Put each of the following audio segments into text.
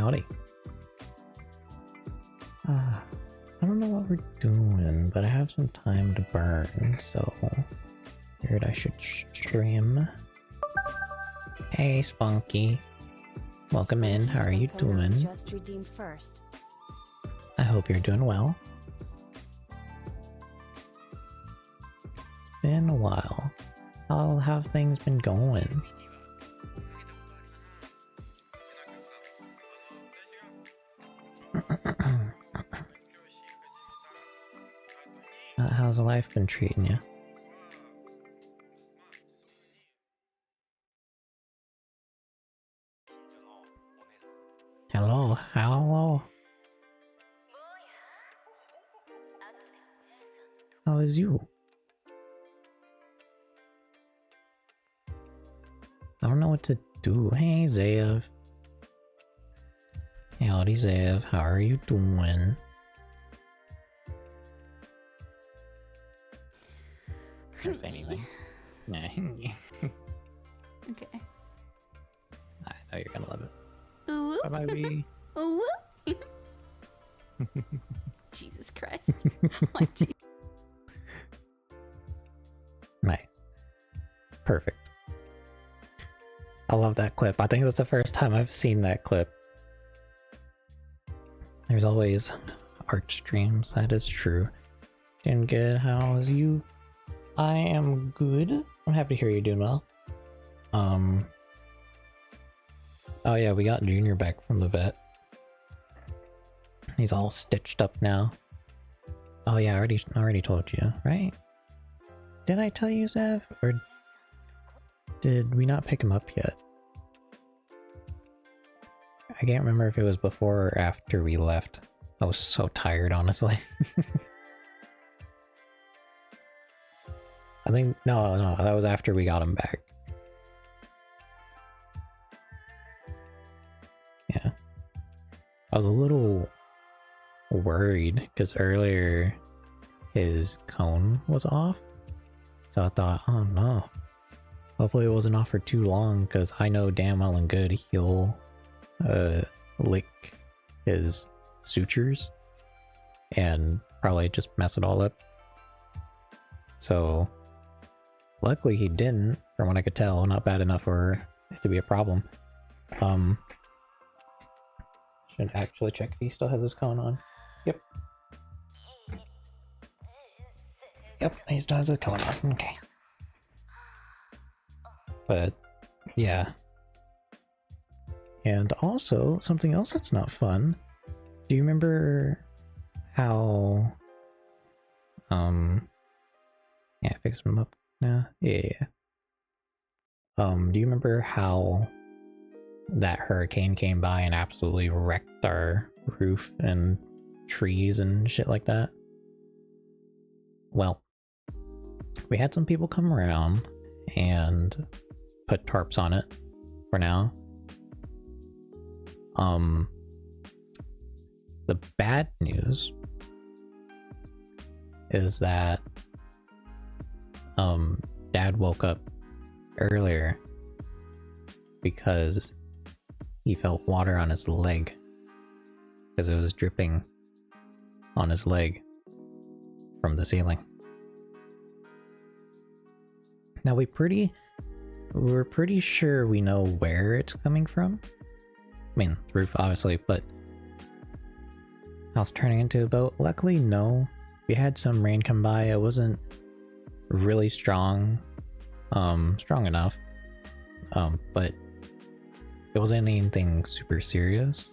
howdy. I don't know what we're doing, but I have some time to burn, so figured I should stream. Hey, Spunky. Welcome in. How are you doing? Just redeemed first. I hope you're doing well. It's been a while. How have things been going? How's life been treating you? Hello, hello. How is you? I don't know what to do. Hey, Zev. Howdy, Zev. How are you doing? Don't say anything. Okay. I know you're gonna love it. Ooh. Bye-bye, Wee. Ooh. Jesus Christ. Like, Nice. Perfect. I love that clip. I think that's the first time I've seen that clip. There's always art streams, that is true. Doing good, how's you? I am good. I'm happy to hear you're doing well. Oh yeah, we got Junior back from the vet. He's all stitched up now. Oh yeah, I already told you, right? Did I tell you, Zev? Or did we not pick him up yet? I can't remember if it was before or after we left. I was so tired, honestly. I think, no, that was after we got him back. Yeah. I was a little worried because earlier his cone was off. So I thought, oh no. Hopefully it wasn't off for too long because I know damn well and good he'll lick his sutures and probably just mess it all up. So luckily he didn't, from what I could tell. Not bad enough for it to be a problem. Should actually check if he still has his cone on. Yep. Yep, he still has his cone on. Okay. But yeah. And also, something else that's not fun. Do you remember how yeah, I fixed him up now? Yeah. Do you remember how that hurricane came by and absolutely wrecked our roof and trees and shit like that? Well, we had some people come around and put tarps on it for now. The bad news is that Dad woke up earlier because he felt water on his leg because it was dripping on his leg from the ceiling. Now we're pretty sure we know where it's coming from. I mean, the roof obviously, but house turning into a boat. Luckily, no. We had some rain come by. It wasn't really strong, strong enough, but it wasn't anything super serious.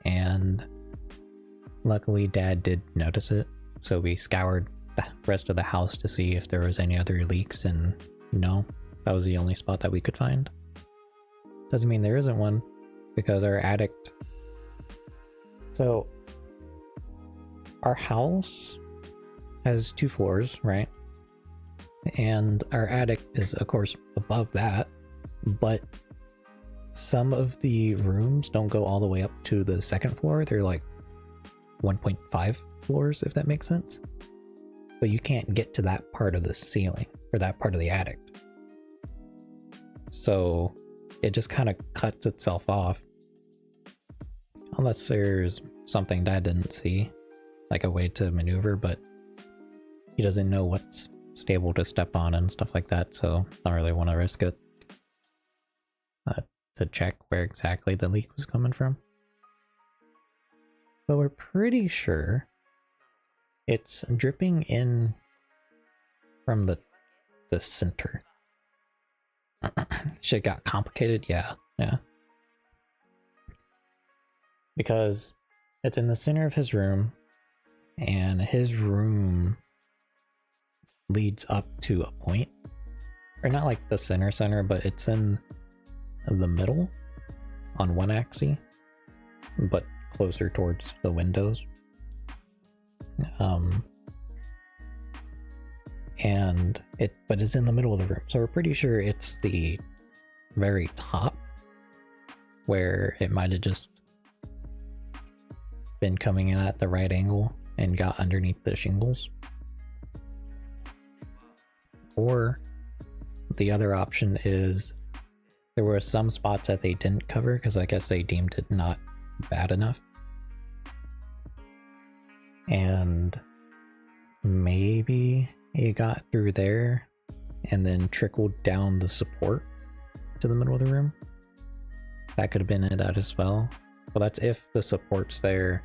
And luckily, Dad did notice it, so we scoured the rest of the house to see if there was any other leaks, and no, that was the only spot that we could find. Doesn't mean there isn't one, because our attic... So, our house has 2 floors, right? And our attic is, of course, above that, but some of the rooms don't go all the way up to the 2nd floor. They're like 1.5 floors, if that makes sense. But you can't get to that part of the ceiling, or that part of the attic. So it just kind of cuts itself off. Unless there's something that I didn't see, like a way to maneuver, but he doesn't know what's stable to step on and stuff like that, so I don't really want to risk it. To check where exactly the leak was coming from. But we're pretty sure it's dripping in from the center. Shit got complicated? Yeah. Because it's in the center of his room, and his room leads up to a point. Or not like the center, but it's in the middle on one axis, but closer towards the windows. But it's in the middle of the room, so we're pretty sure it's the very top where it might have just been coming in at the right angle and got underneath the shingles. Or the other option is there were some spots that they didn't cover because I guess they deemed it not bad enough. And maybe it got through there and then trickled down the support to the middle of the room. That could have been it out as well. Well, that's if the supports there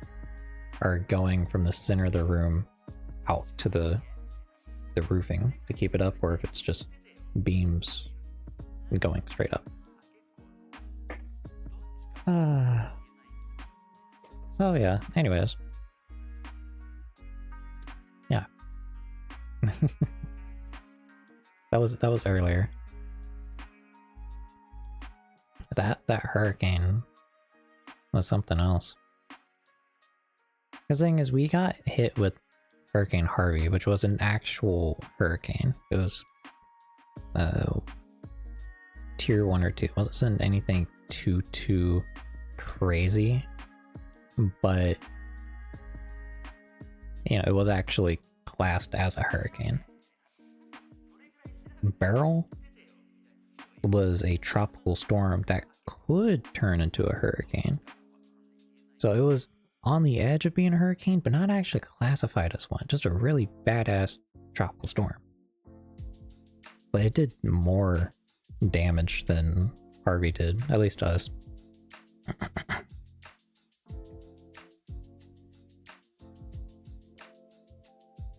are going from the center of the room out to the roofing to keep it up, or if it's just beams going straight up. So yeah, anyways. Yeah. that was earlier. That hurricane was something else. The thing is, we got hit with Hurricane Harvey, which was an actual hurricane. It was tier 1 or 2. It wasn't anything too crazy, but it was actually classed as a hurricane. Beryl was a tropical storm that could turn into a hurricane. So it was on the edge of being a hurricane, but not actually classified as one. Just a really badass tropical storm. But it did more damage than Harvey did, at least to us.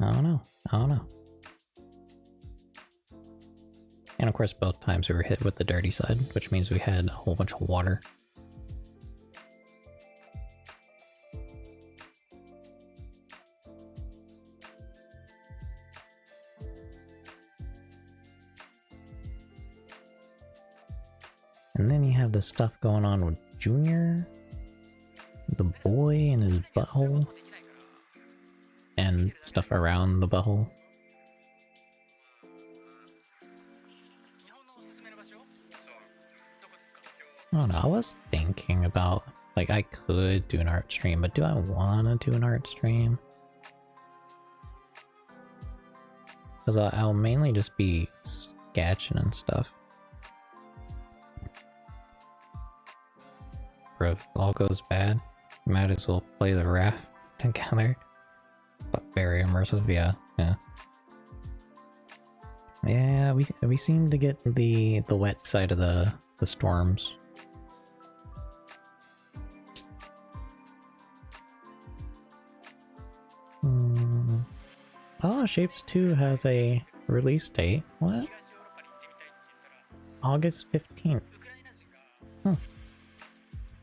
I don't know. And of course, both times we were hit with the dirty side, which means we had a whole bunch of water. And then you have the stuff going on with Junior, the boy and his butthole, and stuff around the butthole. I don't know, I was thinking about, like, I could do an art stream, but do I want to do an art stream? Because I'll mainly just be sketching and stuff. Or if all goes bad, might as well play the raft together. But very immersive, yeah. Yeah, we seem to get the wet side of the storms. Oh, Shapes 2 has a release date. What? August 15th.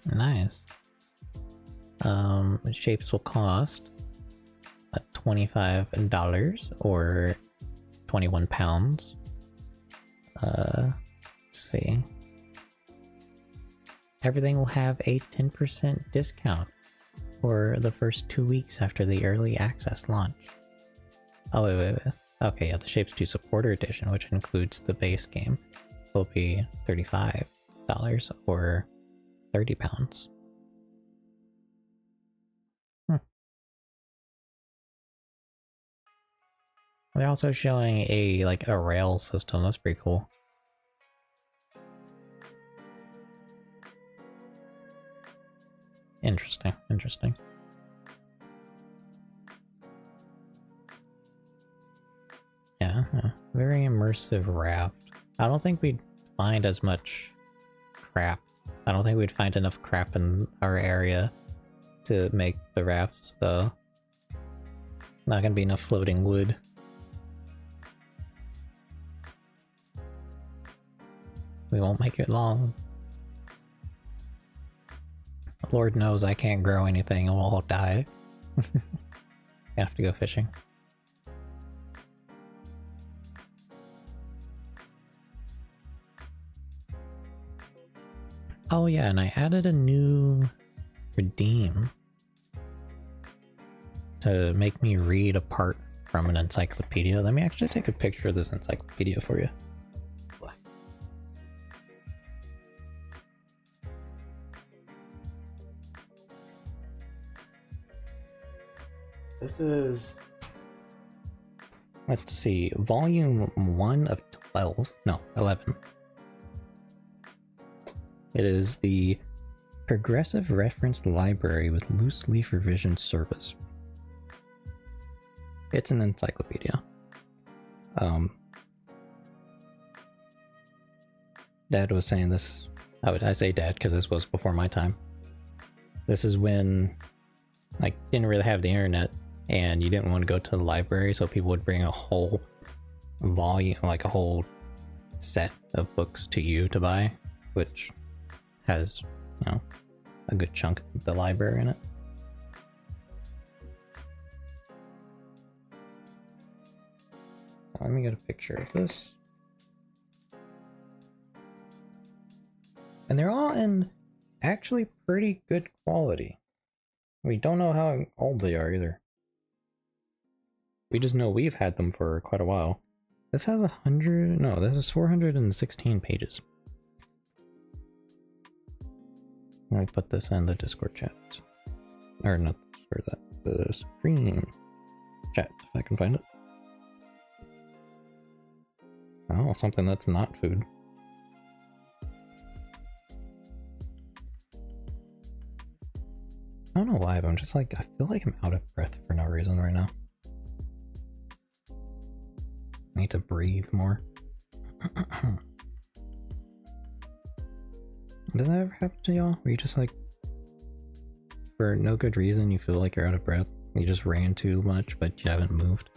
Nice. Shapes will cost $25 or 21 pounds. Let's see. Everything will have a 10% discount for the first 2 weeks after the early access launch. Oh, wait. Okay, yeah, the Shapes 2 Supporter Edition, which includes the base game, will be $35 or 30 pounds. They're also showing a rail system. That's pretty cool. Interesting, interesting. Yeah, very immersive raft. I don't think we'd find as much crap. I don't think we'd find enough crap in our area to make the rafts, though. Not gonna be enough floating wood. We won't make it long. Lord knows I can't grow anything and we'll all die. I have to go fishing. Oh yeah, and I added a new redeem to make me read a part from an encyclopedia. Let me actually take a picture of this encyclopedia for you. This is, let's see, volume 1 of 12, no, 11. It is the Progressive Reference Library with Loose Leaf Revision Service. It's an encyclopedia. Dad was saying this, I say dad because this was before my time. This is when, like, didn't really have the internet and you didn't want to go to the library, so people would bring a whole volume, like a whole set of books to you to buy, which has, you know, a good chunk of the library in it. Let me get a picture of this. And they're all in actually pretty good quality. We don't know how old they are either. We just know we've had them for quite a while. This has 100, no, this is 416 pages. I'm gonna put this in the Discord chat. Or not, for that, the stream chat, if I can find it. Oh, something that's not food. I don't know why, but I'm just like, I feel like I'm out of breath for no reason right now. I need to breathe more. Does that ever happen to y'all? Where you just like, for no good reason, you feel like you're out of breath? You just ran too much, but you haven't moved?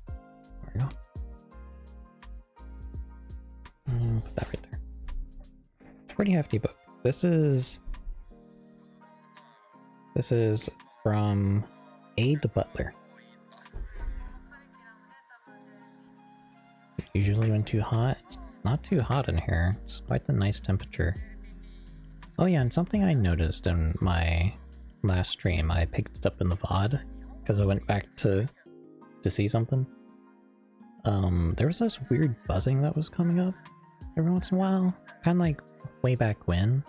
There we go. Put that right there. It's a pretty hefty book. This is from Aid Butler. Usually when too hot, it's not too hot in here. It's quite the nice temperature. Oh yeah, and something I noticed in my last stream, I picked it up in the VOD because I went back to see something. There was this weird buzzing that was coming up every once in a while, kind of like way back when,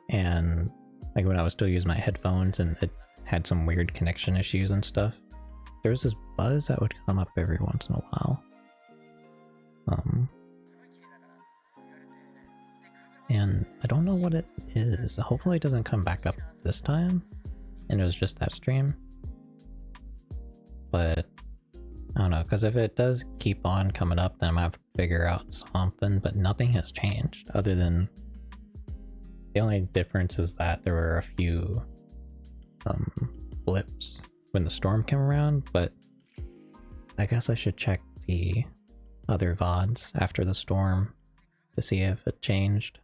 and like when I was still using my headphones and it had some weird connection issues and stuff. There was this buzz that would come up every once in a while. And I don't know what it is. Hopefully it doesn't come back up this time and it was just that stream. But I don't know, because if it does keep on coming up, then I'm gonna have to figure out something, but nothing has changed other than the only difference is that there were a few blips when the storm came around, but I guess I should check the other VODs after the storm to see if it changed.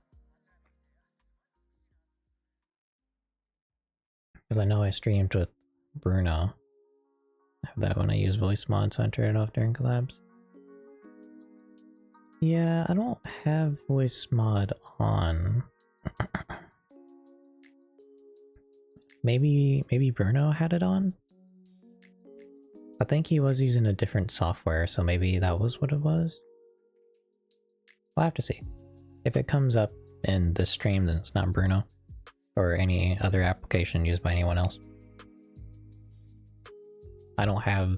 Because I know I streamed with Bruno. I have that when I use voice mod, so I turn it off during collabs. Yeah, I don't have voice mod on. Maybe Bruno had it on? I think he was using a different software, so maybe that was what it was? We'll have to see. If it comes up in the stream, then it's not Bruno. Or any other application used by anyone else. I don't have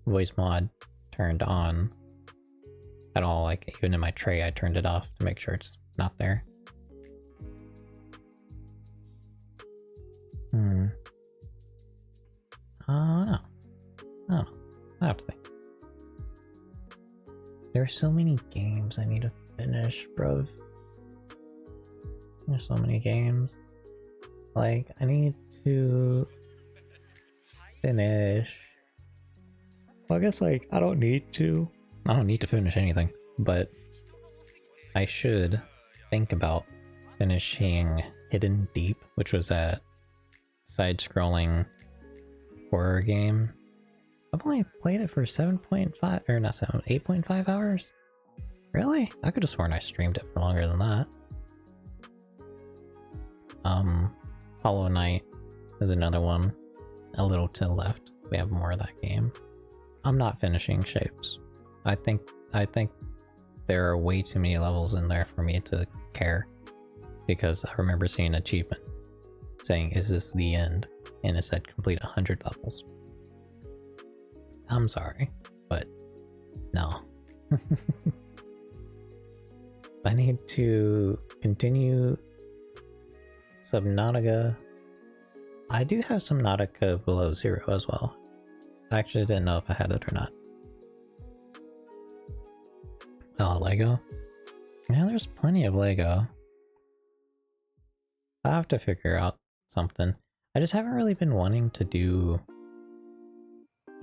voice mod turned on at all, like even in my tray I turned it off to make sure it's not there. Hmm. I don't know. I don't know. I have to think. There are so many games I need to finish, bruv. There's so many games. Like, I need to finish. Well, I guess, like, I don't need to finish anything, but I should think about finishing Hidden Deep, which was that side-scrolling horror game. I've only played it for 7.5, or not 7, 8.5 hours? Really? I could have sworn I streamed it for longer than that. Hollow Knight is another one. A little to the left. We have more of that game. I'm not finishing Shapes. I think there are way too many levels in there for me to care. Because I remember seeing an achievement saying, "Is this the end?" And it said complete 100 levels. I'm sorry, but no. I need to continue Subnautica. I do have Subnautica Below Zero as well. I actually didn't know if I had it or not. Oh, Lego? Yeah, there's plenty of Lego. I have to figure out something. I just haven't really been wanting to do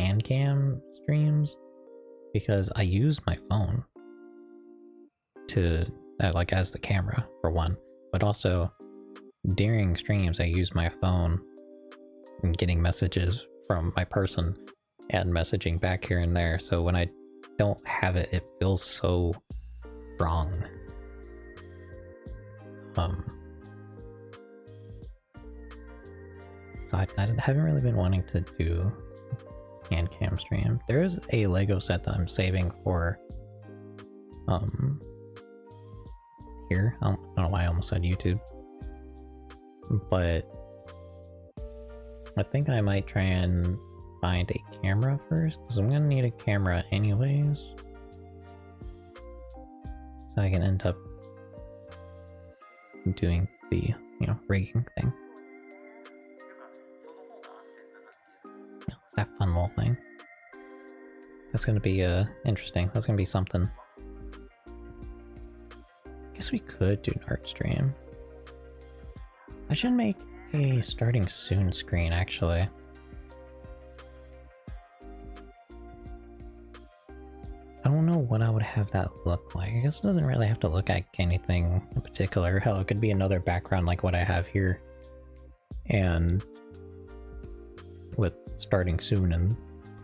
hand cam streams because I use my phone to like as the camera for one, but also during streams I use my phone and getting messages from my person and messaging back here and there, so when I don't have it, it feels so wrong. So I haven't really been wanting to do hand cam stream. There is a Lego set that I'm saving for here. I don't know why I almost said YouTube. But I think I might try and find a camera first, because I'm gonna need a camera anyways. So I can end up doing the, rigging thing. That fun little thing. That's gonna be interesting. That's gonna be something. Guess we could do an art stream. I should make a starting soon screen, actually. I don't know what I would have that look like. I guess it doesn't really have to look like anything in particular. Hell, it could be another background like what I have here. And with starting soon in the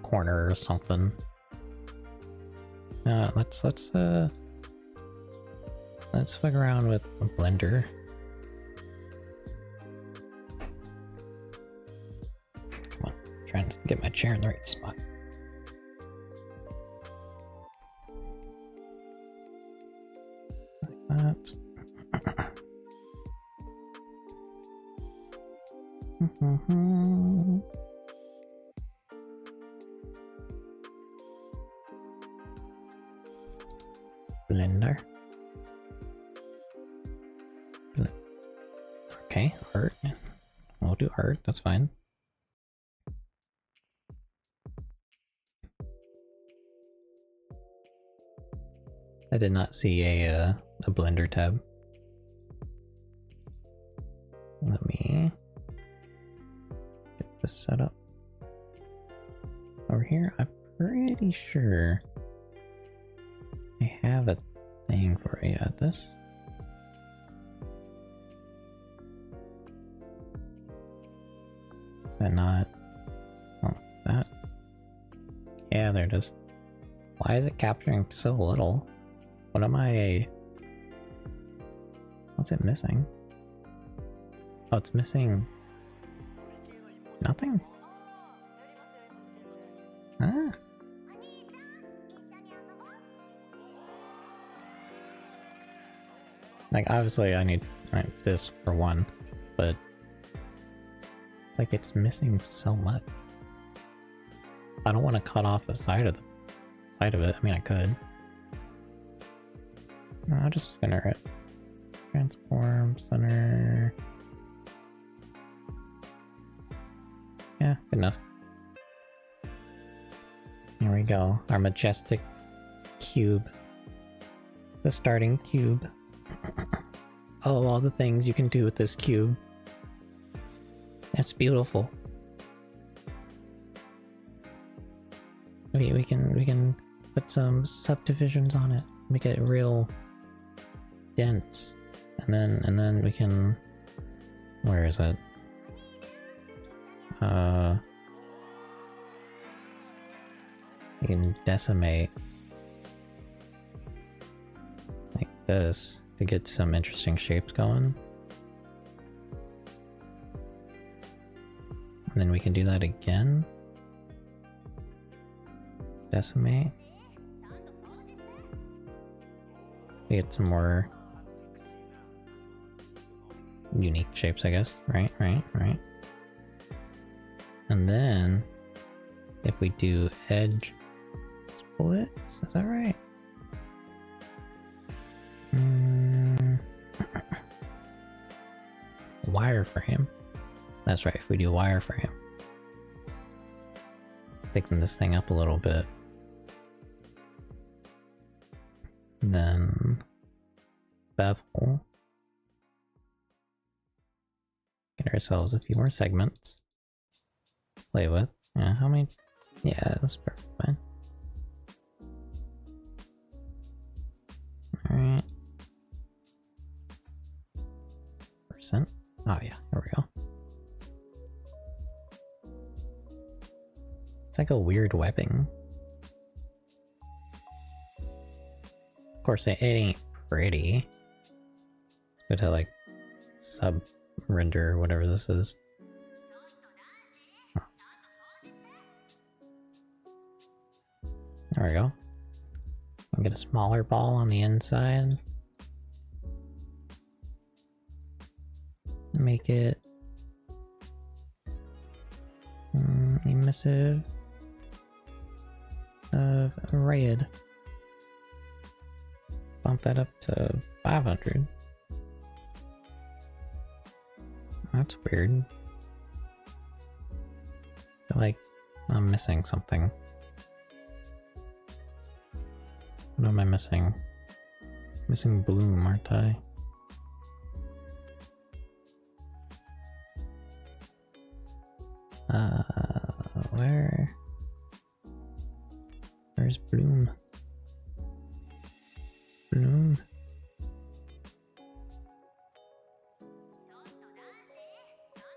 corner or something. Let's fuck around with a blender. Come on, trying to get my chair in the right spot. Like that. Blender. Okay, art. We'll do art, that's fine. I did not see a blender tab. Let me get this set up. Over here, I'm pretty sure I have a thing for this. Is that not? Oh, that. Yeah, there it is. Why is it capturing so little? What am I? What's it missing? Oh, it's missing nothing? Huh? Like, obviously I need this for one, but it's like it's missing so much. I don't want to cut off the side of it. I mean, I could. No, I'll just center it. Transform, center. Yeah, good enough. Here we go. Our majestic cube. The starting cube. Oh, all the things you can do with this cube. That's beautiful. We can put some subdivisions on it. Make it real dense. And then we can, where is it? We can decimate like this to get some interesting shapes going. And then we can do that again. Decimate. We get some more unique shapes, I guess. Right. And then if we do edge splits, is that right? Wireframe. That's right, if we do wireframe. Thicken this thing up a little bit. Then bevel. Get ourselves a few more segments. Play with. Yeah, how many? Yeah, that's perfect, fine. Alright. Percent. Oh yeah, there we go. It's like a weird webbing. Of course, it ain't pretty. It's good to like sub-render whatever this is. Oh. There we go. I'll get a smaller ball on the inside. Make it emissive of red. Bump that up to 500. That's weird. I feel like I'm missing something. What am I missing? Missing bloom, aren't I? Where's bloom? Bloom.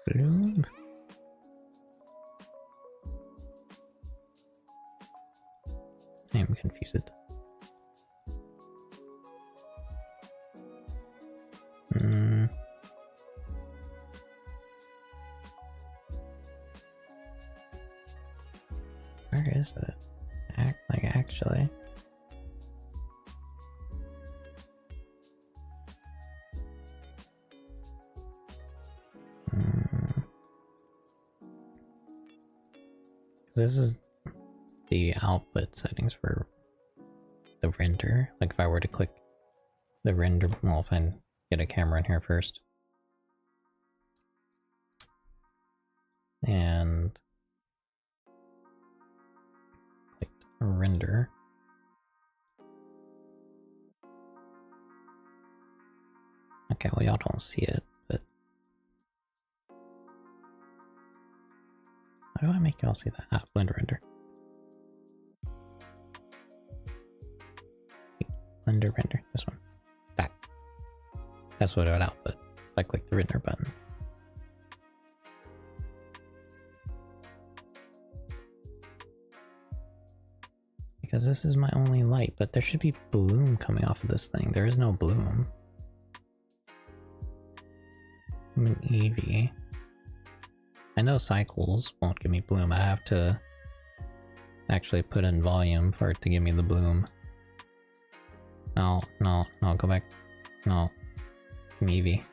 Bloom. I'm confused. Where is it? Actually. This is the output settings for the render. Like if I were to click the render, well, if I get a camera in here first. And clicked render. Okay, well y'all don't see it, but how do I make y'all see that? Ah, blender render. Blender render, this one. That. That's what it would output if I click the render button. Because this is my only light, but there should be bloom coming off of this thing. There is no bloom. I'm an Eevee. I know cycles won't give me bloom. I have to actually put in volume for it to give me the bloom. No, go back. No. I'm Eevee.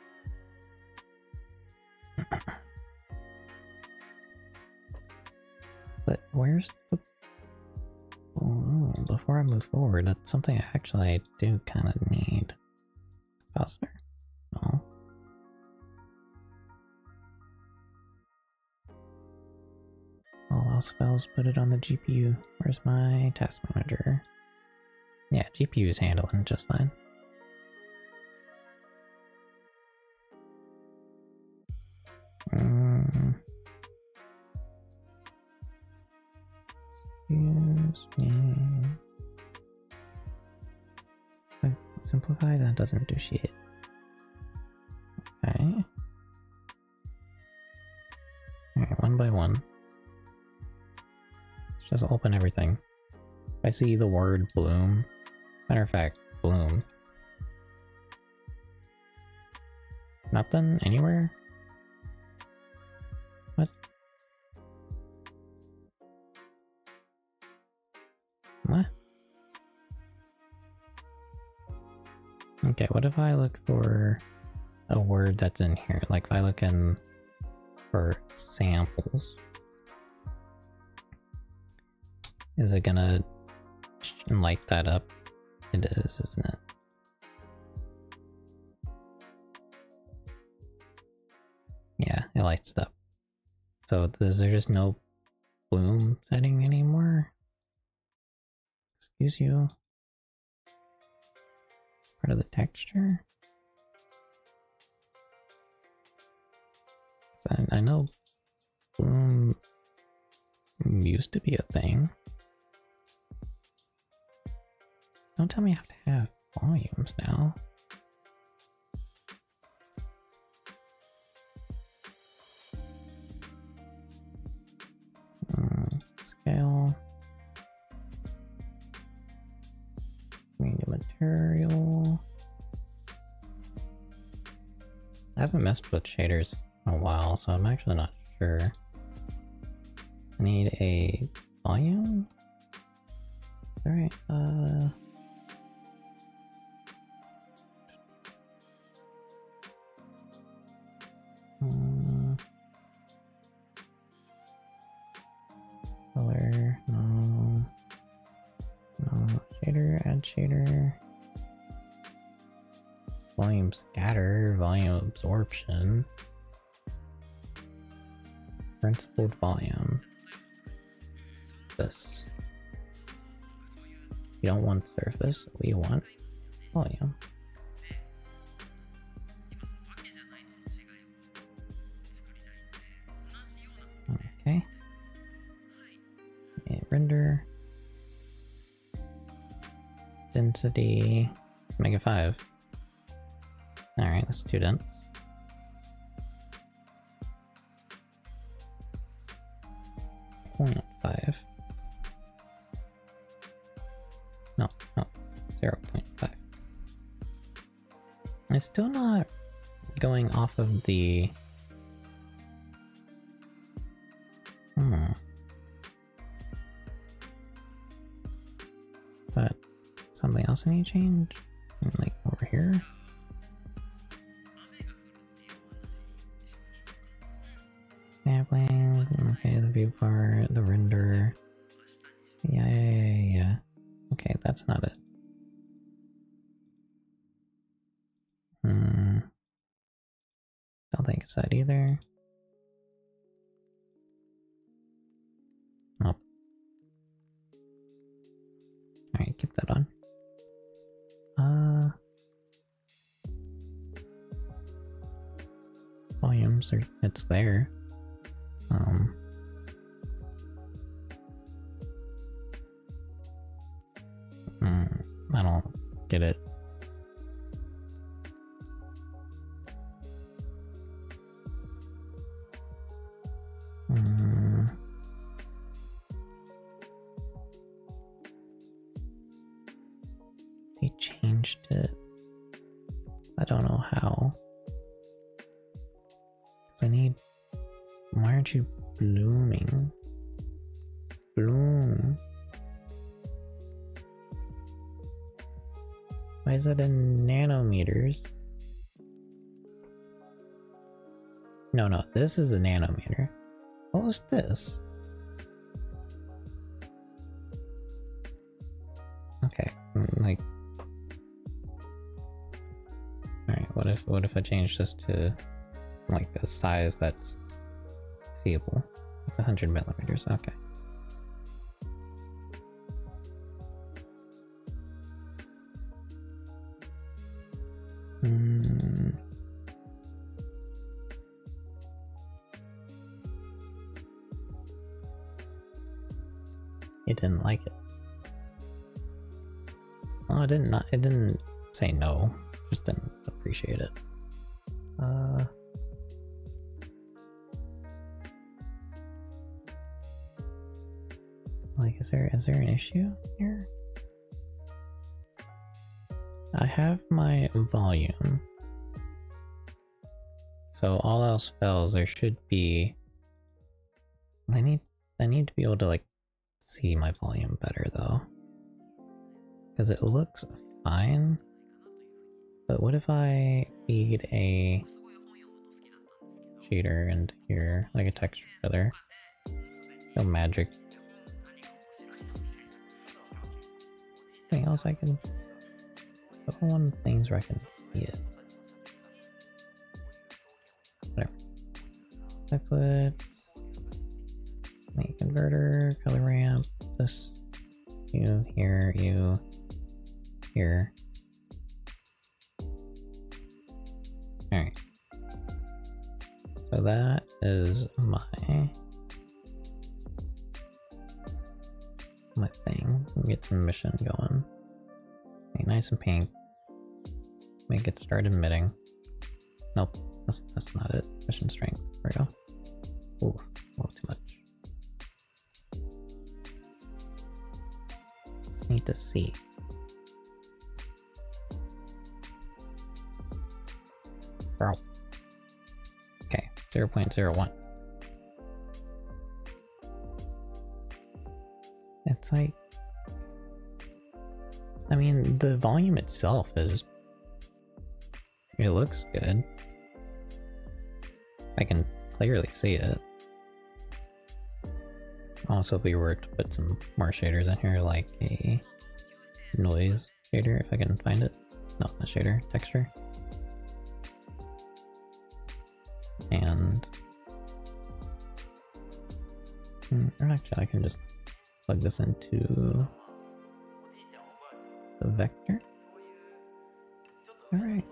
But where's the bloom? Before I move forward, that's something I do kind of need. Faster. lost files, put it on the GPU. Where's my task manager? Yeah, GPU is handling just fine. Excuse me. Simplify, that doesn't do shit. Okay. Alright, one by one. Let's just open everything. If I see the word bloom, matter of fact, bloom. Nothing anywhere? What? What? Okay, what if I look for a word that's in here? Like if I look in for samples, is it gonna light that up? It is, isn't it? Yeah, it lights it up. So is there just no bloom setting anymore? Excuse you. Part of the texture? I know bloom used to be a thing. Don't tell me I have to have volumes now. Scale. Media material. I haven't messed with shaders in a while, so I'm actually not sure. I need a volume? Alright, color, no, shader, add shader, volume scatter, volume absorption, principled volume, this, you don't want surface, we want volume. Okay. Render. Density. Make it 5. Alright, that's too dense. .5. No, 0.5. It's still not going off of the... Is that something else I need to change? Like over here? Sampling, okay, the view part, the render. Yeah. Okay, that's not it. Don't think it's that either. Nope. Alright, keep that on. Volumes are, it's there. I don't get it. They changed it. I don't know how. 'Cause I need... Why aren't you blooming? Bloom. Why is that in nanometers? No, this is a nanometer. What was this? Okay, like... Alright, what if I change this to like a size that's seeable? It's 100 millimeters, okay. it didn't like it. Oh, it didn't say no. Just didn't appreciate it. Like, is there an issue here? I have my volume. So all else fails, there should be... I need to be able to, like, see my volume better, though. Because it looks fine. But what if I feed a shader into here, like a texture feather? No magic. Anything else I can... I don't want things where I can see it. Whatever. I put... Make converter, color ramp, this, you, here, you, here. Alright. So that is my thing. Get some emission going. Okay, nice and pink. Make it start emitting. Nope, that's not it. Emission strength. There we go. Ooh, a little too much. Just need to see. Bro. Okay, 0.01. It's like... I mean, the volume itself is... It looks good. I can clearly see it. Also, if we were to put some more shaders in here, like a noise shader, if I can find it. No, not shader, texture. And... or actually, I can just plug this into the vector. Alright.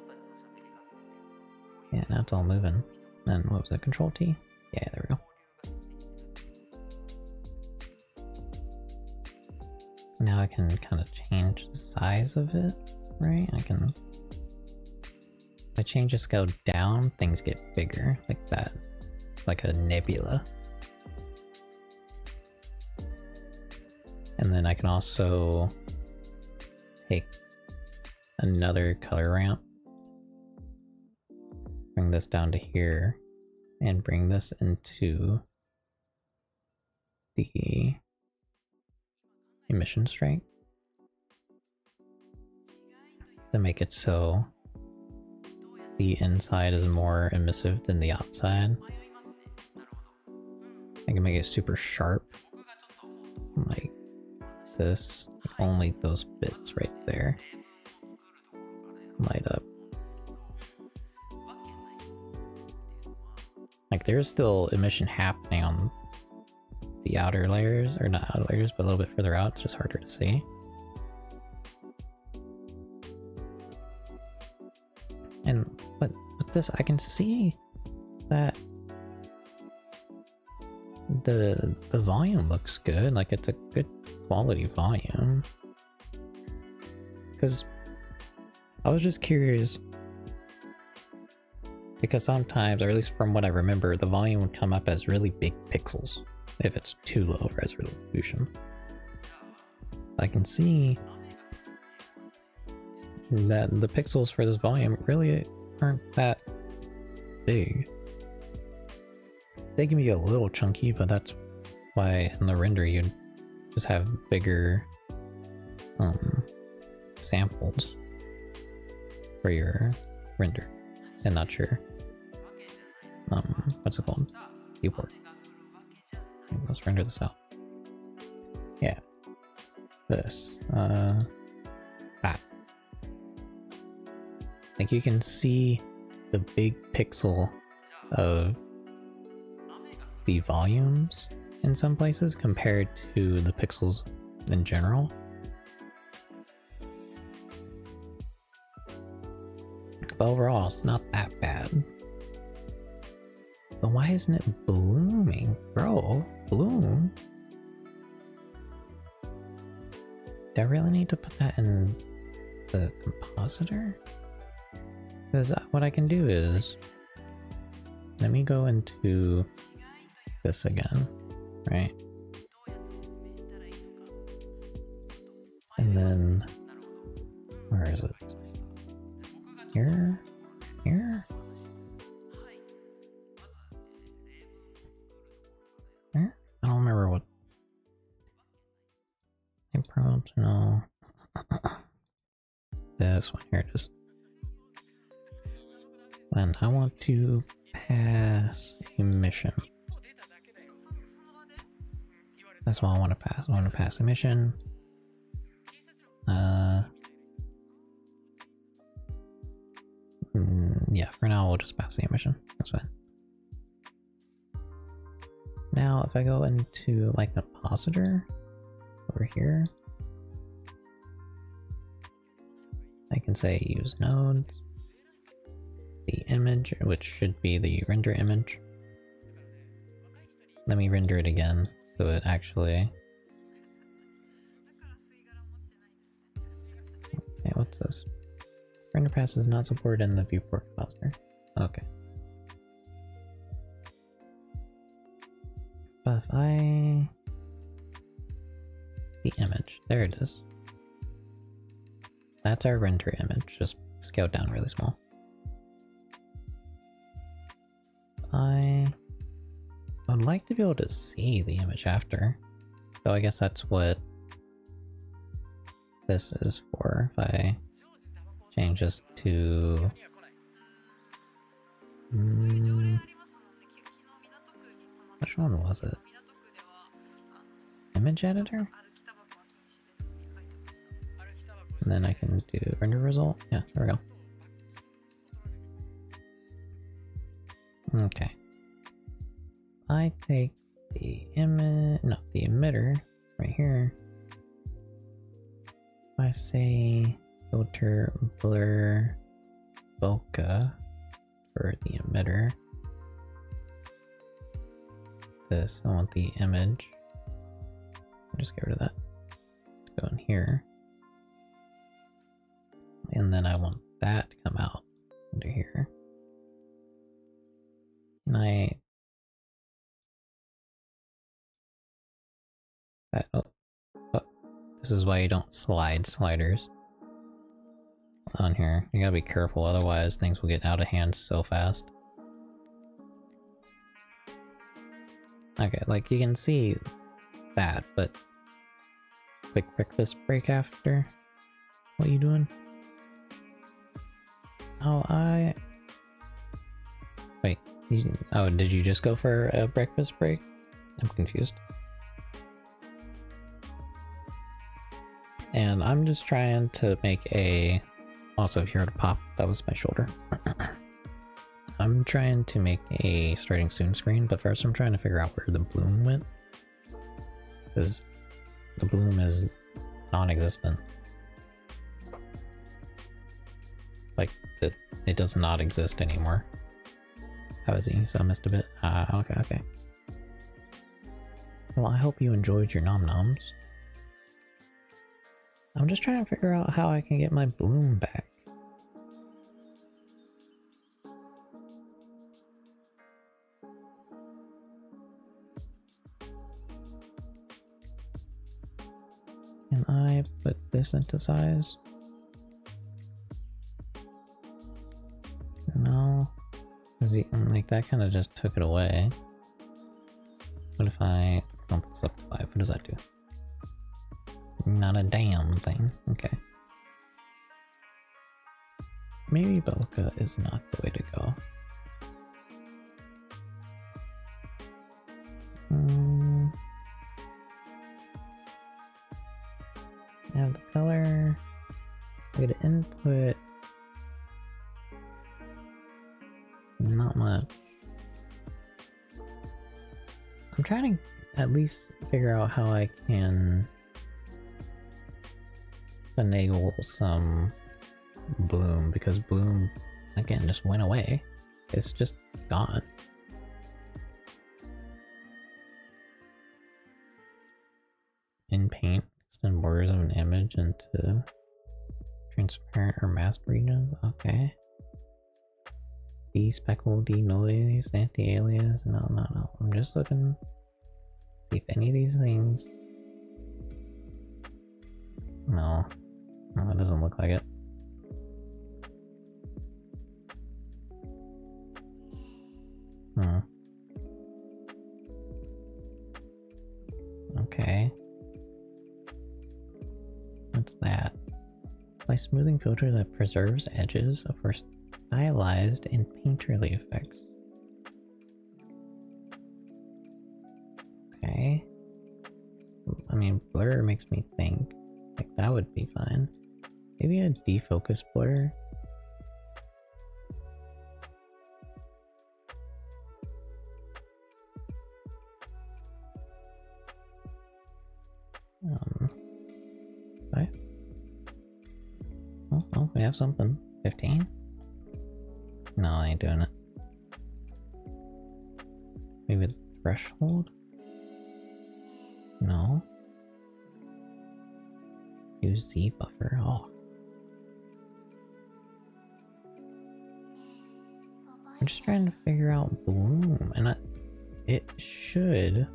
Yeah, now it's all moving. Then what was that? Control T? Yeah, there we go. Now I can kind of change the size of it, right? I can... If I change the scale down, things get bigger, like that. It's like a nebula. And then I can also take another color ramp, bring this down to here, and bring this into the emission strength to make it so the inside is more emissive than the outside. I can make it super sharp, like this. Only those bits right there light up. Like, there's still emission happening on the outer layers, or not outer layers, but a little bit further out. It's just harder to see. But with this, I can see that the volume looks good. Like, it's a good quality volume. Because I was just curious, because sometimes, or at least from what I remember, the volume would come up as really big pixels if it's too low resolution. I can see that the pixels for this volume really aren't that big. They can be a little chunky, but that's why in the render you'd just have bigger samples for your render and not your what's it called? Viewport. Let's render this out. Yeah. This. That. Like, you can see the big pixel of the volumes in some places compared to the pixels in general. But overall, it's not that bad. But why isn't it blooming? Bro, bloom. Do I really need to put that in the compositor? Because what I can do is, let me go into this again, right? And then, where is it? Here? Here? Here? I don't remember what. Prompt, no. This one, here it is. And I want to pass a mission. That's what I want to pass. I want to pass a mission. Yeah, for now we'll just pass the mission. That's fine. Now, if I go into my compositor over here, I can say use nodes, the image, which should be the render image. Let me render it again so it actually. Okay, what's this? Render pass is not supported in the viewport compositor. Okay. But if I. The image, there it is. That's our render image, just scaled down really small. I would like to be able to see the image after, so I guess that's what this is for. If I change this to which one was it? Image editor? And then I can do render result. Yeah, there we go. Okay. I take the image, no, the emitter right here. I say filter blur bokeh for the emitter. This, I want the image. I'll just get rid of that. Go in here. And then I want that to come out under here. And oh, this is why you don't slide sliders on here. You gotta be careful, otherwise things will get out of hand so fast. Okay, like you can see that, but quick breakfast break after. What are you doing? Oh, wait. Oh, did you just go for a breakfast break? I'm confused. And I'm just trying to make a. Also, if you heard a pop, that was my shoulder. I'm trying to make a starting soon screen, but first I'm trying to figure out where the bloom went. Because the bloom is non-existent. Like, it does not exist anymore. How is he? So I missed a bit. Okay. Well, I hope you enjoyed your nom-noms. I'm just trying to figure out how I can get my bloom back. Can I put this into size? No. Like, that kind of just took it away. What if I bump this up to 5? What does that do? Not a damn thing. Okay. Maybe bokeh is not the way to go. I have the color. I get an input. Not much. I'm trying to at least figure out how I can finagle some bloom, because bloom again just went away. It's just gone. In paint, Send borders of an image into transparent or masked regions. Okay. Despeckle, denoise, anti-alias. No. I'm just looking. See if any of these things. No, it doesn't look like it. Okay. What's that? By smoothing filter that preserves edges for stylized and painterly effects. Okay. I mean, blur makes me think like that would be fine. Maybe a defocus blur. Okay. Oh, we have something. 15? No, I ain't doing it. Maybe the threshold? No. Use Z buffer. Oh. I'm just trying to figure out bloom, and it should.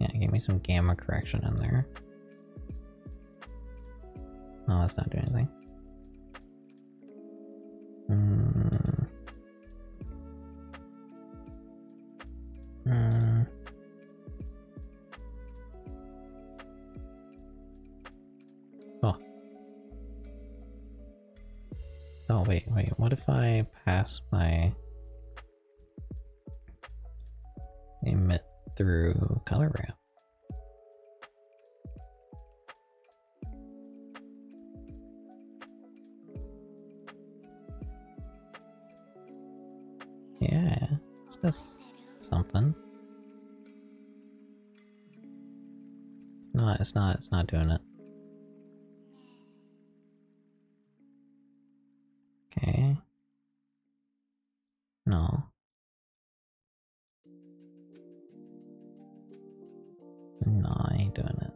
Yeah, give me some gamma correction in there. No, that's not doing anything. Oh. Oh, wait. What if I pass my emit through color ramp? Yeah, it's just something. It's not doing it. Okay. No. No, I ain't doing it.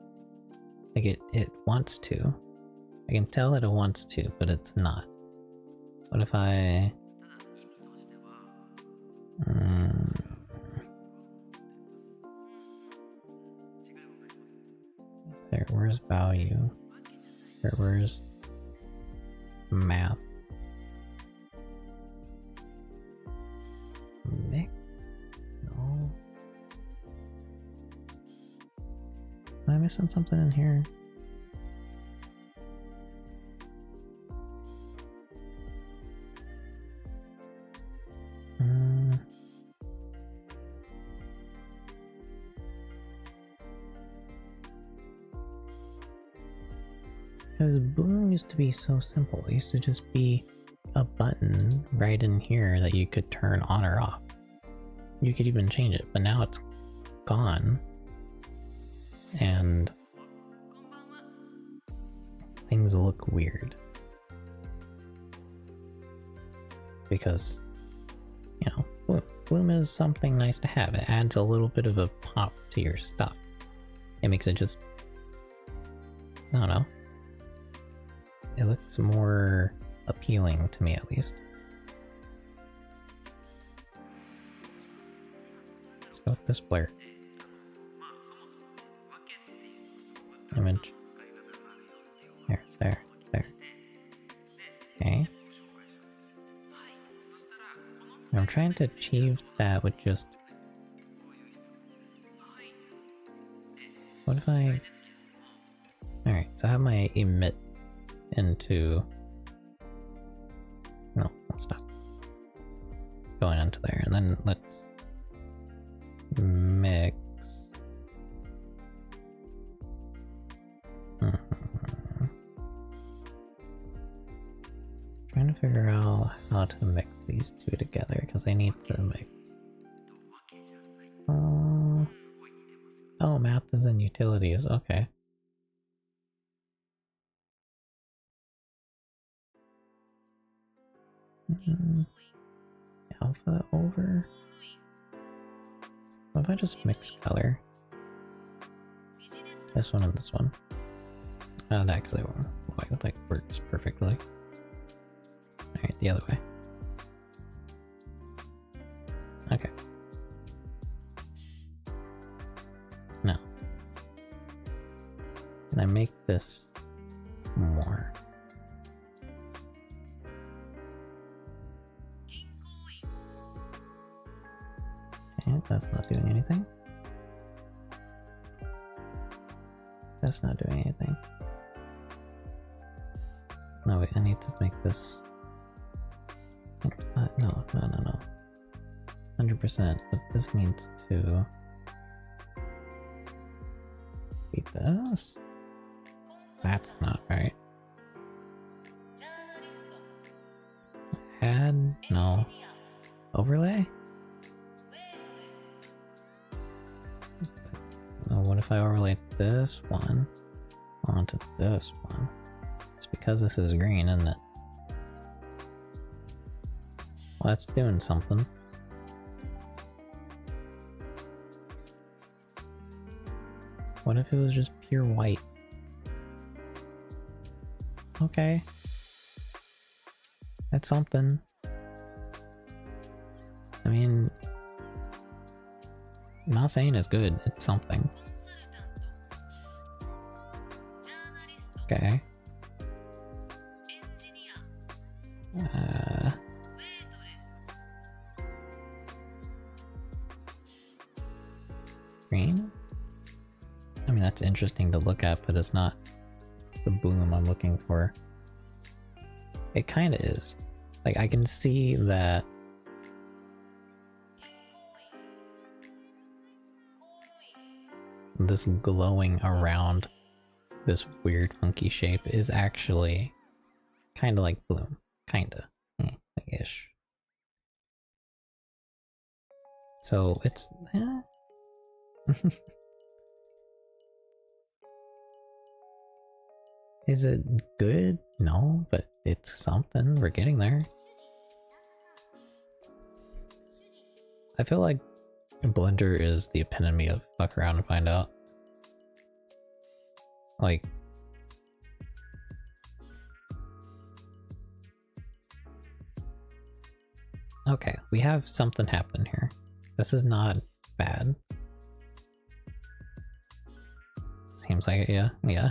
Like it wants to. I can tell that it wants to, but it's not. What if I... Where's value? Where's map? Mix? No. Am I missing something in here? Because Bloom used to be so simple. It used to just be a button right in here that you could turn on or off. You could even change it, but now it's gone. And things look weird. Because, you know, Bloom is something nice to have. It adds a little bit of a pop to your stuff. It makes it just, I don't know. It looks more appealing to me, at least. Let's go with this blur. Image. There. Okay. I'm trying to achieve that with just... What if I... Alright, so I have my emit into... No, let's stop. Going into there, and then let's mix. Trying to figure out how to mix these two together because they need to mix. Oh, math is in utilities. Okay. Alpha over. What if I just mix color? This one and this one. And actually, like works perfectly. Alright, the other way. Okay. Now, can I make this more? Okay, that's not doing anything. That's not doing anything. No, wait, I need to make this... no. 100%, but this needs to... be this? That's not right. Add? No. Overlay? What if I overlay this one onto this one? It's because this is green, isn't it? Well, that's doing something. What if it was just pure white? Okay. That's something. I mean, I'm not saying it's good, it's something. Okay. Green? I mean, that's interesting to look at, but it's not the bloom I'm looking for. It kind of is. Like, I can see that this glowing around this weird funky shape is actually kind of like bloom. Kinda. Like ish. So it's... Is it good? No, but it's something. We're getting there. I feel like Blender is the epitome of fuck around and find out. Like... Okay, we have something happen here. This is not bad. Seems like it, yeah. Yeah.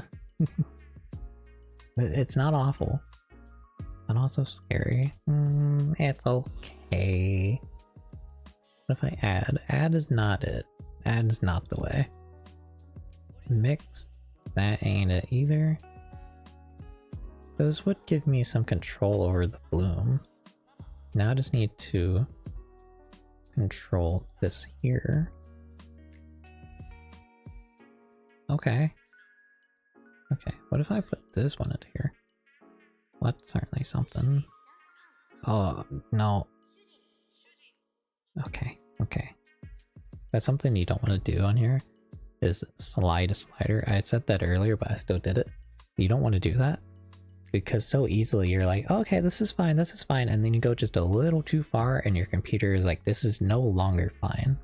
It's not awful. Not also scary. It's okay. What if I add? Add is not it. Add is not the way. Mix, that ain't it either. Those would give me some control over the bloom. Now I just need to control this here. Okay. Okay, what if I put this one into here? Well, that's certainly something. Oh, no. Okay, okay. That's something you don't want to do on here, is slide a slider. I said that earlier, but I still did it. You don't want to do that, because so easily you're like, oh, okay, this is fine, and then you go just a little too far and your computer is like, this is no longer fine.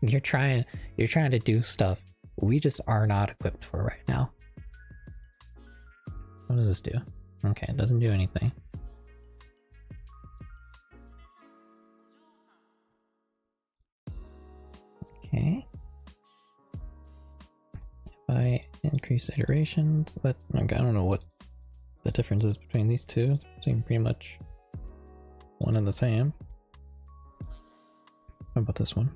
You're trying to do stuff we just are not equipped for right now. What does this do? Okay, it doesn't do anything. Okay. If I increase iterations, I don't know what the difference is between these two. Seem pretty much one and the same. How about this one?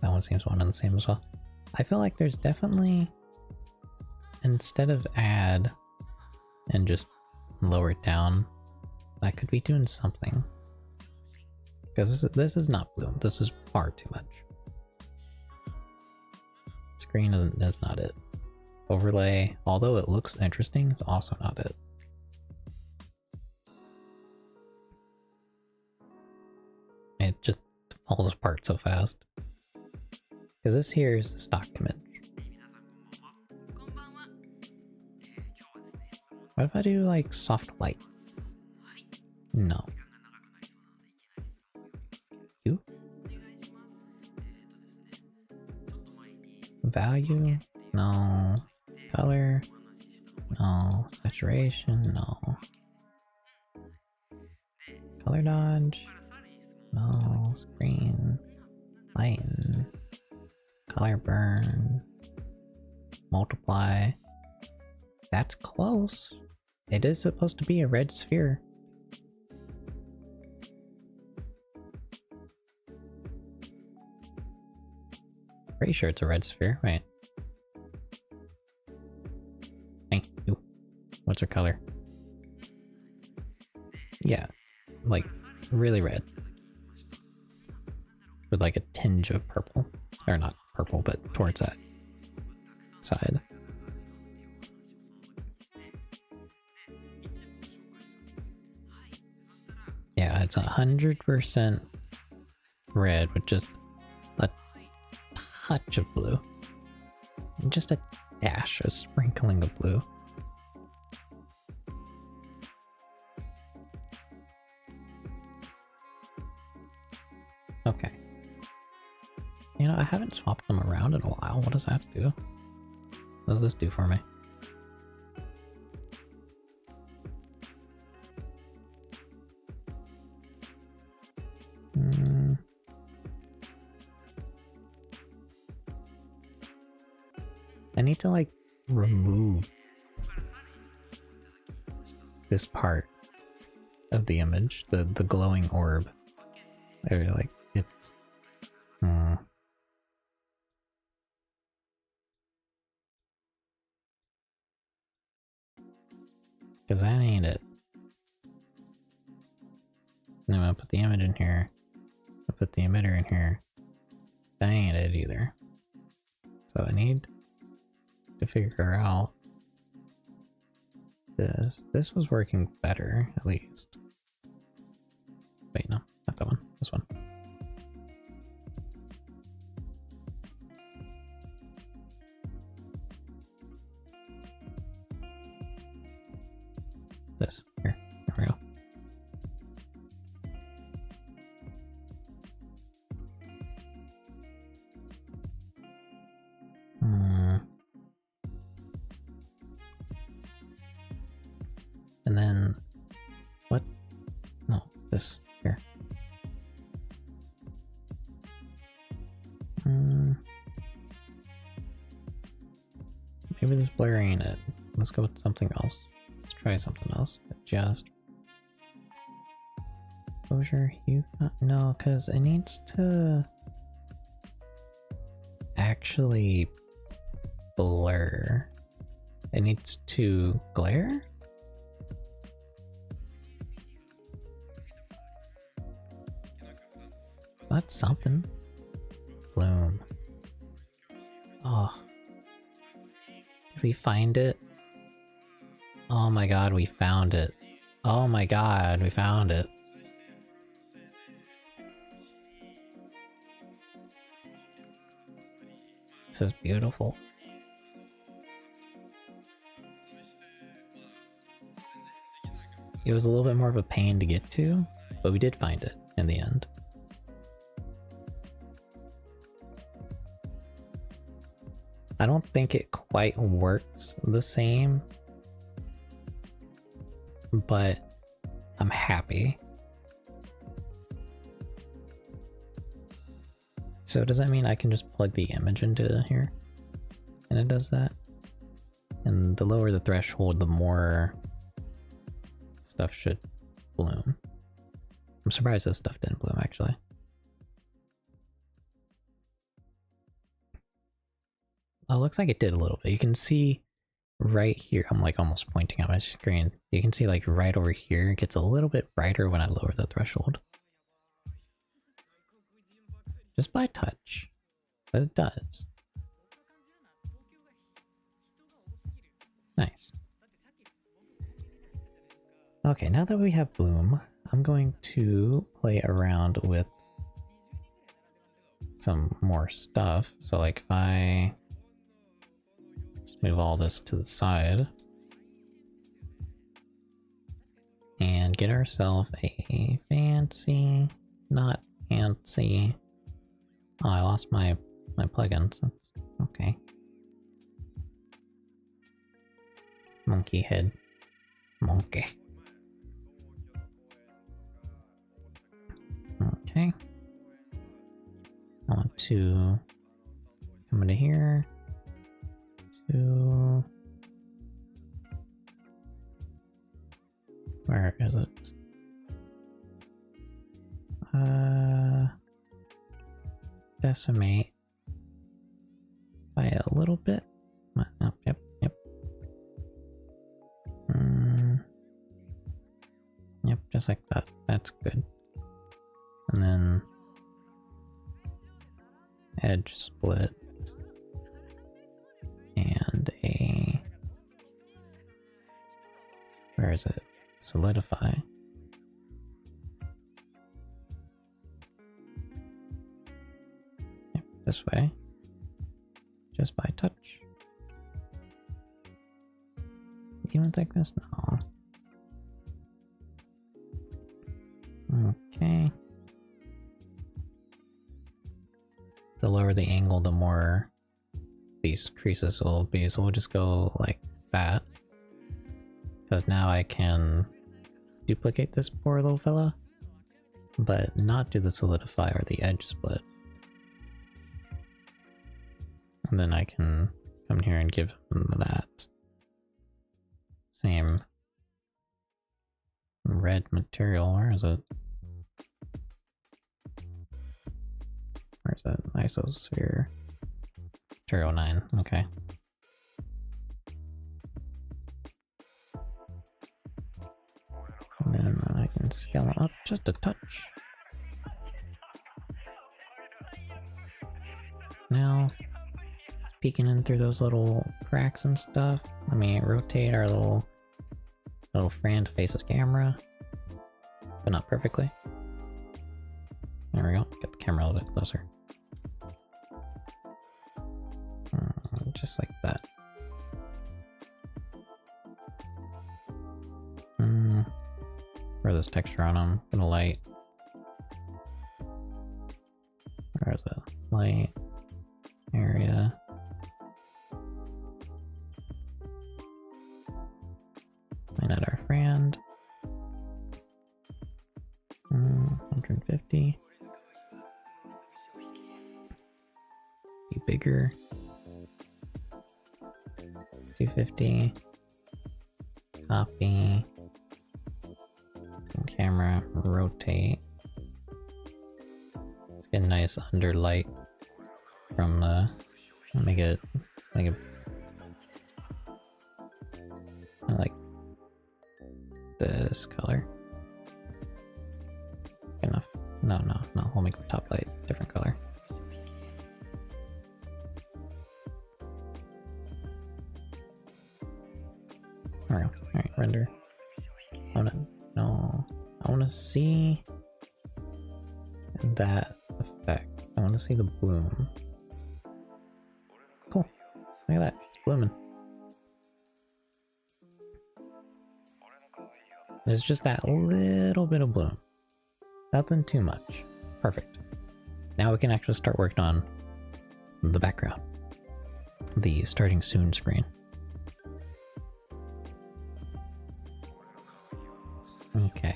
That one seems one and the same as well. I feel like there's definitely, instead of add and just lower it down, I could be doing something. Because this is not bloom. This is far too much. Screen is not it. Overlay, although it looks interesting, it's also not it. It just falls apart so fast. Because this here is the stock image. What if I do like soft light? No. You? value? No. Color? No. Saturation? No. Color dodge? No. Screen? Lighten? Color burn? Multiply? That's close. It is supposed to be a red sphere. Pretty sure it's a red sphere, right? Thank you. What's her color? Yeah, like really red. With like a tinge of purple. Or not purple, but towards that side. Yeah, it's 100% red with just a touch of blue. And just a dash, a sprinkling of blue. Okay. You know, I haven't swapped them around in a while. What does that do? What does this do for me? I need to like remove this part of the image, the glowing orb. Or like it's because that ain't it. And I'm gonna put the image in here. I'll put the emitter in here. That ain't it either. So I need to figure out this. This was working better, at least. Wait, no, not that one. This one. This. Here. There we go. And then what? No, this here. Maybe this blur ain't it. Let's go with something else. Let's try something else. Adjust. Exposure, hue. No, because it needs to actually blur. It needs to glare? That's something. Bloom. Oh. Did we find it? Oh my god, we found it. Oh my god, we found it. This is beautiful. It was a little bit more of a pain to get to, but we did find it in the end. I don't think it quite works the same, but I'm happy. So does that mean I can just plug the image into here? And it does that? And the lower the threshold, the more stuff should bloom. I'm surprised this stuff didn't bloom, actually. Oh, it looks like it did a little bit. You can see right here, I'm like almost pointing at my screen. You can see like right over here, it gets a little bit brighter when I lower the threshold. Just by touch, but it does. Nice. Okay, now that we have bloom, I'm going to play around with some more stuff. So like if I just move all this to the side and get ourselves a fancy, not fancy. Oh, I lost my plugins. Okay. Monkey head. Monkey. Okay. I want to come into here. To... Where is it? Decimate by a little bit. Oh, yep. Yep, just like that. That's good. And then edge split and a, where is it? Solidify. Yep, this way. Just by touch. Even thickness? No. Okay. The lower the angle, the more these creases will be. So we'll just go like that. Because now I can duplicate this poor little fella, but not do the solidify or the edge split. And then I can come here and give him that same red material. Where is it? Where's that isosphere? Material 9, okay. And then I can scale it up just a touch. Now, peeking in through those little cracks and stuff. Let me rotate our little friend to face the camera, but not perfectly. There we go. Get the camera a little bit closer. Just like that. Throw this texture on them. Gonna light. Where's the light area? Point at our friend. 150. Be bigger. 250. Copy. Camera, rotate. Let's get a nice underlight from the. Make it I like this color. Enough. No. We'll make the top light different color. Alright, render. I wanna see that effect. I wanna see the bloom. Cool. Look at that. It's blooming. There's just that little bit of bloom. Nothing too much. Perfect. Now we can actually start working on the background. The starting soon screen. Okay.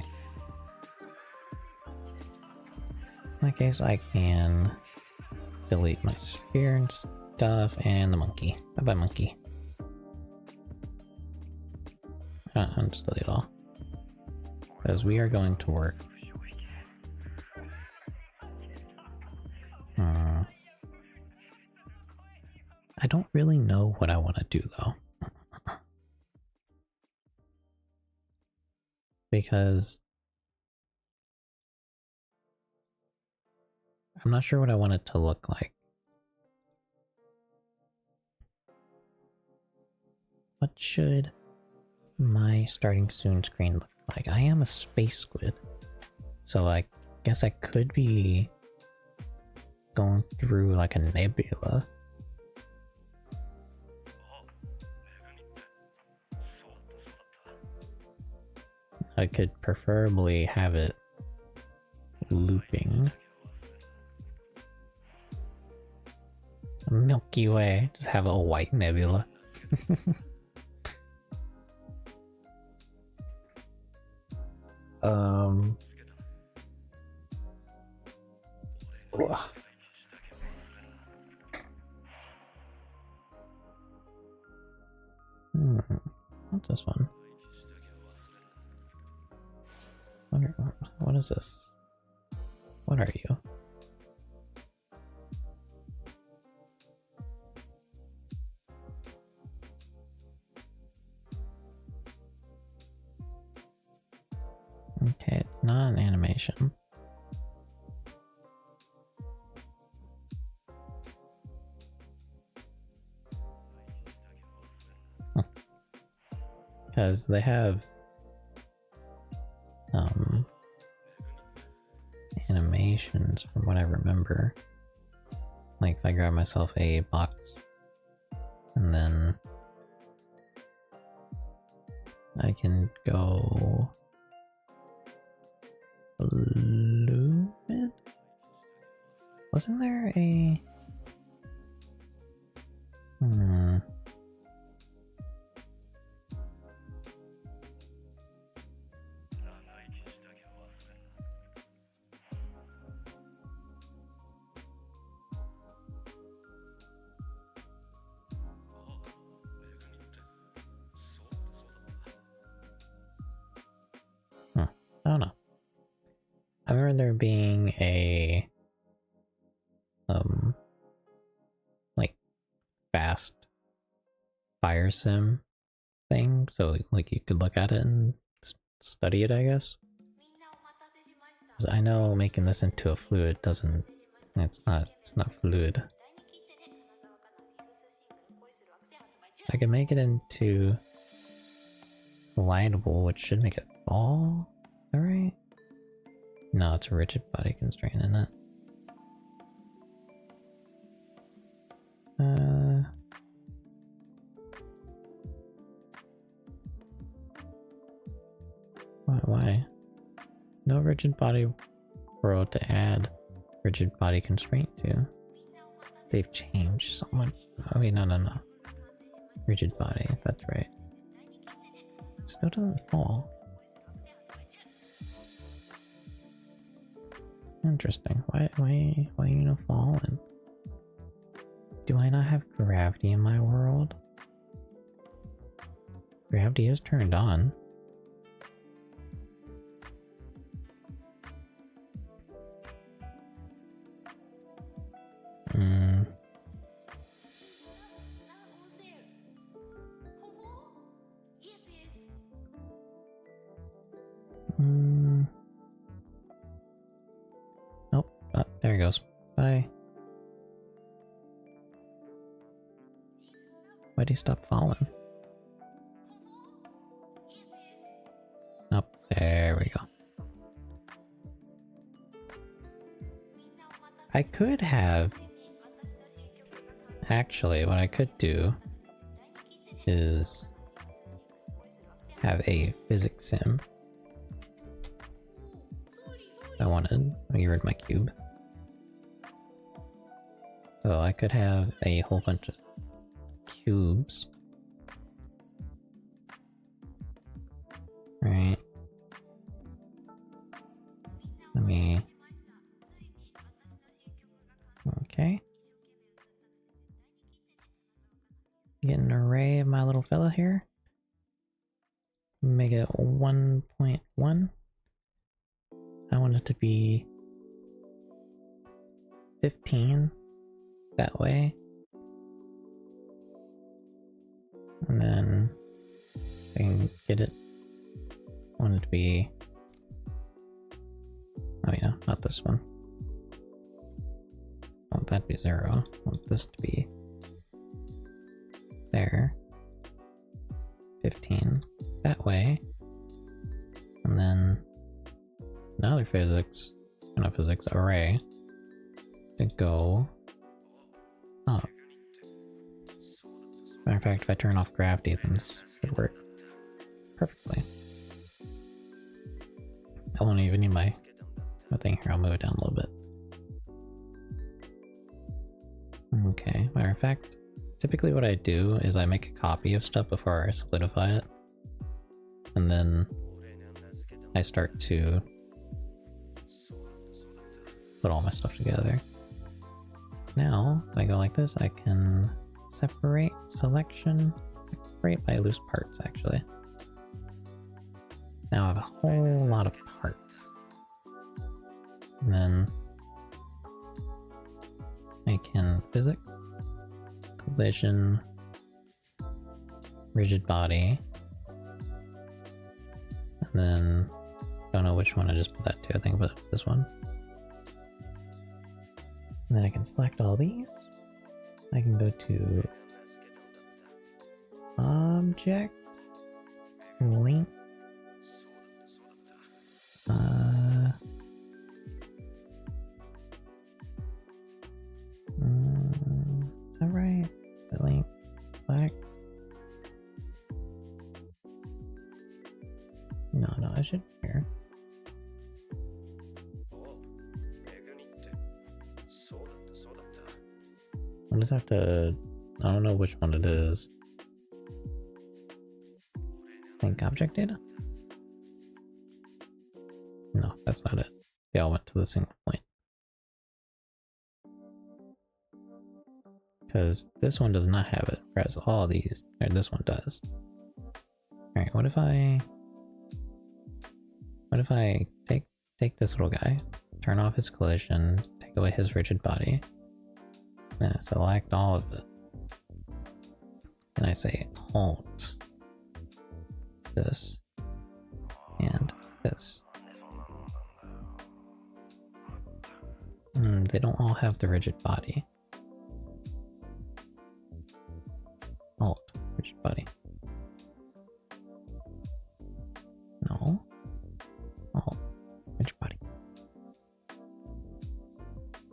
In that case, I can delete my sphere and stuff and the monkey. Bye-bye, monkey. I'll just delete it all. Because we are going to work. I don't really know what I want to do though. Because I'm not sure what I want it to look like. What should my starting soon screen look like? I am a space squid, so I guess I could be going through like a nebula. I could preferably have it looping. A Milky Way. Just have a white nebula. Ugh. What's this one? What is this? What are you? Okay, it's not an animation. Because they have animations from what I remember. Like if I grab myself a box and then I can go fluid? Wasn't there a I don't know. I remember there being a like fast fire sim thing, so like you could look at it and study it, I guess. 'Cause I know making this into a fluid doesn't. It's not fluid. I can make it into glidable, which should make it fall. Is that right? No, it's a rigid body constraint, isn't it? Why? No rigid body world to add rigid body constraint to. They've changed so much. Oh wait, no. Rigid body, that's right. Still doesn't fall. Interesting. Why you not falling? Do I not have gravity in my world? Gravity is turned on. Nope. Oh, there he goes. Bye. Why'd he stop falling? Up there we go. I could have... Actually, what I could do is have a physics sim. I wanted. Let me get rid of my cube. So I could have a whole bunch of cubes. Right. Let me... Okay. Get an array of my little fella here. Make it 1.1. I want it to be 15 that way. And then I can get it. I want it to be... Oh yeah, not this one. I want that to be 0. I want this to be there. 15 that way. And then another physics, not physics, array to go up. Matter of fact, if I turn off gravity, then this should work perfectly. I won't even need my thing here. I'll move it down a little bit. Okay, matter of fact, typically what I do is I make a copy of stuff before I solidify it. And then I start to put all my stuff together. Now, if I go like this, I can separate selection, separate by loose parts actually. Now I have a whole lot of parts. And then I can physics, collision, rigid body, and then don't know which one I just put that to. I think I put this one. And then I can select all these. I can go to object, link, is that right? Is that link, select? No, I should here. I'll just have to, I don't know which one it is. Link object data? No, that's not it. They all went to the single point. Because this one does not have it, whereas all these, or this one does. Alright, what if I take this little guy, turn off his collision, take away his rigid body, then I select all of it. And I say Alt this and this. They don't all have the rigid body. Alt, rigid body. No. Alt, rigid body.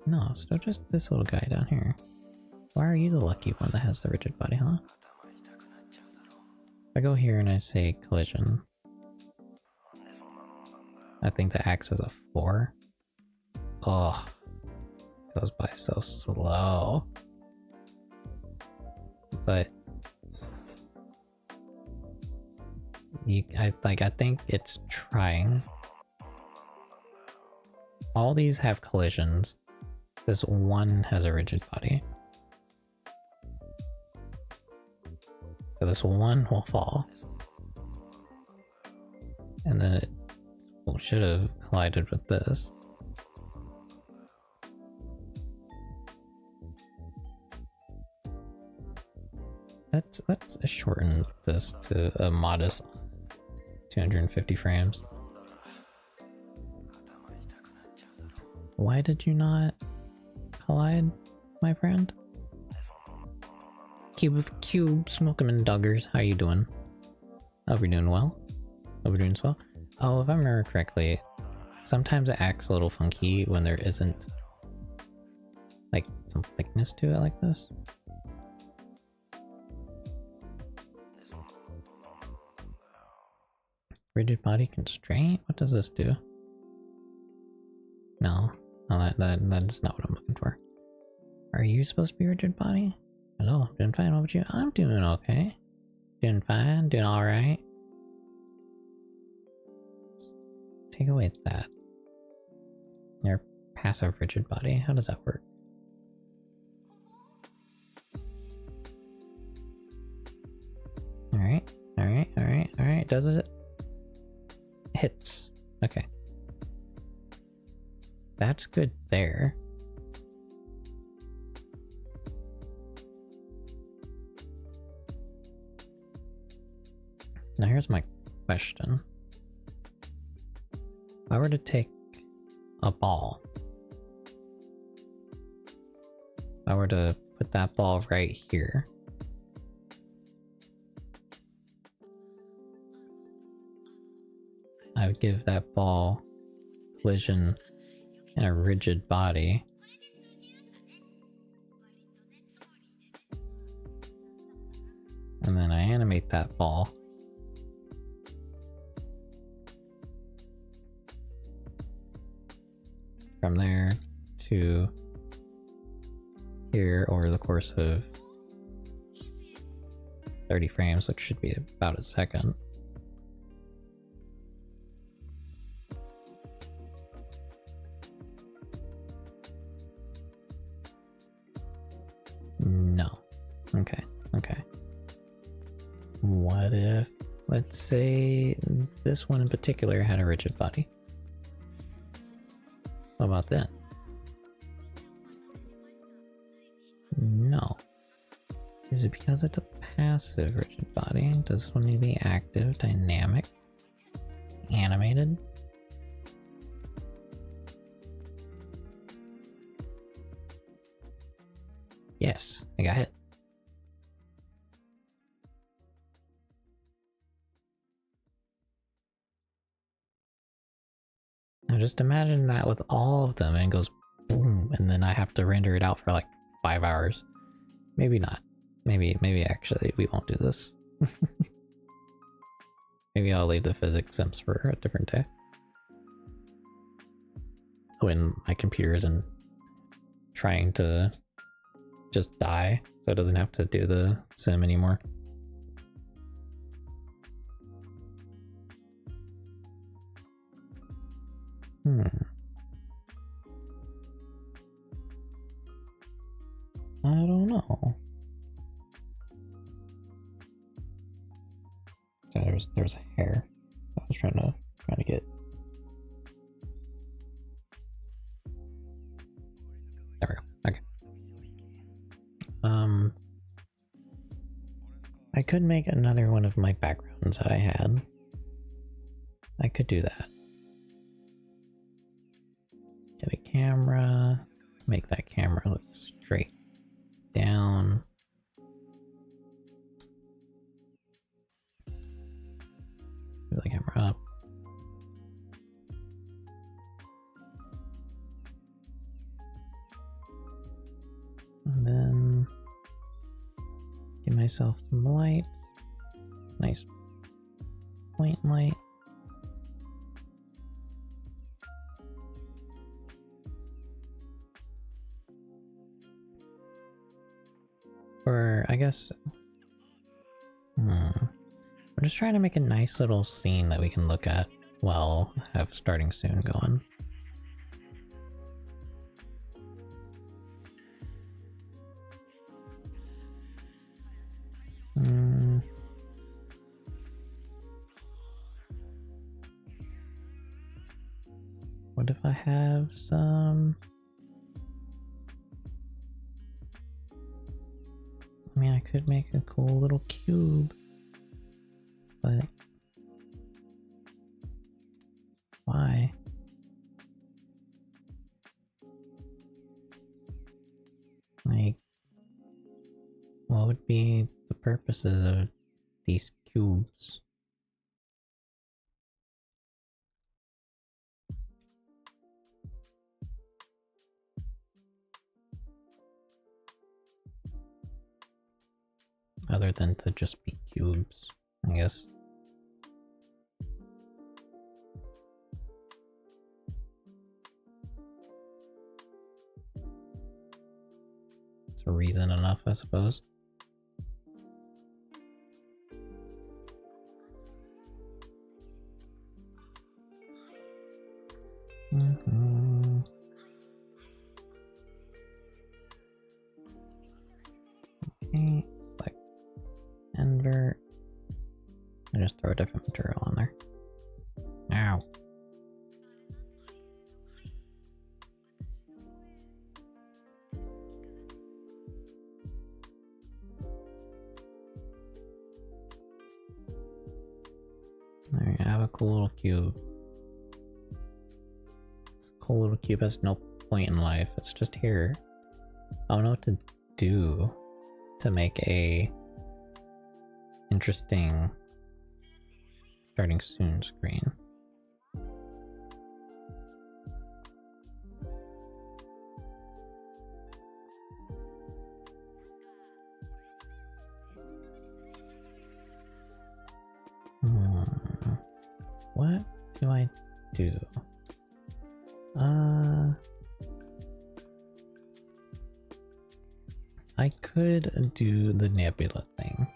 No, still just this little guy down here. Why are you the lucky one that has the rigid body, huh? If I go here and I say collision, I think that acts as a 4. Oh, goes by so slow. But I think it's trying. All these have collisions. This one has a rigid body. So this one will fall. And then it should have collided with this. Let's shorten this to a modest 250 frames. Why did you not collide, my friend? Cube of Cube, Smoke'em and Duggars, how you doing? Hope you're doing well. Hope you're doing well. Oh, if I remember correctly, sometimes it acts a little funky when there isn't like some thickness to it like this. Rigid body constraint? What does this do? No, that's not what I'm looking for. Are you supposed to be rigid body? Hello, I'm doing fine. What about you? I'm doing okay. Doing fine, doing alright. Take away that. Your passive rigid body. How does that work? Alright. Does it? Hits. Okay. That's good there. Now here's my question. If I were to take a ball, if I were to put that ball right here, I would give that ball collision and a rigid body. And then I animate that ball. From there to here over the course of 30 frames, which should be about a second. No. Okay, okay. What if, let's say, this one in particular had a rigid body? What about that? No. Is it because it's a passive rigid body? Does this one need to be active, dynamic, animated? Yes, I got it. Now just imagine that with all of them and it goes boom, and then I have to render it out for like 5 hours. Maybe not. Maybe actually we won't do this. Maybe I'll leave the physics sims for a different day. When my computer isn't trying to just die, so it doesn't have to do the sim anymore. I don't know. So there's a hair I was trying to get. There we go. Okay. I could make another one of my backgrounds that I had. I could do that. Get a camera. Make that camera look straight down. Move the camera up. And then give myself some light. Nice point light. Or I guess I'm just trying to make a nice little scene that we can look at while have starting soon going. What if I have some? I mean, I could make a cool little cube, but why? Like, what would be the purposes of these cubes? Other than to just be cubes, I guess. It's a reason enough, I suppose. Okay, select invert. I just throw a different material on there. Ow. There you have a cool little cube. This cool little cube has no point in life. It's just here. I don't know what to do to make a interesting starting soon screen. What do I do? could do the nebula thing.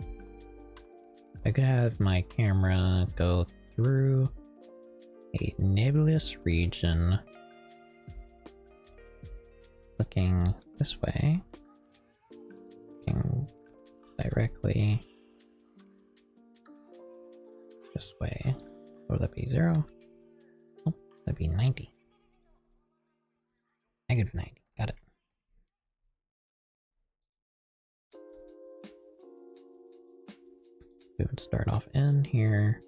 I could have my camera go through a nebulous region looking this way, looking directly this way. Would that be 0? Oh, that'd be 90. Negative 90. Got it. We would start off in here.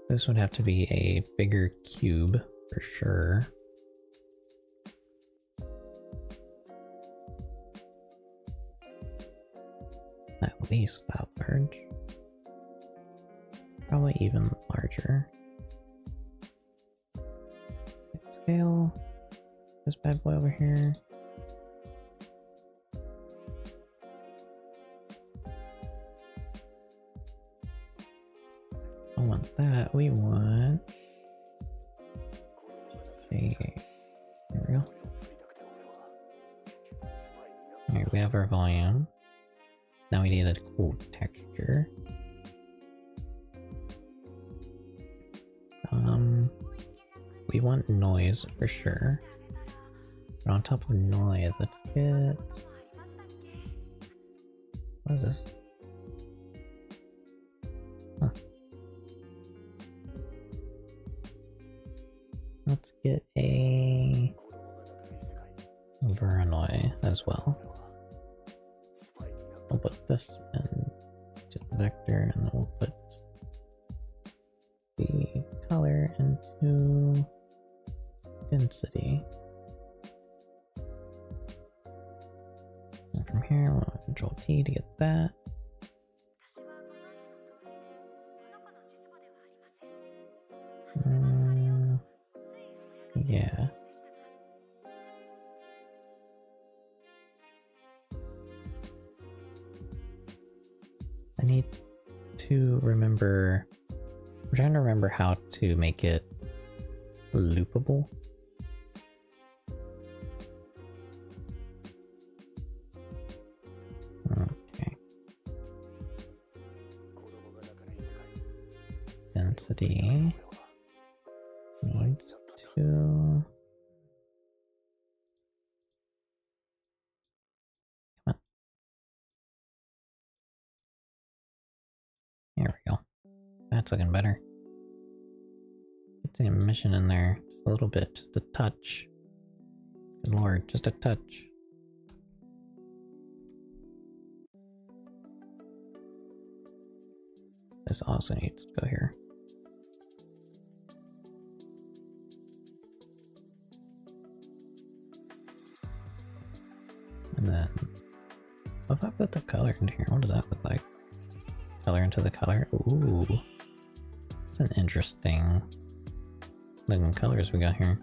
This would have to be a bigger cube for sure. At least that large. Probably even larger. Scale this bad boy over here. I want that. We want a real. Alright, we have our volume. Now we need a cool texture. We want noise for sure. But on top of noise, let's get... What is this? Huh. Let's get a Voronoi as well. I'll put this into the vector, and then we'll put the color into density. And from here, we'll Control T to get that. Yeah. I need to remember. I'm trying to remember how to make it loopable. Okay. Density needs to... Come on. There we go. That's looking better. Get the emission in there just a little bit, just a touch. Good lord, just a touch. This also needs to go here. And then, what if I put the color in here? What does that look like? Color into the color? Ooh. That's an interesting looking colors we got here.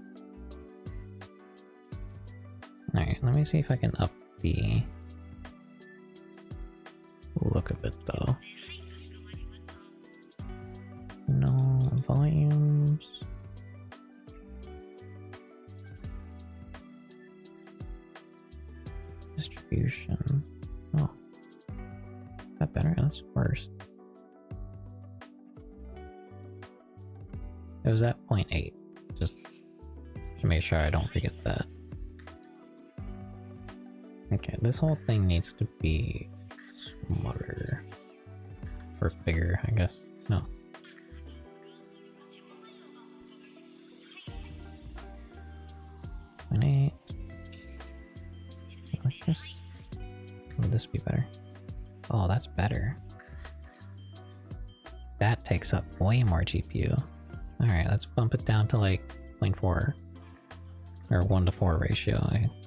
Alright, let me see if I can up the look of it though. No volumes. Distribution. Oh. Is that better? That's worse. It was at 0.8. Just to make sure I don't forget that. Okay, this whole thing needs to be smaller. Or bigger, I guess. No. Like this? Would this be better? Oh, that's better. That takes up way more GPU. Alright, let's bump it down to like 0.4 or 1:4 ratio,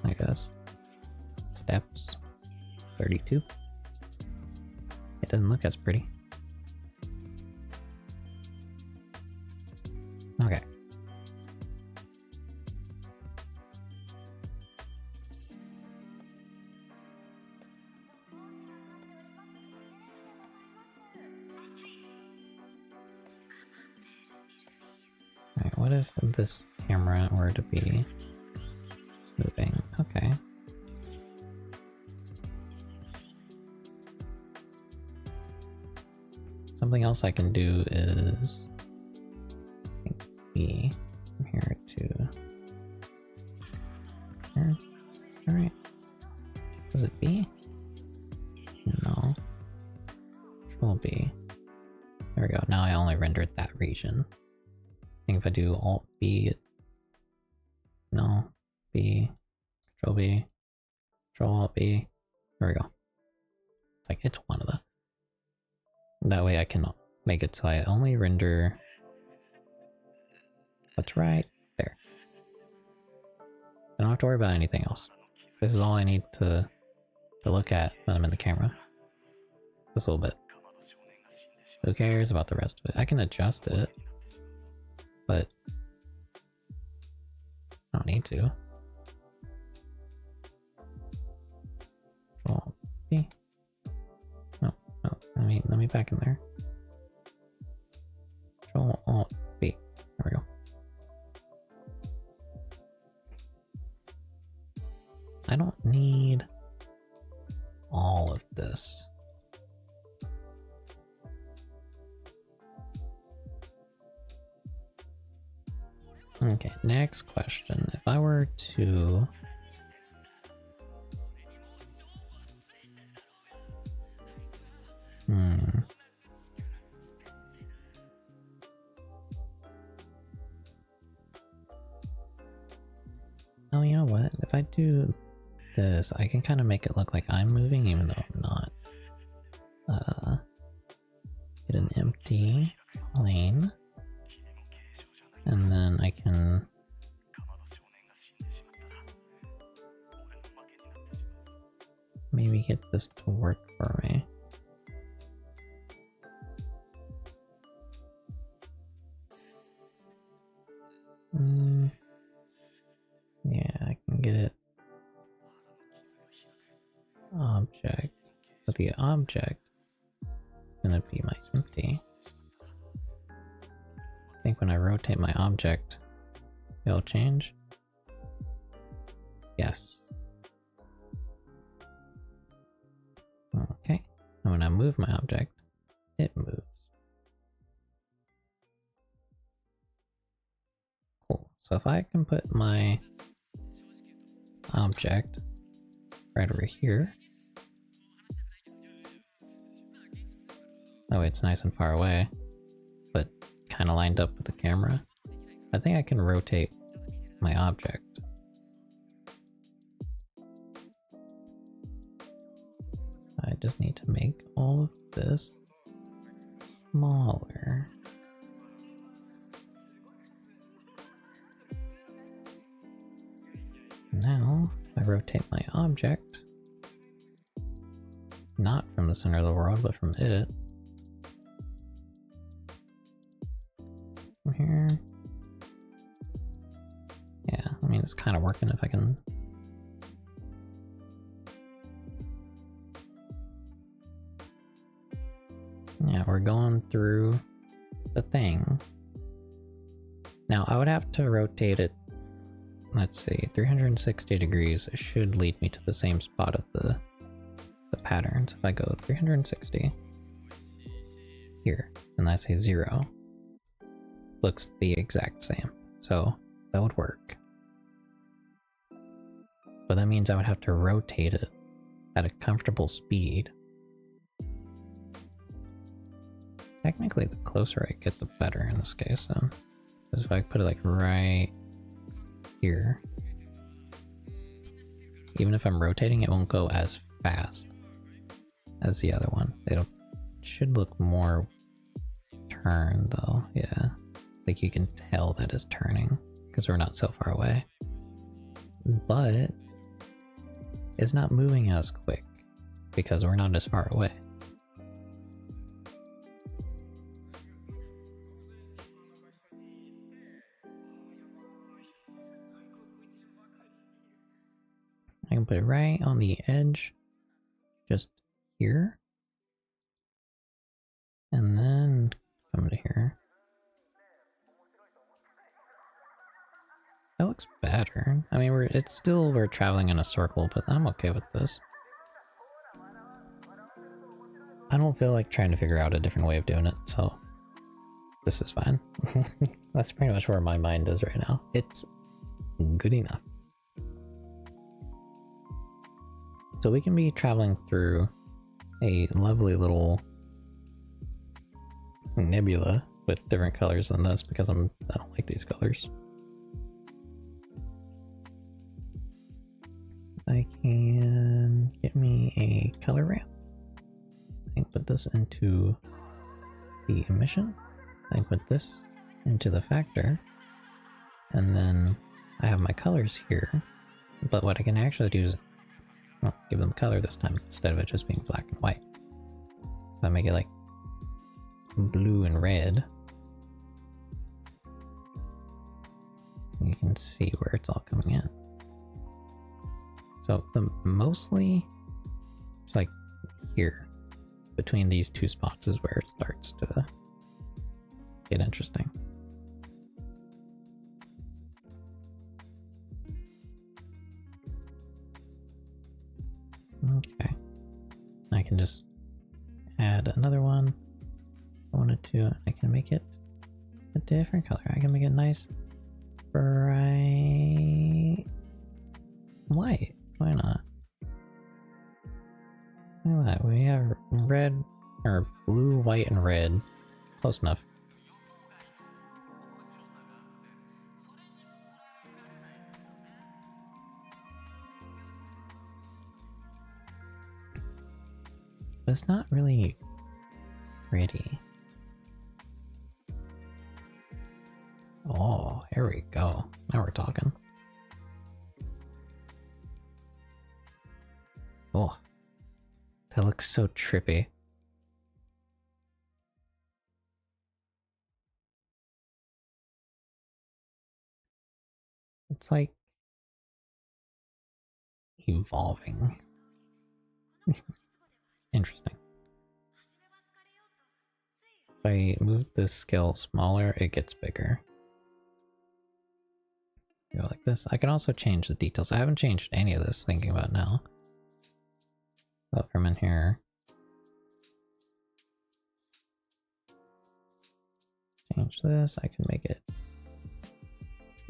I guess. Steps 32. It doesn't look as pretty. Okay. Alright, what if this camera were to be moving? Okay. something else I can do is I think B from here to here. Alright. Was it B? No. Control B. There we go. Now I only rendered that region. I think if I do Alt B, no. B. Control B. Control Alt B. There we go. It's like it's one of the. That way I can make it so I only render what's right there. I don't have to worry about anything else. This is all I need to look at when I'm in the camera. Just a little bit. Who cares about the rest of it? I can adjust it, but I don't need to. Control B. No, let me back in there. Control Alt B. There we go. I don't need all of this. Okay, next question. If I were to oh, you know what? If I do this, I can kind of make it look like I'm moving even though I'm not. Get an empty plane. And then I can maybe get this to work for me. Yeah, I can get it. Object. But the object is gonna be my empty. I think when I rotate my object, it'll change. Yes. Okay. And when I move my object, it moves. Cool. So if I can put my object right over here. Oh, it's nice and far away, but kind of lined up with the camera. I think I can rotate my object. I just need to make all of this smaller. Now, if I rotate my object, not from the center of the world, but from it, from here. Yeah, I mean, it's kind of working if I can. Yeah, we're going through the thing. Now, I would have to rotate it, let's see, 360 degrees should lead me to the same spot of the patterns. If I go 360 here, and I say 0, looks the exact same. So that would work. But that means I would have to rotate it at a comfortable speed. Technically, the closer I get, the better in this case. Because if I put it like right here, even if I'm rotating, it won't go as fast as the other one. It should look more turned though. Yeah, like you can tell that it's turning because we're not so far away. But it's not moving as quick because we're not as far away. I can put it right on the edge, just here, and then come to here. That looks better. I mean, we're traveling in a circle, but I'm okay with this. I don't feel like trying to figure out a different way of doing it, so this is fine. That's pretty much where my mind is right now. It's good enough. So we can be traveling through a lovely little nebula with different colors than this because I don't like these colors. I can get me a color ramp. I can put this into the emission. I can put this into the factor. And then I have my colors here. But what I can actually do is, well, give them color this time instead of it just being black and white. If I make it like blue and red, you can see where it's all coming in. So mostly it's like here between these two spots is where it starts to get interesting. Okay, I can just add another one. I wanted to, I can make it a different color. I can make it nice bright white. Why not? Look at that. We have red, or blue, white, and red. Close enough. But it's not really pretty. Oh, here we go. Now we're talking. Oh, that looks so trippy. It's like evolving. Interesting. If I move this scale smaller, it gets bigger. Go like this. I can also change the details. I haven't changed any of this, thinking about it now. So from in here, change this. I can make it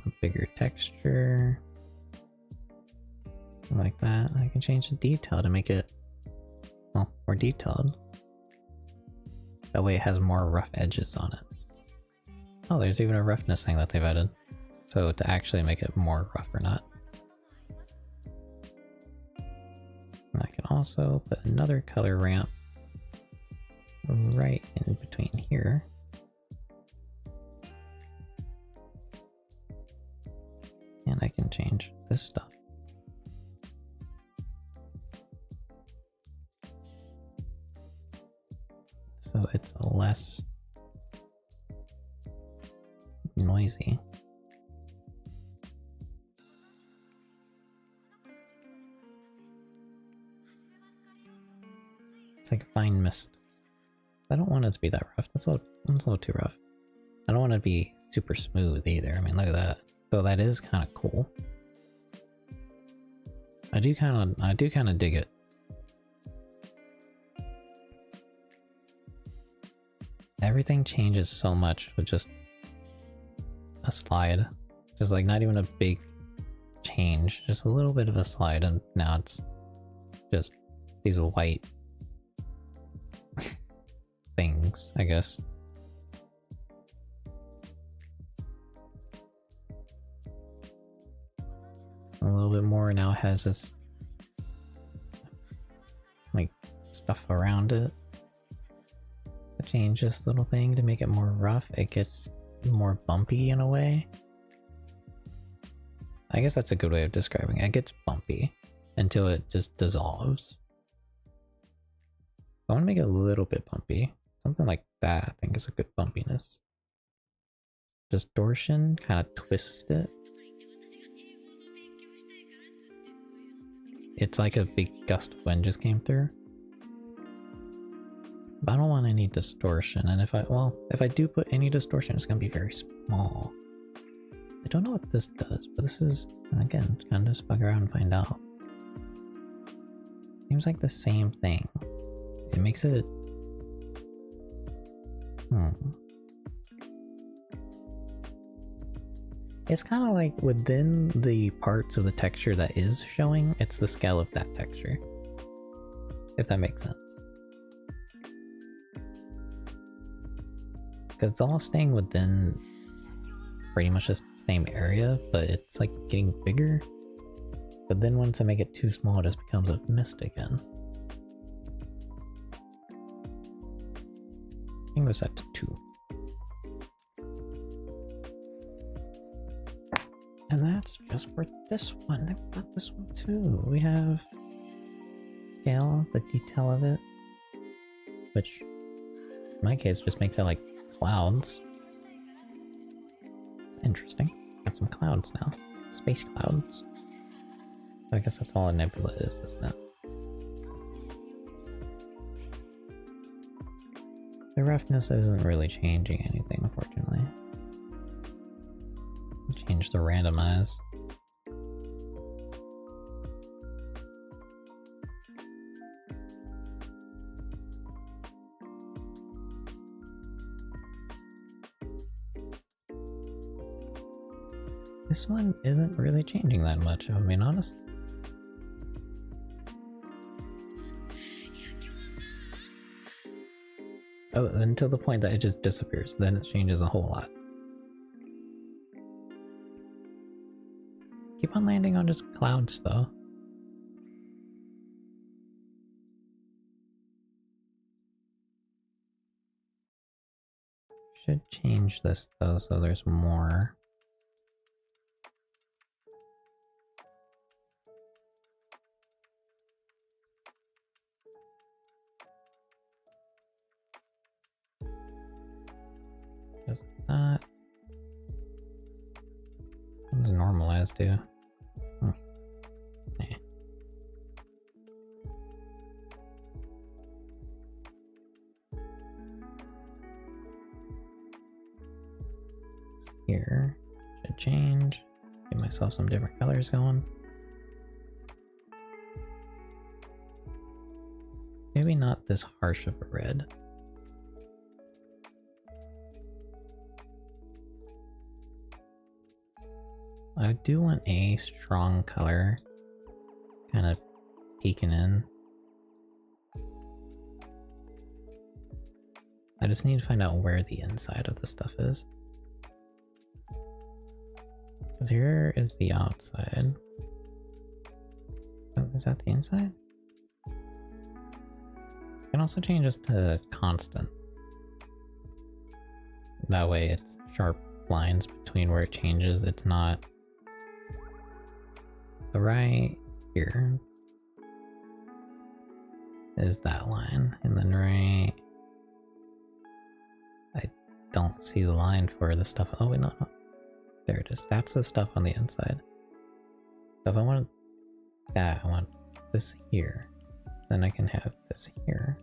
a bigger texture, like that. I can change the detail to make it, well, more detailed. That way it has more rough edges on it. Oh, there's even a roughness thing that they've added. So to actually make it more rough or not. And I can also put another color ramp right in between here. And I can change this stuff. So it's less noisy. It's like a fine mist. I don't want it to be that rough. That's a little too rough. I don't want it to be super smooth either. I mean, look at that. Though that is kind of cool. I do kind of dig it. Everything changes so much with just a slide. Just like not even a big change, just a little bit of a slide, and now it's just these white things, I guess. A little bit more now has this like stuff around it. I change this little thing to make it more rough. It gets more bumpy in a way. I guess that's a good way of describing it. It gets bumpy until it just dissolves. I want to make it a little bit bumpy. Something like that I think is a good bumpiness. Distortion kind of twists it. It's like a big gust of wind just came through. But I don't want any distortion, and if I do put any distortion, it's gonna be very small. I don't know what this does, but this is, again, kind of just bug around and find out. Seems like the same thing. It makes it Hmm. It's kind of like within the parts of the texture that is showing, it's the scale of that texture. If that makes sense. Because it's all staying within pretty much just the same area, but it's like getting bigger. But then once I make it too small, it just becomes a mist again. I think it was set to 2. And that's just for this one. We've got this one too. We have scale, the detail of it, which in my case just makes it like clouds. Interesting. Got some clouds now. Space clouds. I guess that's all a nebula is, isn't it? The roughness isn't really changing anything, unfortunately. Change the randomize. This one isn't really changing that much, if I'm being honest. Oh, until the point that it just disappears, then it changes a whole lot. Keep on landing on just clouds, though. Should change this, though, so there's more. Just that. What does normalize do? Eh. Here should change. Give myself some different colors going. Maybe not this harsh of a red. I do want a strong color kind of peeking in. I just need to find out where the inside of the stuff is. Because here is the outside. Oh, is that the inside? You can also change this to constant. That way it's sharp lines between where it changes. It's not... So right here is that line, and then right... I don't see the line for the stuff. Oh wait, no. There it is. That's the stuff on the inside. So if I want that, I want this here. Then I can have this here.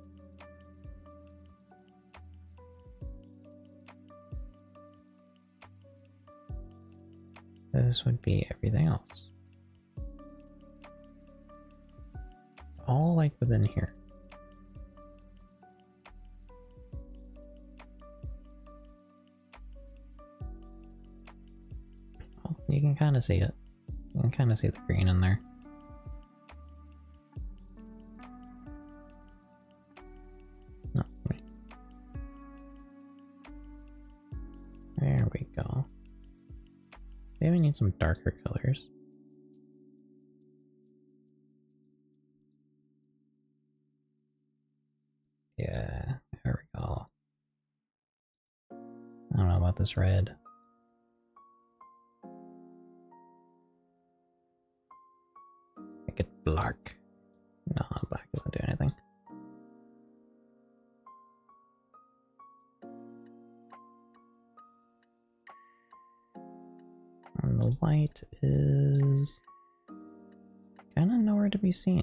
This would be everything else. All like within here. Oh, you can kind of see it. You can kind of see the green in there. No, wait. There we go. Maybe we need some darker colors. Yeah, there we go. I don't know about this red. Make it black. No, black doesn't do anything. And the white is kind of nowhere to be seen.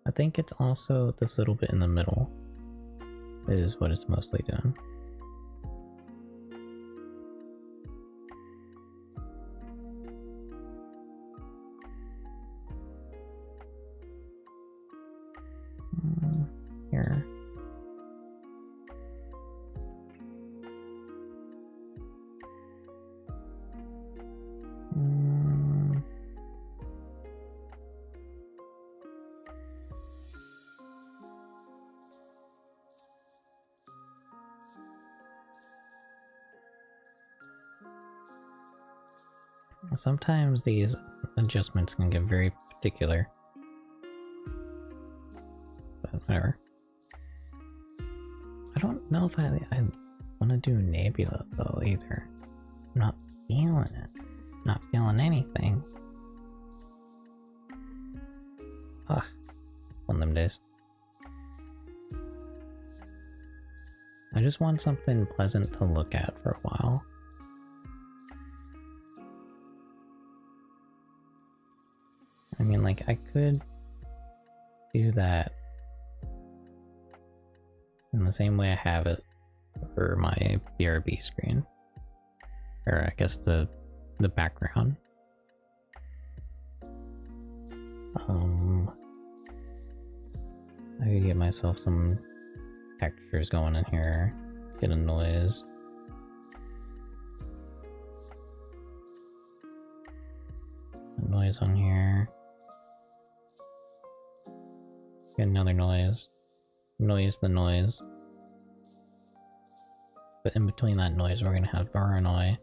I think it's also this little bit in the middle is what it's mostly doing. Here. Sometimes these adjustments can get very particular. But whatever. I don't know if I want to do Nebula though either. I'm not feeling it. Not feeling anything. Ugh. One of them days. I just want something pleasant to look at for a while. I mean, like, I could do that in the same way I have it for my BRB screen. Or I guess the background. I could get myself some textures going in here, get a noise. A noise on here. Get another noise. Noise the noise. But in between that noise, we're gonna have Voronoi.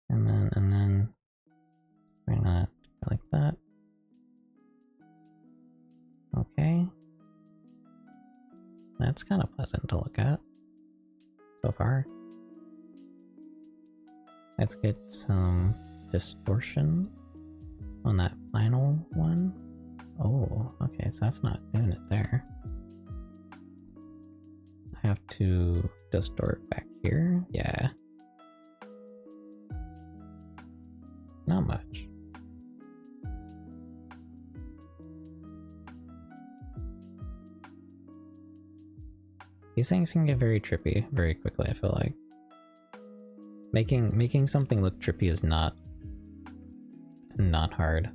And then we're gonna go like that. Okay. That's kind of pleasant to look at so far. Let's get some distortion on that final one. Oh, okay, so that's not doing it there. I have to distort back here. Yeah. Not much. These things can get very trippy very quickly, I feel like. Making something look trippy is not hard.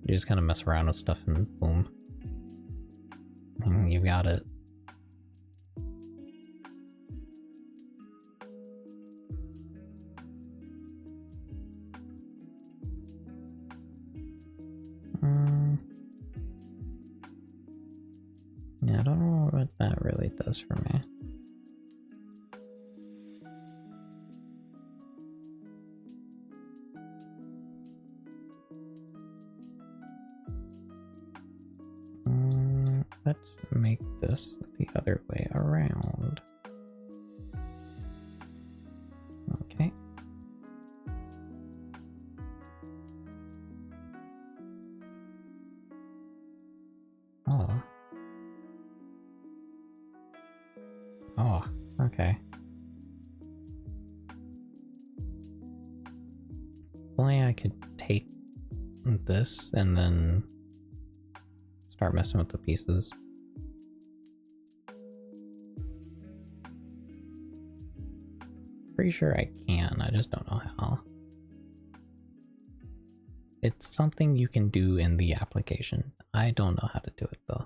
You just kind of mess around with stuff and boom. And you got it. Yeah, I don't know what that really does for me. Let's make this the other way around. Okay. Oh. Oh, okay. Only I could take this and then start messing with the pieces. Pretty sure I can, I just don't know how. It's something you can do in the application. I don't know how to do it though.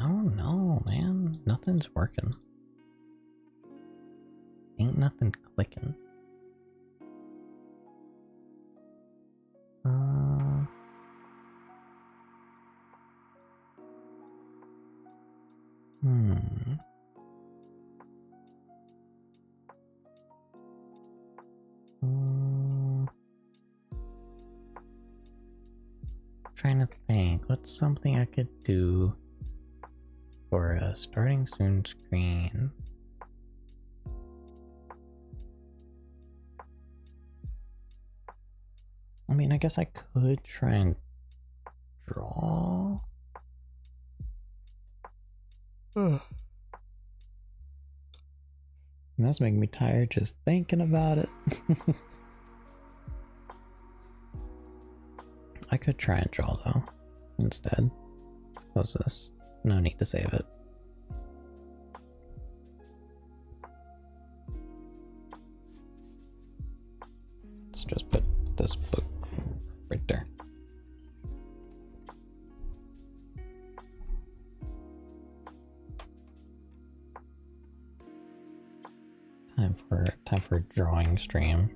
I don't know, man. Nothing's working. Ain't nothing clicking. Trying to think, what's something I could do for a starting soon screen? I mean, I guess I could try and draw. And that's making me tired just thinking about it. I could try and draw though, instead. Let's close this. No need to save it. Let's just put this book right there. Time for a drawing stream.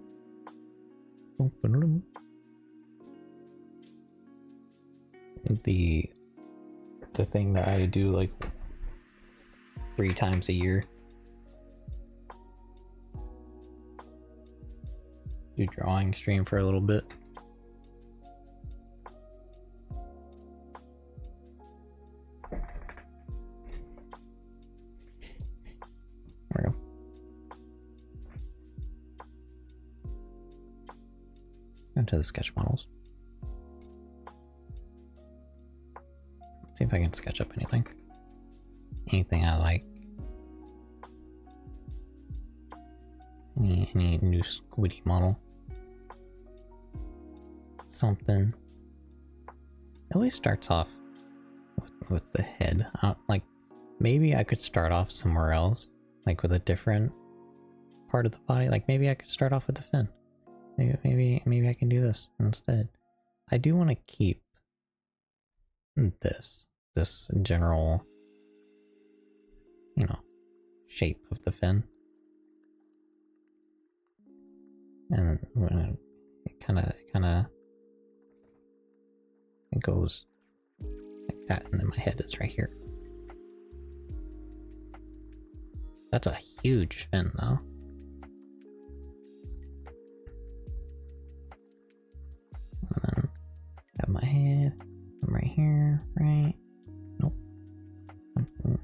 The thing that I do like 3 times a year. Do drawing stream for a little bit. There we go. Into the sketch models. See if I can sketch up anything. Anything I like. Any new squiddy model. Something. At least starts off with the head. Like, maybe I could start off somewhere else. Like with a different part of the body. Like maybe I could start off with the fin. Maybe I can do this instead. I do want to keep this general, you know, shape of the fin, and then it kind of it goes like that, and then my head is right here. That's a huge fin, though. And then have my head. I'm right here, right? Nope.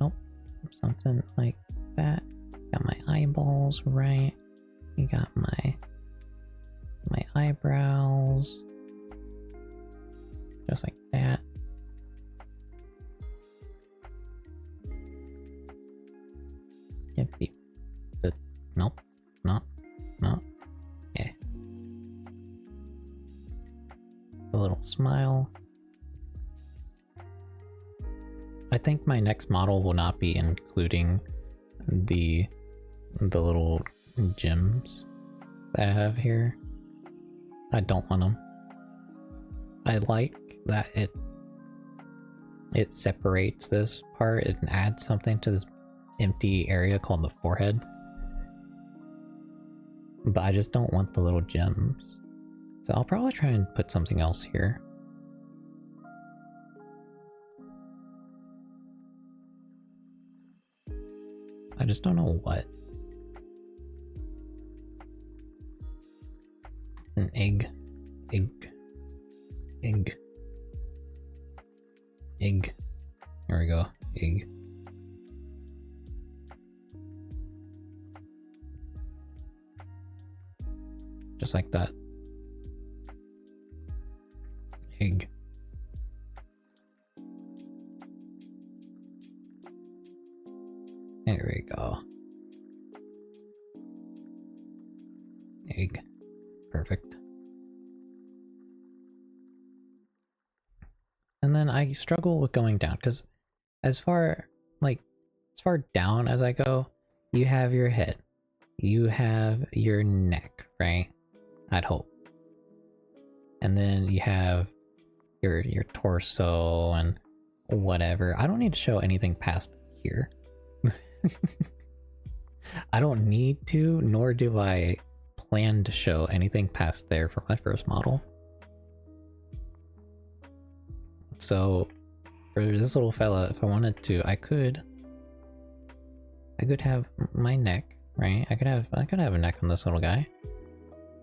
Nope. Something like that. Got my eyeballs right. You got my eyebrows. Just like that. Give the nope. Not. Yeah. A little smile. I think my next model will not be including the little gems that I have here. I don't want them. I like that it separates this part and adds something to this empty area called the forehead. But I just don't want the little gems. So I'll probably try and put something else here. I just don't know what. An egg. There we go. Egg. Just like that. Egg. There we go. Egg. Perfect. And then I struggle with going down because as far down as I go, you have your head. You have your neck, right? I'd hope. And then you have your torso and whatever. I don't need to show anything past here. I don't need to, nor do I plan to show anything past there for my first model. So for this little fella, if I wanted to, I could have my neck, right? I could have a neck on this little guy.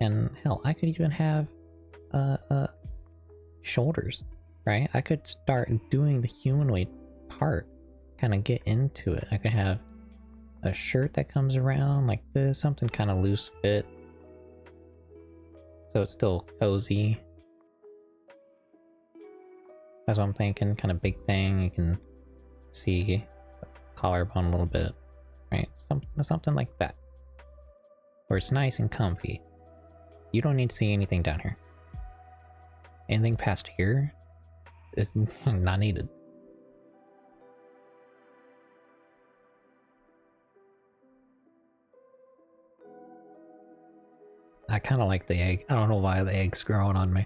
And hell, I could even have shoulders, right? I could start doing the humanoid part, kind of get into it. I could have a shirt that comes around like this, something kind of loose fit, so it's still cozy. That's what I'm thinking, kind of big thing. You can see the collarbone a little bit, right? Something like that, where it's nice and comfy. You don't need to see anything down here. Anything past here is not needed. I kind of like the egg. I don't know why the egg's growing on me.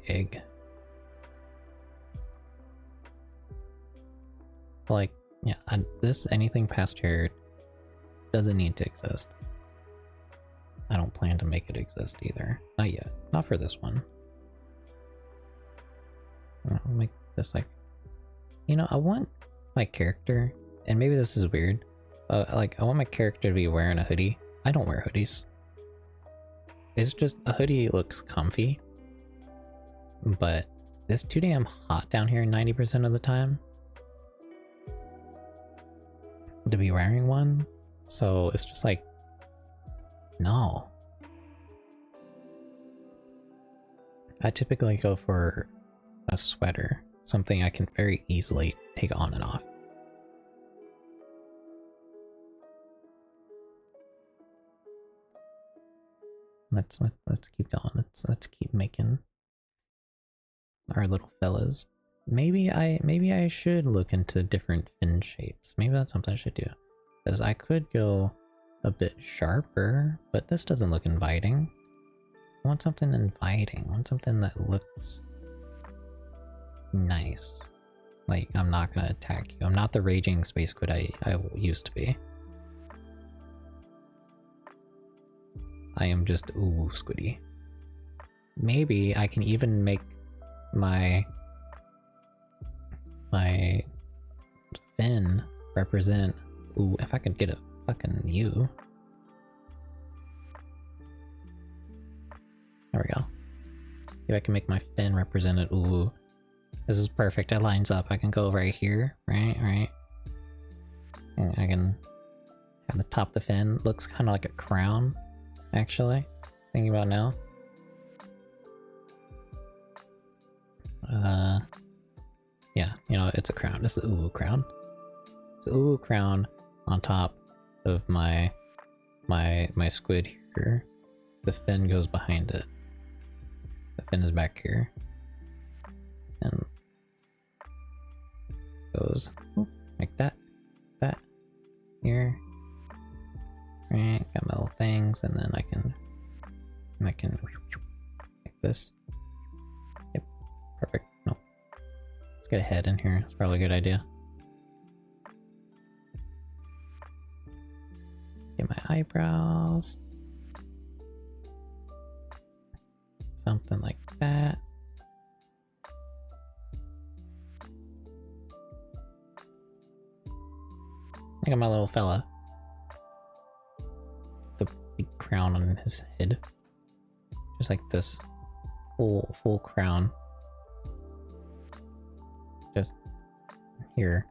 Egg. Like, yeah, anything past here doesn't need to exist. I don't plan to make it exist either. Not yet. Not for this one. I'll make this like... You know, I want my character, and maybe this is weird, like, I want my character to be wearing a hoodie. I don't wear hoodies. It's just, a hoodie looks comfy, but it's too damn hot down here 90% of the time to be wearing one, so it's just like, no. I typically go for a sweater, something I can very easily take on and off. Let's keep going. Let's keep making our little fellas. Maybe I should look into different fin shapes. Maybe that's something I should do. Because I could go a bit sharper, but this doesn't look inviting. I want something inviting. I want something that looks nice. Like, I'm not gonna attack you. I'm not the raging space squid I used to be. I am just ooh squiddy. Maybe I can even make my fin represent ooh, if I could get a fucking U. There we go. If I can make my fin represent it, ooh. This is perfect, it lines up. I can go right here, right? And I can have the top of the fin. Looks kind of like a crown, actually. Thinking about now. Yeah, you know, it's a crown. It's the ooh crown. It's the ooh crown on top of my squid here. The fin goes behind it. The fin is back here. And goes like that. That. Here. Right, got my little things, and then I can like this. Yep, perfect. No. Let's get a head in here. It's probably a good idea. Get my eyebrows. Something like that. I got my little fella. The big crown on his head. Just like this. Full crown. Just here.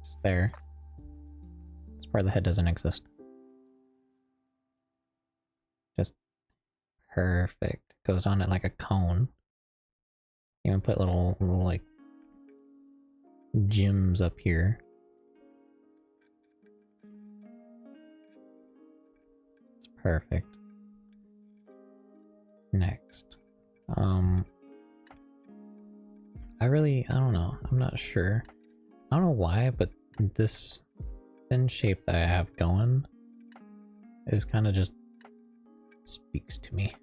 Just there. This part of the head doesn't exist. Just perfect. Goes on it like a cone. Even put little like gems up here. It's perfect. Next. I don't know. I'm not sure. I don't know why, but this fin shape that I have going is kind of just speaks to me.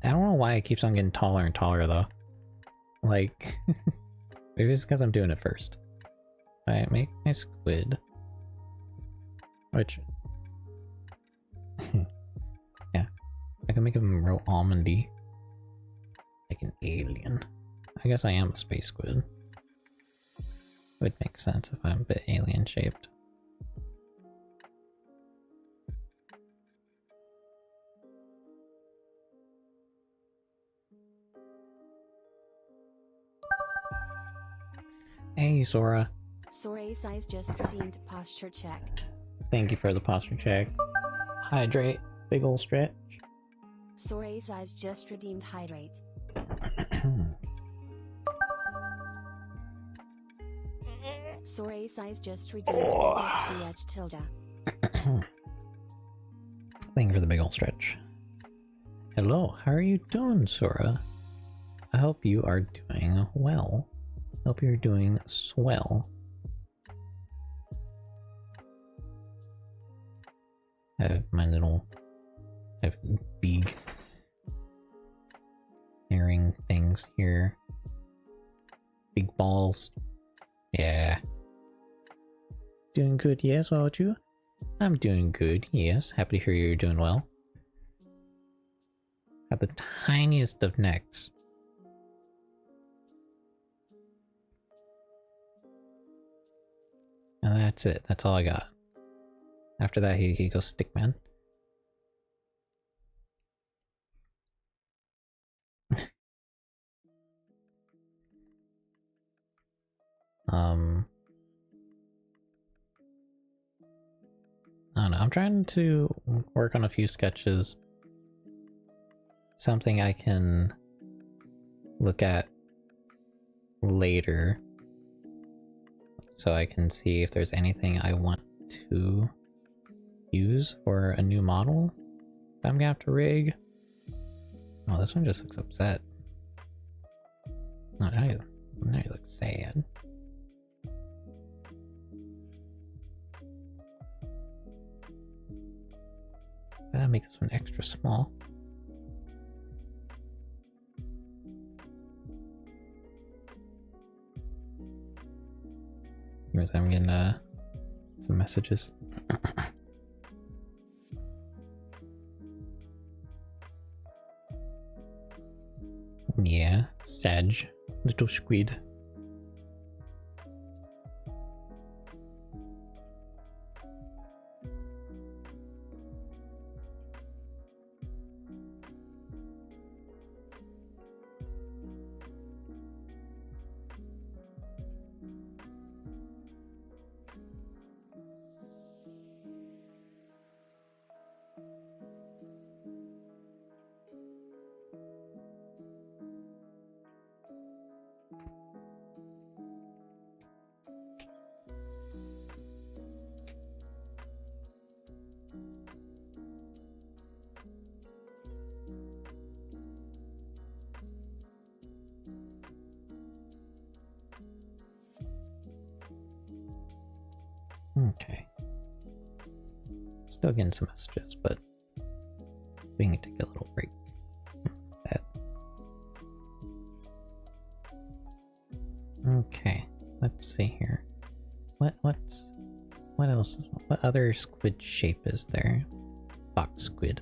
I don't know why it keeps on getting taller and taller though. Like, maybe it's because I'm doing it first. I make my squid, which, yeah, I can make him real almondy, like an alien. I guess I am a space squid. Would make sense if I'm a bit alien shaped. Hey, Sora. Sora size just redeemed posture check. Thank you for the posture check. Hydrate. Big ol' stretch. Sora size just redeemed hydrate. Sora size just redeemed SVH tilde. Thank you for the big ol' stretch. Hello, how are you doing, Sora? I hope you are doing well. Hope you're doing swell. I have my little big earring things here. Big balls. Yeah. Doing good, yes. What about you? I'm doing good, yes. Happy to hear you're doing well. Have the tiniest of necks. And that's it. That's all I got. After that, he goes Stickman. I don't know. I'm trying to work on a few sketches. Something I can look at later. So I can see if there's anything I want to use for a new model that I'm gonna have to rig. Oh, this one just looks upset. Oh, now you look sad. Gotta make this one extra small. Whereas I'm getting some messages. Yeah, Sag, little squid. Okay. Still getting some messages, but we need to take a little break. That. Okay, let's see here. What else? What other squid shape is there? Box squid.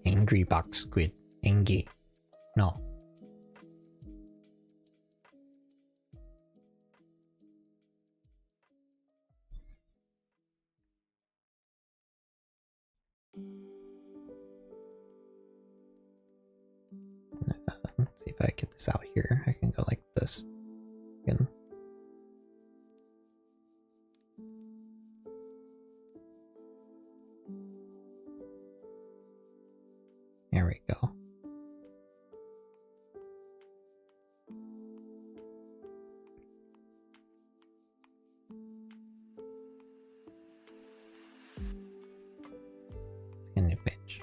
Angry box squid. Angry. No. Let's see if I get this out here. I can go like this. Again. There we go. Let's get a new page.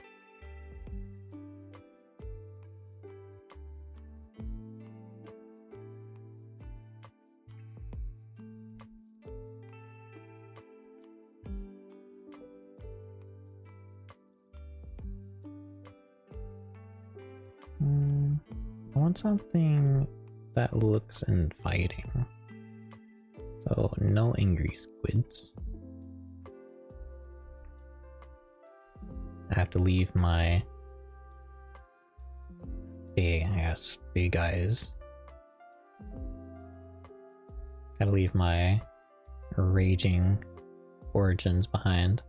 I want something that looks inviting. So, no angry squids. I have to leave my big eyes. Gotta leave my raging origins behind.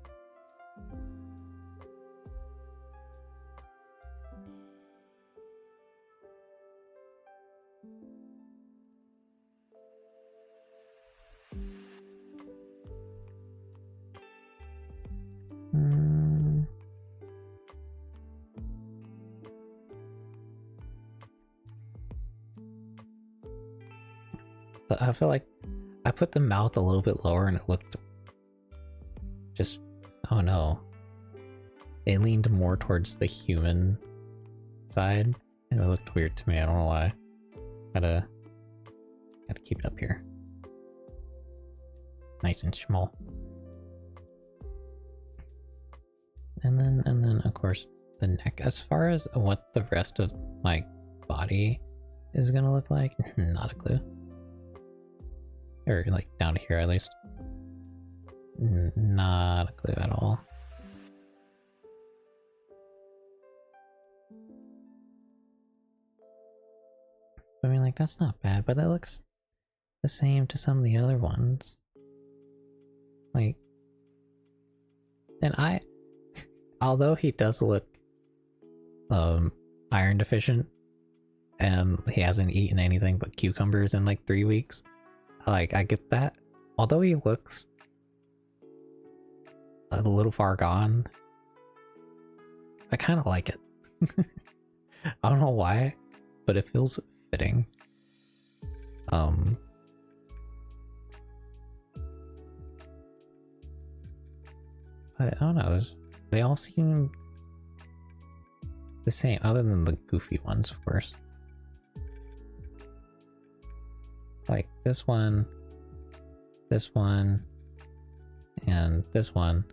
But I feel like I put the mouth a little bit lower and it looked just, oh no. It leaned more towards the human side and it looked weird to me. I don't know why. Gotta keep it up here. Nice and small. And then of course the neck. As far as what the rest of my body is gonna look like? Not a clue. Or like down here at least. Not a clue at all. I mean, like, that's not bad, but that looks the same to some of the other ones. Like, and although he does look, iron deficient, and he hasn't eaten anything but cucumbers in like 3 weeks, like, I get that. Although he looks a little far gone, I kind of like it. I don't know why, but it feels fitting. But I don't know, they all seem the same, other than the goofy ones, of course. Like this one, and this one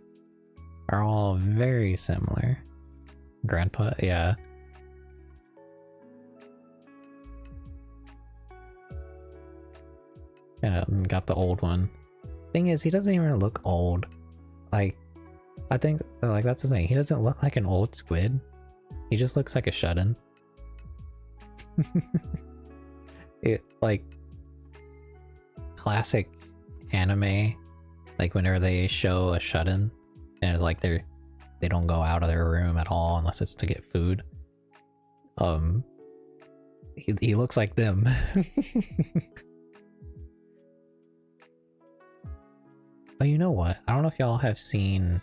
are all very similar. Grandpa, yeah. Yeah, and got the old one. Thing is, he doesn't even look old. Like, I think, like, that's the thing. He doesn't look like an old squid. He just looks like a shut-in. It, like, classic anime, like whenever they show a shut-in, and it's like they don't go out of their room at all unless it's to get food. He looks like them. Oh, you know what? I don't know if y'all have seen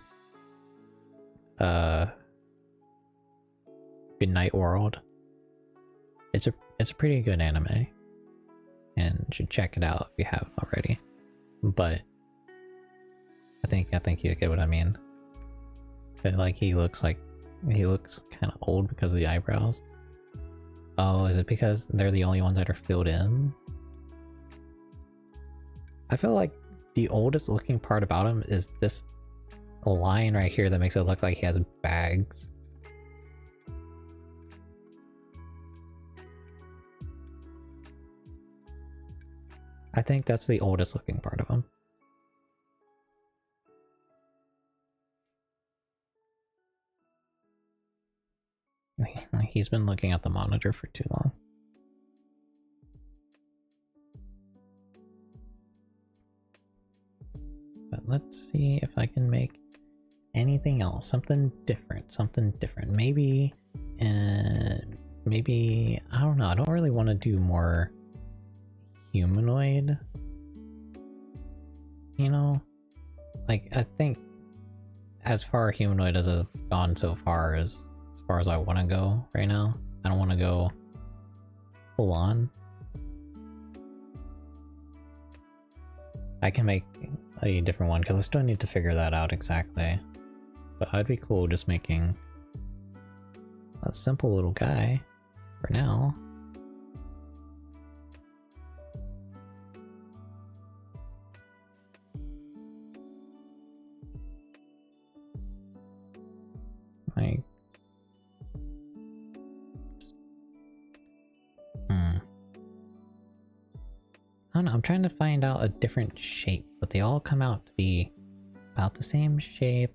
Good Night World. It's a pretty good anime, and you should check it out if you haven't already. But I think you get what I mean. But like he looks kind of old because of the eyebrows. Oh, is it because they're the only ones that are filled in? I feel like the oldest looking part about him is this line right here that makes it look like he has bags. I think that's the oldest looking part of him. He's been looking at the monitor for too long. But let's see if I can make anything else, something different. Maybe, maybe, I don't know, I don't really want to do more humanoid, you know? Like, I think as far humanoid as I've gone so far as I want to go right now. I don't want to go full on. I can make a different one because I still need to figure that out exactly. But I'd be cool just making a simple little guy for now. Like, I don't know, I'm trying to find out a different shape, but they all come out to be about the same shape.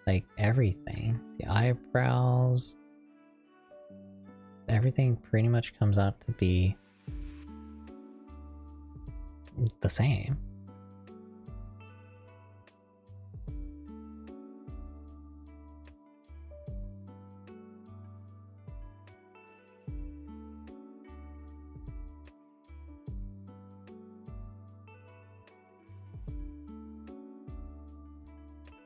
Like everything. The eyebrows. Everything pretty much comes out to be the same.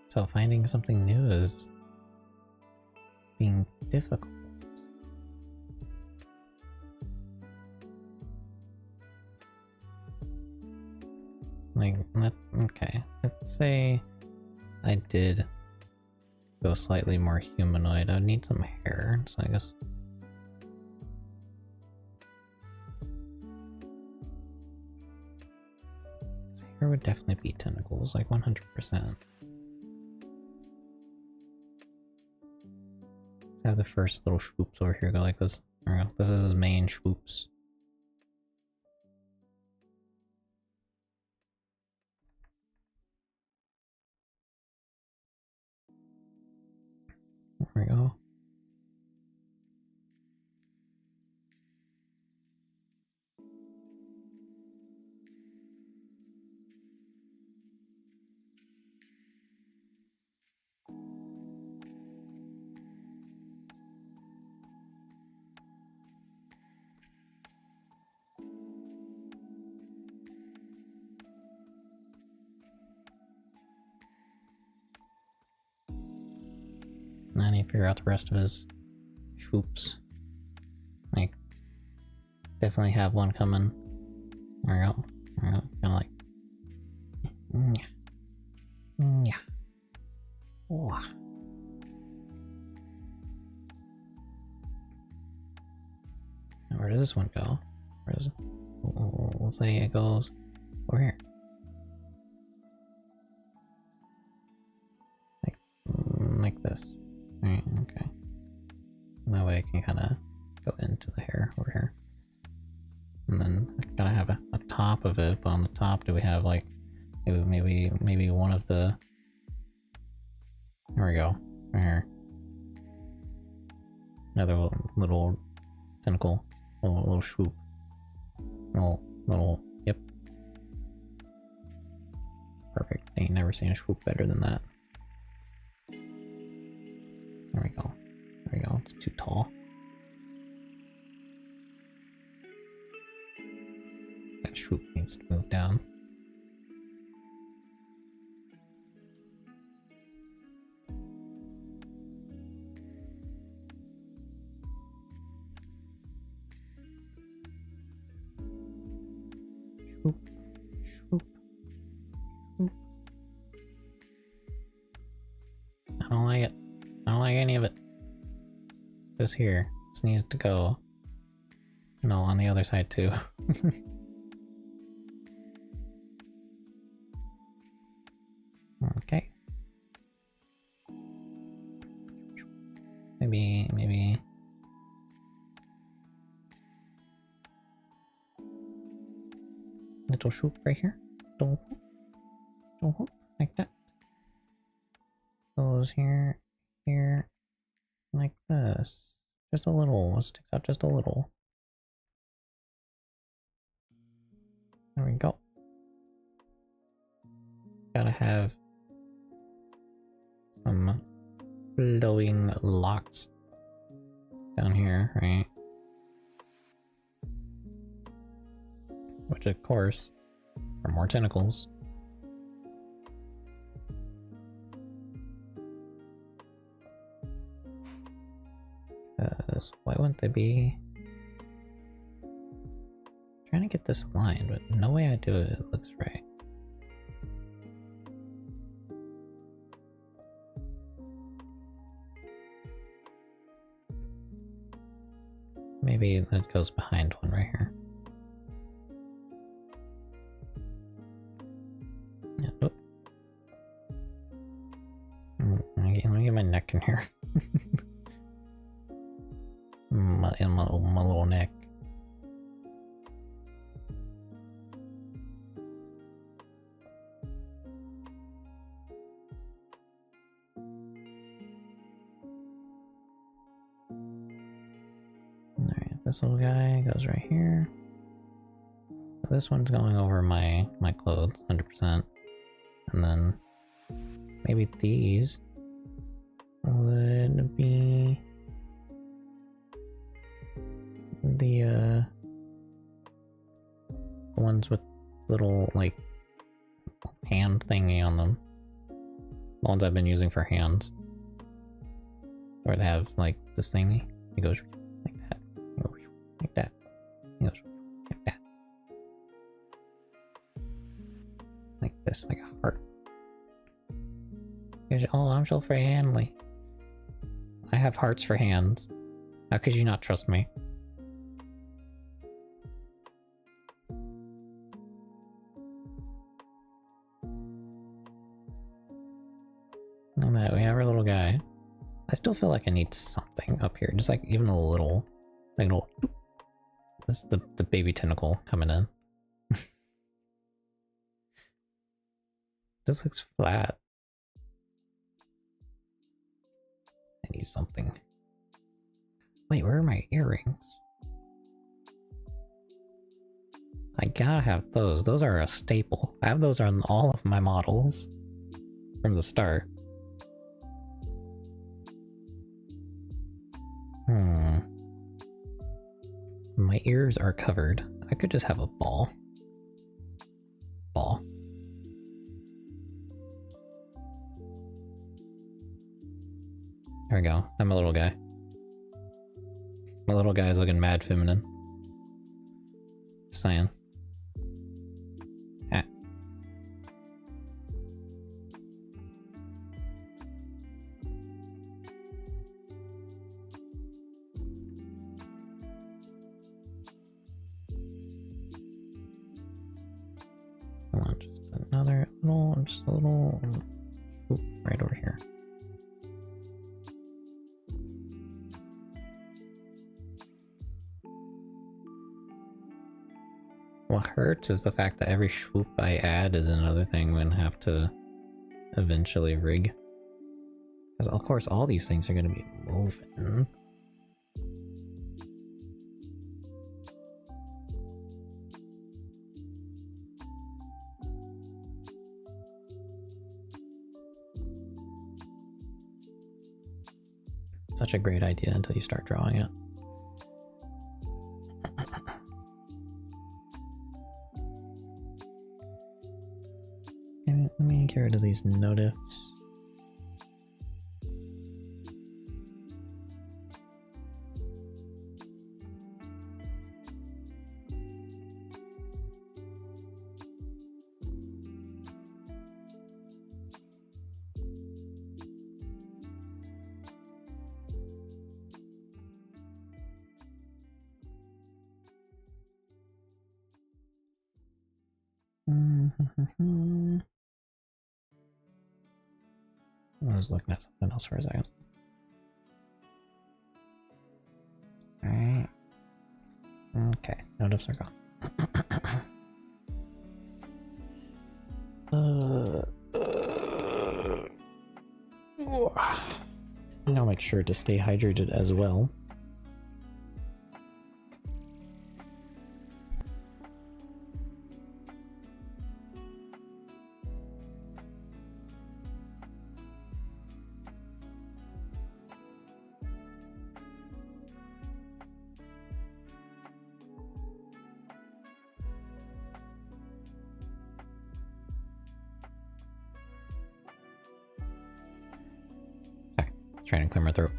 So finding something new is being difficult. Like, okay, let's say I did go slightly more humanoid. I'd need some hair, so I guess. His hair would definitely be tentacles, like 100%. Have the first little swoops over here go like this. There we go. This is his main swoops. There we go. And then you figure out the rest of his swoops. Like, definitely have one coming. There we go. There we go. Kind of like. Yeah. Oh. Now where does this one go? Where does it? We'll say it goes over here. Like this. Right, okay. And that way I can kind of go into the hair over here. And then I gotta have a top of it, but on the top do we have like maybe one of the, there we go, right here. Another little tentacle, little swoop. Little, yep. Perfect. Ain't never seen a swoop better than that. There we go. There we go. It's too tall. That swoop needs to move down. Swoop. Swoop. Swoop. I don't like it. I don't like any of it. This here. This needs to go. No, on the other side too. Okay. Maybe. Little swoop right here. Don't whoop, like that. Goes here, like this. Just a little, sticks out just a little. There we go. Gotta have some flowing locks down here, right? Which of course are more tentacles. Because why wouldn't they be? I'm trying to get this aligned, but no way I do it, it looks right. Maybe that goes behind one right here. Yeah, nope. Let me get my neck in here. my little neck. Alright, this little guy goes right here. So this one's going over my clothes, 100%. And then maybe these would be the ones with little like hand thingy on them. The ones I've been using for hands. Where they have like this thingy. It goes like that. It goes like that. It goes like that. Like this, like a heart. Oh, I'm so very handly. I have hearts for hands. How could you not trust me? And that we have our little guy. I still feel like I need something up here, just like even a little, like a little. This is the baby tentacle coming in. This looks flat. I need something. Wait, where are my earrings? I gotta have those. Those are a staple. I have those on all of my models from the start. My ears are covered. I could just have a ball. Ball. There we go. I'm a little guy. My little guy is looking mad feminine. Just saying. Ah. Come on, just another little, just a little, oop, right over here. What hurts is the fact that every swoop I add is another thing I'm gonna have to eventually rig. Because of course all these things are gonna be moving. Such a great idea until you start drawing it. Let me get rid of these notifs. I was looking at something else for a second. Alright. Okay, notifs are gone. I'll make sure to stay hydrated as well. Trying to clear my throat.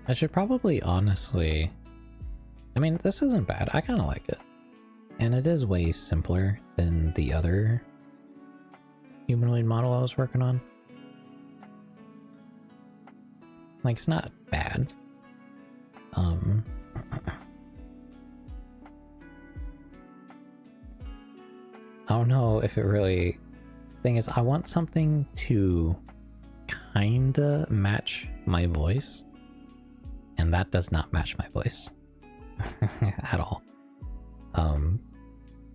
I should probably honestly... I mean, this isn't bad. I kind of like it. And it is way simpler than the other humanoid model I was working on. Like, it's not bad. I don't know if it really... Thing is, I want something to kinda match my voice, and that does not match my voice at all.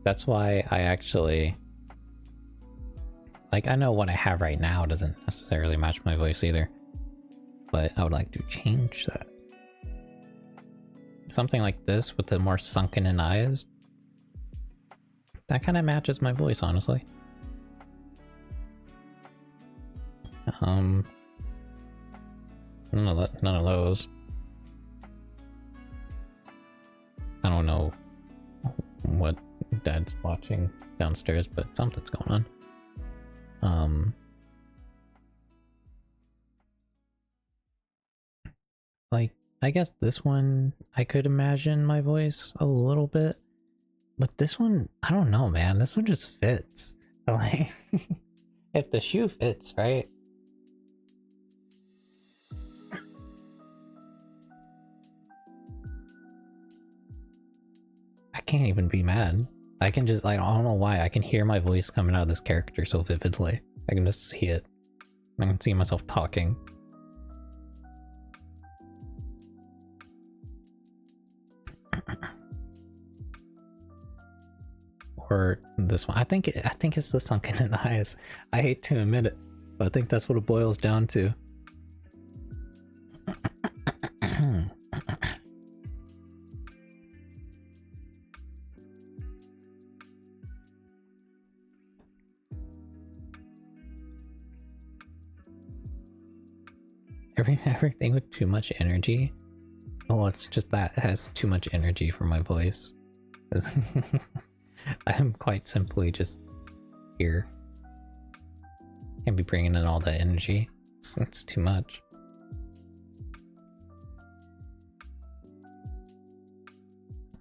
That's why I actually, like, I know what I have right now doesn't necessarily match my voice either, but I would like to change that. Something like this with the more sunken in eyes, that kind of matches my voice, honestly. None of those. I don't know what Dad's watching downstairs, but something's going on. Like, I guess this one, I could imagine my voice a little bit, but this one, I don't know, man. This one just fits. Like, if the shoe fits, right? I can't even be mad. I can just, like, I don't know why, I can hear my voice coming out of this character so vividly. I can just see it. I can see myself talking. Or this one. I think it's the sunken in eyes. I hate to admit it. I think that's what it boils down to. Everything with too much energy. Oh, it's just that it has too much energy for my voice. I am quite simply just here. Can't be bringing in all that energy. It's too much.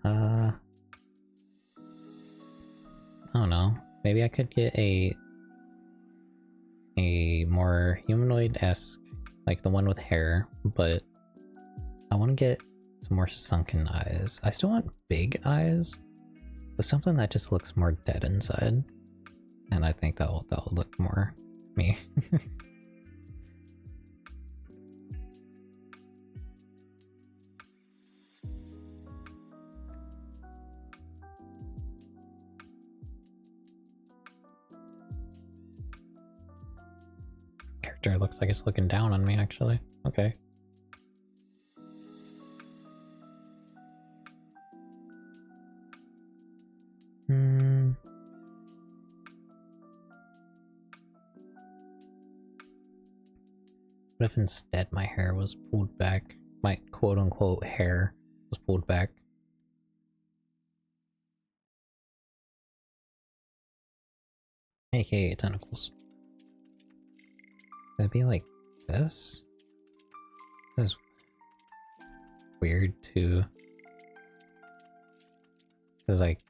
I don't know. Maybe I could get a more humanoid-esque, like the one with hair, but I want to get some more sunken eyes. I still want big eyes, but something that just looks more dead inside. And I think that'll look more me. Character looks like it's looking down on me, actually. Okay. What if instead my hair was pulled back? My quote-unquote hair was pulled back. AKA tentacles. Would it be like this? This is weird too. This is like...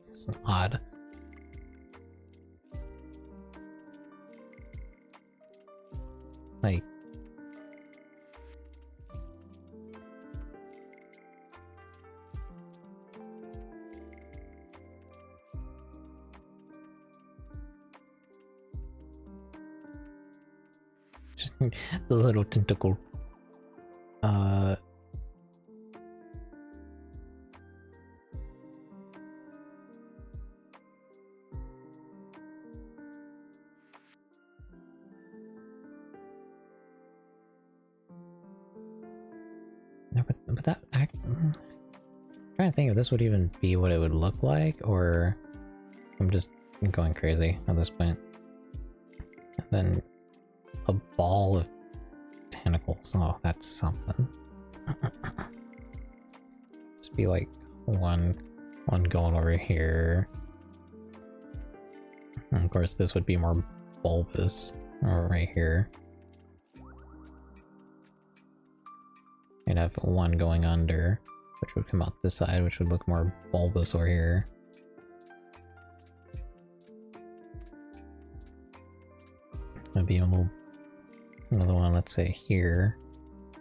This is odd. Like... Just the little tentacle. No, but that act... I'm trying to think if this would even be what it would look like, or I'm just going crazy at this point. And then a ball of tentacles. Oh, that's something. Just be like one going over here. And of course, this would be more bulbous right here. You'd have one going under, which would come out this side, which would look more bulbous over here. Maybe another one, let's say here,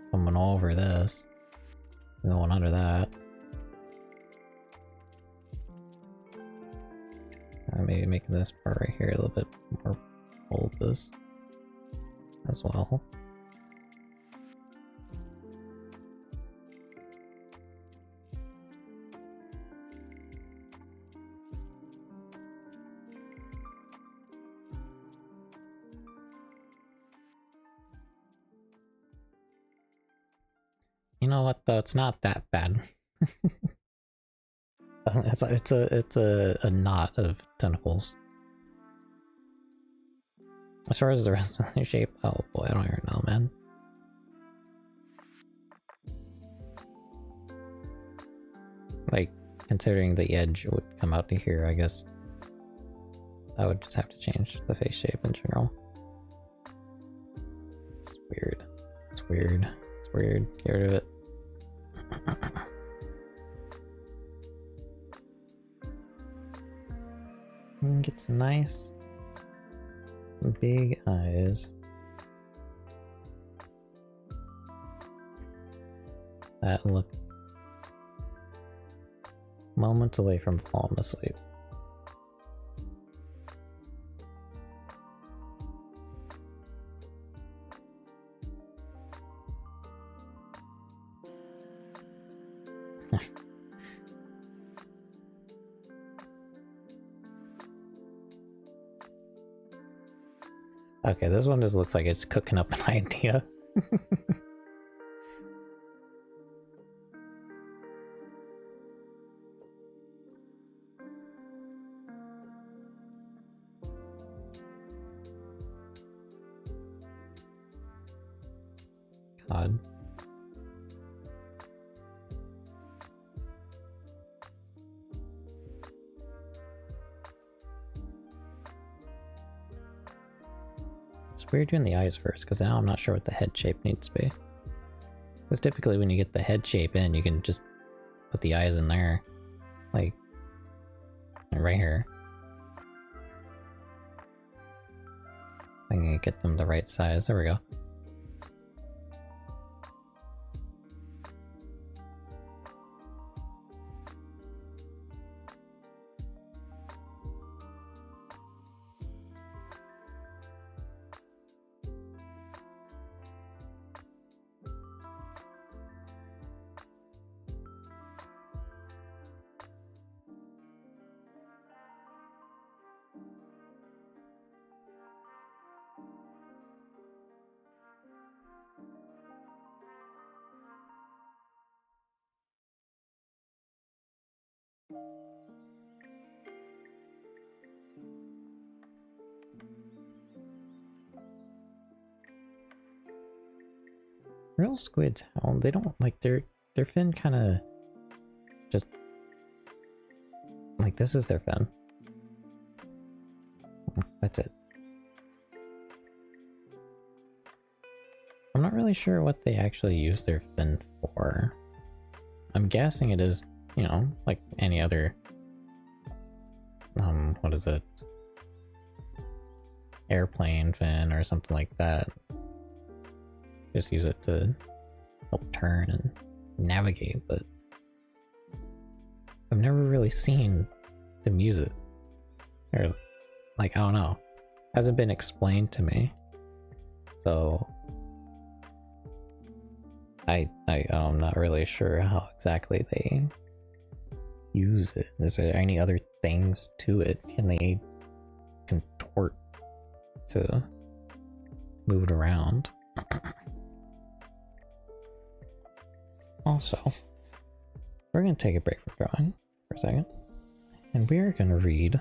coming over this, and the one under that. Maybe making this part right here a little bit more bulbous as well. You know what though? It's not that bad. it's a knot of tentacles. As far as the rest of the shape, oh boy, I don't even know, man. Like, considering the edge would come out to here, I guess I would just have to change the face shape in general. It's weird. It's weird. It's weird. Get rid of it. And get some nice big eyes that look moments away from falling asleep. Okay, this one just looks like it's cooking up an idea. God. It's weird doing the eyes first, because now I'm not sure what the head shape needs to be. Because typically when you get the head shape in, you can just put the eyes in there. Like, right here. I can get them the right size. There we go. Real squids, how they don't like their fin kind of just like this is their fin. That's it. I'm not really sure what they actually use their fin for. I'm guessing it is, you know, like any other what is it? Airplane fin or something like that. Just use it to help turn and navigate, but I've never really seen them use it. Or, like, I don't know. Hasn't been explained to me. So, I'm not really sure how exactly they use it. Is there any other things to it? Can they contort to move it around? Also, we're going to take a break from drawing for a second, and we are going to read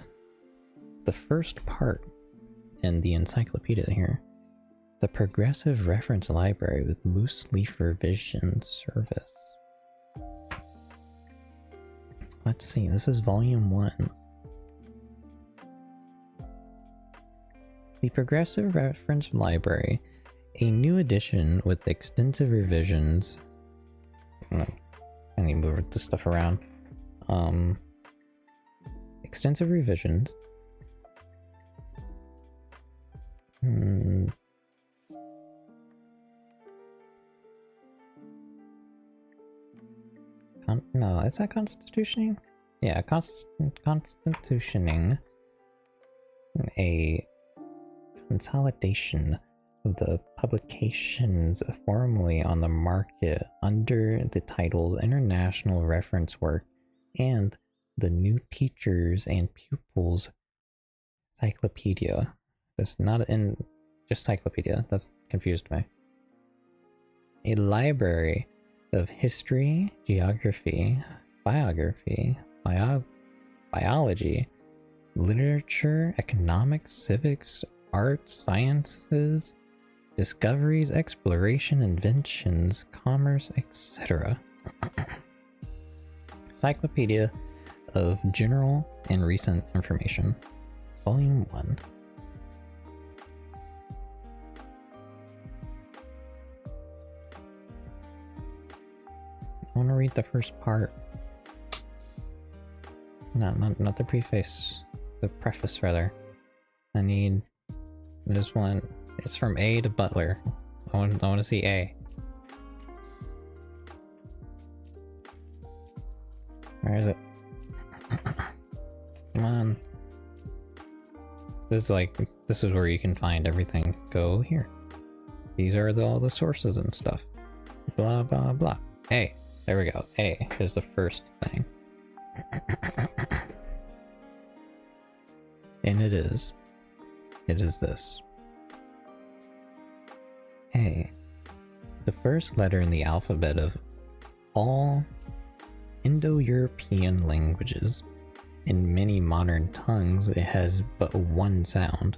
the first part in the encyclopedia here, the Progressive Reference Library with Loose Leaf Revision Service. Let's see, this is volume 1. The Progressive Reference Library, a new edition with extensive revisions. I need to move this stuff around. Extensive revisions. No, is that constitutioning? Yeah, constitutioning a consolidation of the publications formerly on the market under the titles International Reference Work and the New Teachers and Pupils Encyclopedia. That's not in just encyclopedia, that's confused me. A library of history, geography, biography, biology, literature, economics, civics, arts, sciences, discoveries, exploration, inventions, commerce, etc. Encyclopedia of General and Recent Information, Volume 1. I want to read the first part. No, not the preface. The preface, rather. I just want... It's from A to Butler. I want to see A. Where is it? Come on. This is where you can find everything. Go here. These are all the sources and stuff. Blah, blah, blah. A. There we go. A is the first thing. And it is this. A. The first letter in the alphabet of all Indo-European languages. In many modern tongues, it has but one sound.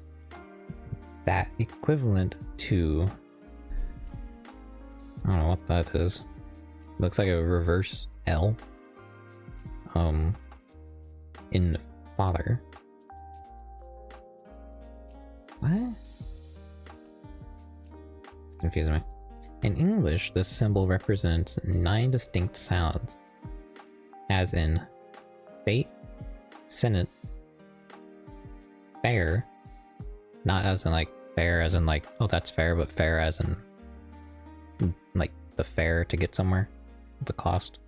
That equivalent to... I don't know what that is. Looks like a reverse L. In father. What? It's confusing me. In English, this symbol represents 9 distinct sounds, as in fate, senate, fair, not as in like fair as in like, oh that's fair, but fair as in like the fare to get somewhere, the cost.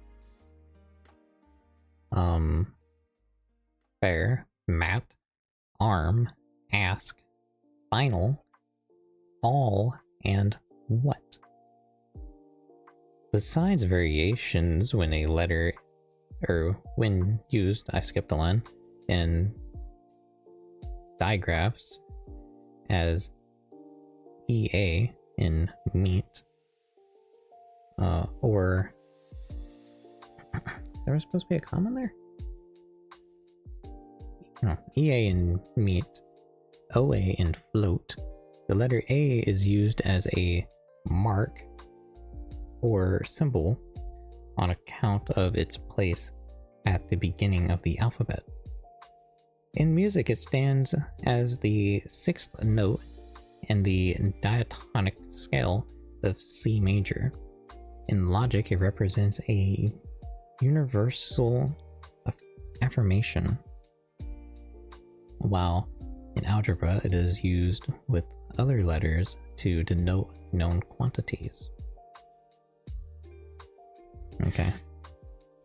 Fair, mat, arm, ask, final, all, and what. Besides variations when a letter, or when used, I skipped a line, in digraphs as EA in meat, or is there supposed to be a comma there? No, EA in meat, OA in float. The letter A is used as a mark or symbol on account of its place at the beginning of the alphabet. In music, it stands as the 6th note in the diatonic scale of C major. In logic, it represents a universal affirmation, while in algebra, it is used with other letters to denote known quantities. Okay,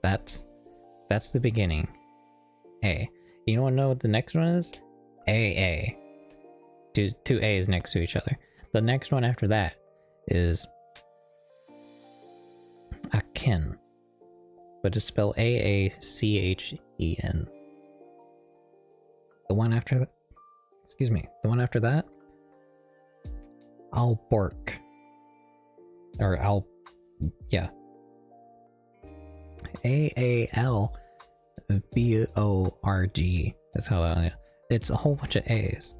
that's the beginning. A. You want to know what the next one is? AA. Two A's next to each other. The next one after that is akin, but it's spelled AACHEN. The one after that, the one after that, Alborg, or yeah, AALBORG. That's how that. It's a whole bunch of A's.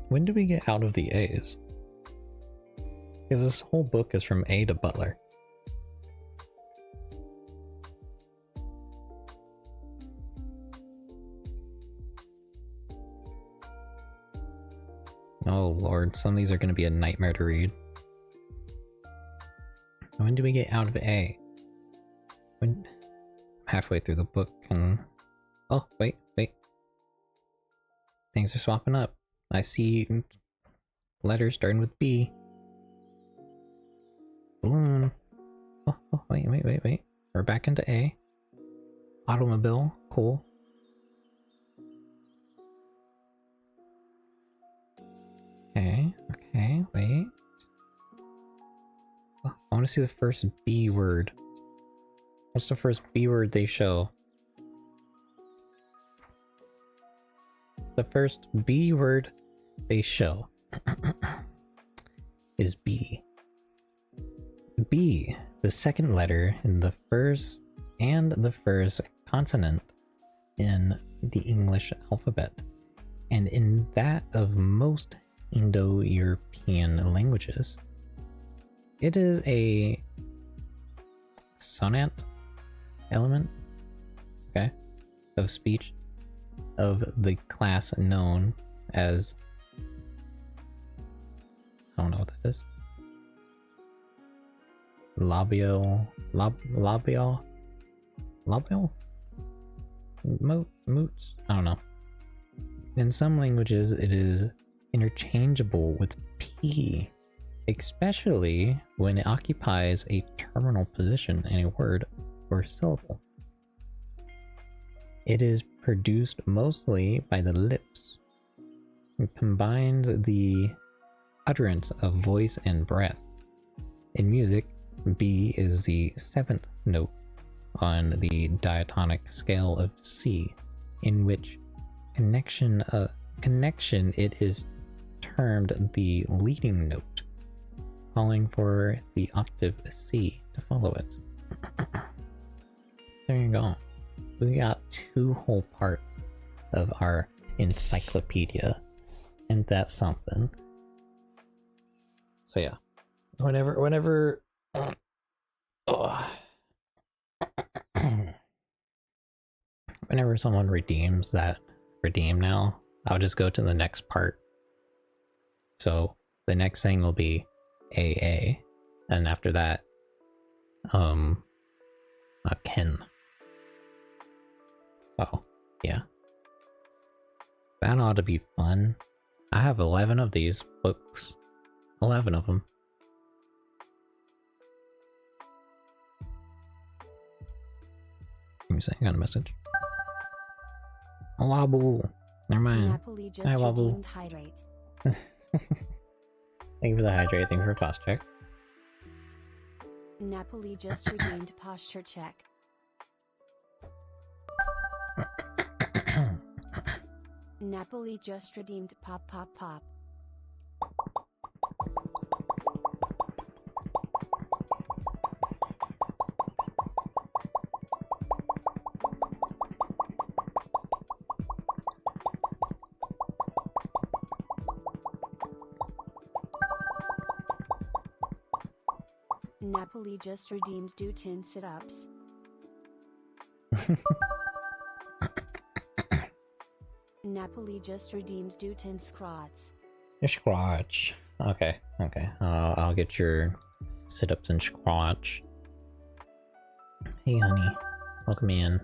When do we get out of the A's? Because this whole book is from A to Butler. Oh lord, some of these are going to be a nightmare to read. When do we get out of A? When... halfway through the book and... oh, wait. Things are swapping up. I see letters starting with B. Balloon. Oh, wait. We're back into A. Automobile. Cool. Okay, wait. Oh, I want to see the first B word. What's the first B word they show? The first B word they show is B. B, the second letter in the first consonant in the English alphabet, and in that of most Indo-European languages. It is a sonant element, okay, of speech of the class known as, I don't know what that is. Labial? Moots? I don't know. In some languages, it is interchangeable with P, especially when it occupies a terminal position in a word or syllable. It is produced mostly by the lips. It combines the utterance of voice and breath. In music, B is the 7th note on the diatonic scale of C, in which connection it is termed the leading note, calling for the octave C to follow it. There you go. We got 2 whole parts of our encyclopedia. Ain't that something? So yeah, whenever whenever someone redeems that redeem now, I'll just go to the next part. So the next thing will be AA, and after that, a Ken. So yeah, that ought to be fun. I have 11 of these books. 11 of them. Give me a second, I got a message. Oh, Wabu. Never mind. Napoli just Hi, Wabu. redeemed hydrate. Thank you for the hydrate. Thank you for posture check. Napoli just redeemed posture check. Napoli just redeemed pop pop pop. Napoli just redeemed do 10 sit-ups. Napoli just redeemed do 10 squats. Your squatch. Okay, okay. I'll get your sit-ups and squatch. Hey, honey. Welcome in.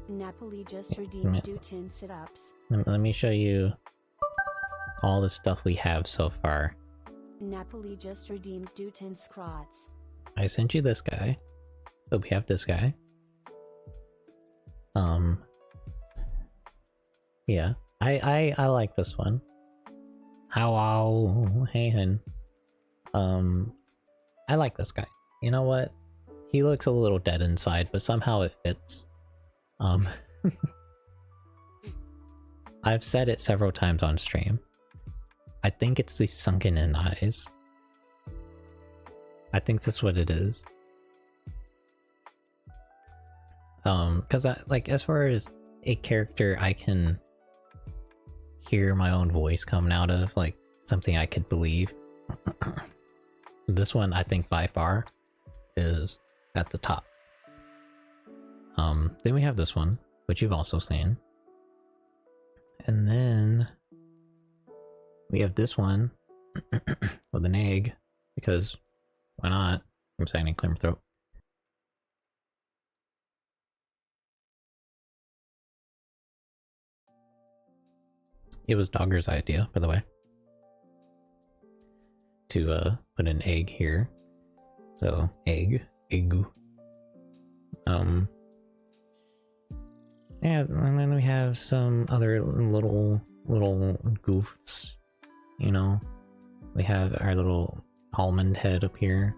Napoli just redeemed do 10 sit-ups. Let me show you all the stuff we have so far. Napoli just redeemed do 10 squats. I sent you this guy. So we have this guy. Yeah. I like this one. How hey hun. I like this guy. You know what? He looks a little dead inside, but somehow it fits. I've said it several times on stream. I think it's the sunken in eyes. I think that's what it is. Because as far as a character I can hear my own voice coming out of, like something I could believe. This one, I think by far, is at the top. Then we have this one, which you've also seen. And then we have this one with an egg, because why not? I'm saying in clear my throat. It was Dogger's idea, by the way, to put an egg here. So egg. Yeah, and then we have some other little goofs. You know, we have our little almond head up here,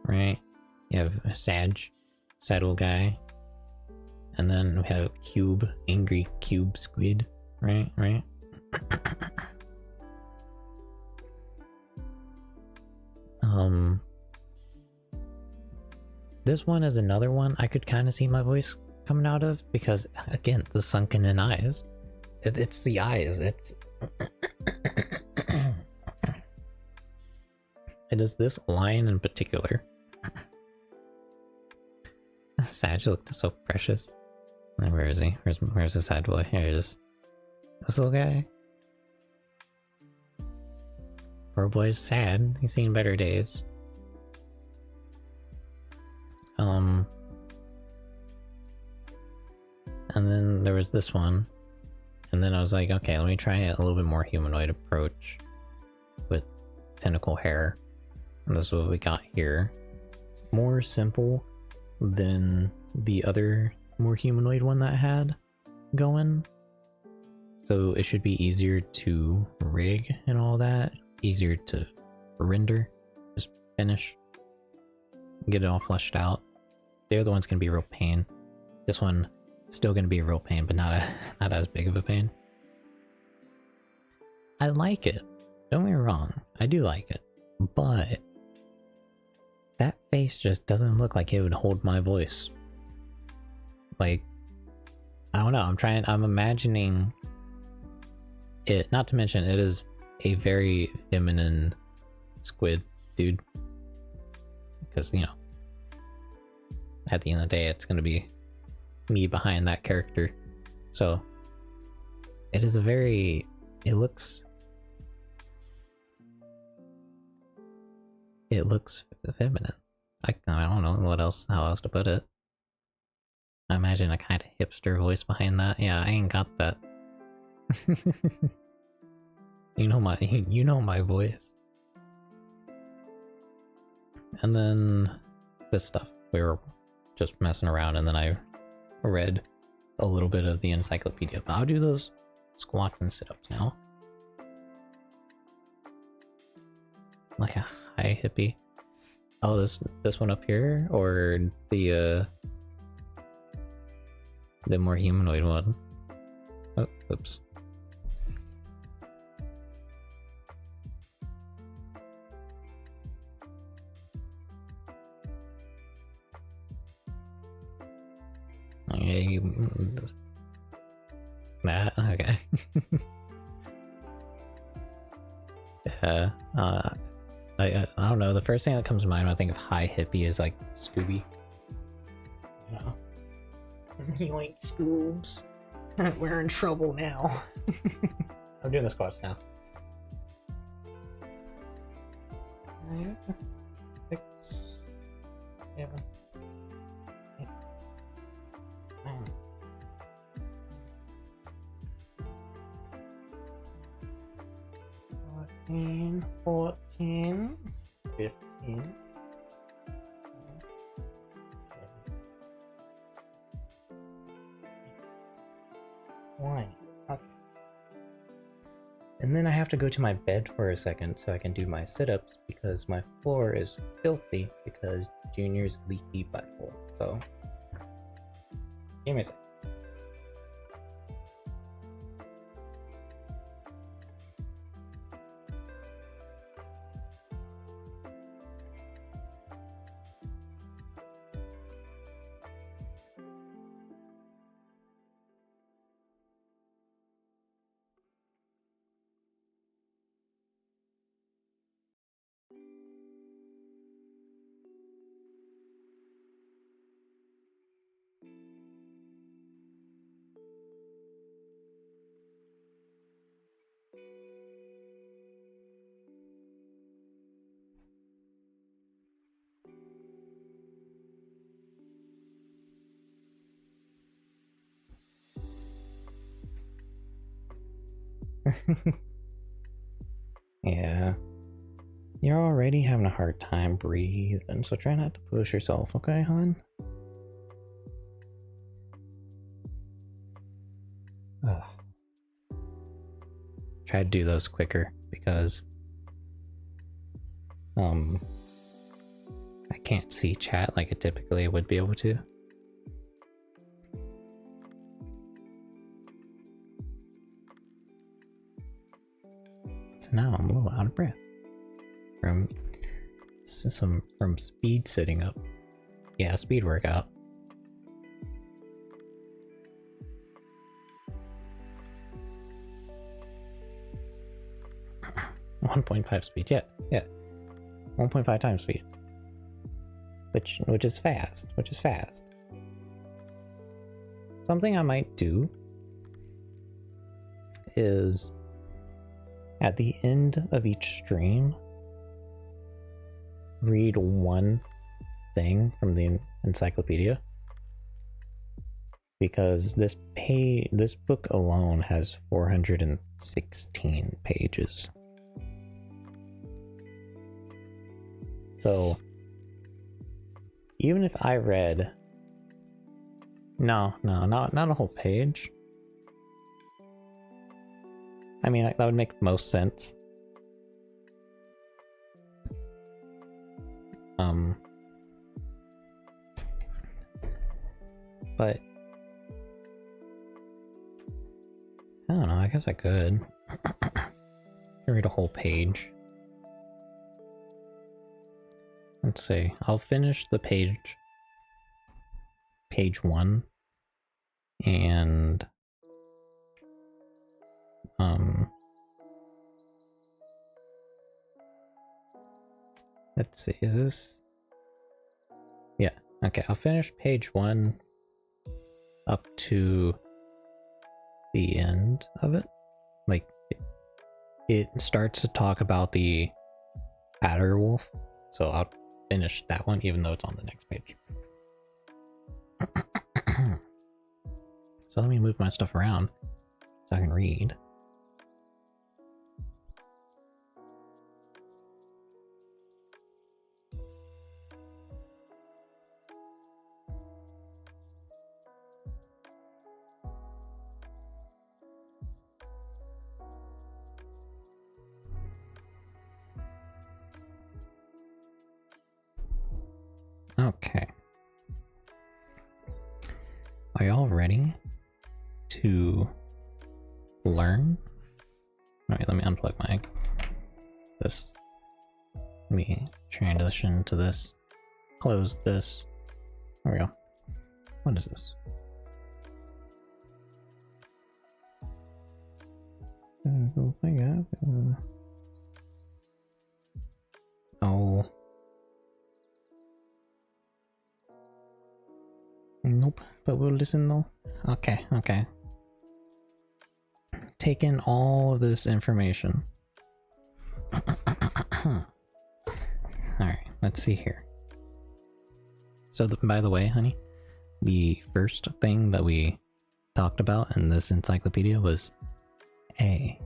right? You have Saddle guy, and then we have angry cube squid, right? This one is another one I could kind of see my voice coming out of, because again, the sunken in eyes. It's the eyes. It is this line in particular. Sag looked so precious. Where is he? Where's the sad boy? Here he is. This little guy. Poor boy's sad. He's seen better days. And then there was this one. And then I was like, okay, let me try a little bit more humanoid approach with tentacle hair. And this is what we got here. It's more simple than the other more humanoid one that I had going. So it should be easier to rig and all that. Easier to render. Just finish. Get it all fleshed out. The other one's gonna be a real pain. This one still gonna be a real pain, but not as big of a pain. I like it. Don't get me wrong, I do like it. But that face just doesn't look like it would hold my voice. Like, I don't know, I'm imagining it, not to mention it is a very feminine squid dude. Because, you know, at the end of the day, it's gonna be me behind that character. So, it is a very, it looks feminine. I don't know how else to put it. I imagine a kind of hipster voice behind that. Yeah, I ain't got that. you know my voice. And then this stuff, we were just messing around, and then I read a little bit of the encyclopedia. But I'll do those squats and sit-ups now. Like a high hippie. Oh, this one up here, or the more humanoid one. Oh, oops. Okay, that okay. Yeah. I don't know. The first thing that comes to mind when I think of high hippie is like Scooby. You know, yoink Scoobs. We're in trouble now. I'm doing the squats now. 9, 6, 7, 8, 9. 14, 15. 20. Okay. And then I have to go to my bed for a second so I can do my sit-ups because my floor is filthy because Junior's leaky butthole. So, give me a second. Yeah. You're already having a hard time breathing, so try not to push yourself, okay, hon? Ugh. Try to do those quicker because I can't see chat like I typically would be able to. So now I'm a little out of breath from speed sitting up. Yeah, speed workout. One 1.5 speed, yeah. 1.5 times speed. Which is fast. Something I might do is at the end of each stream read one thing from the encyclopedia, because this book alone has 416 pages. So even if I read not a whole page. I mean, that would make most sense. But I don't know, I guess I could. read a whole page. Let's see. I'll finish the page 1, and let's see. Is this? Yeah. Okay. I'll finish page 1 up to the end of it. Like it starts to talk about the adder wolf, so I'll finish that one even though it's on the next page. So let me move my stuff around so I can read. Okay. Are y'all ready to learn? Alright, let me unplug this. Let me transition to this. Close this. There we go. What is this? Oh my god. Oh. Nope, but we'll listen though. Okay, okay. Take in all of this information. Alright, let's see here. So, by the way, honey, the first thing that we talked about in this encyclopedia was A.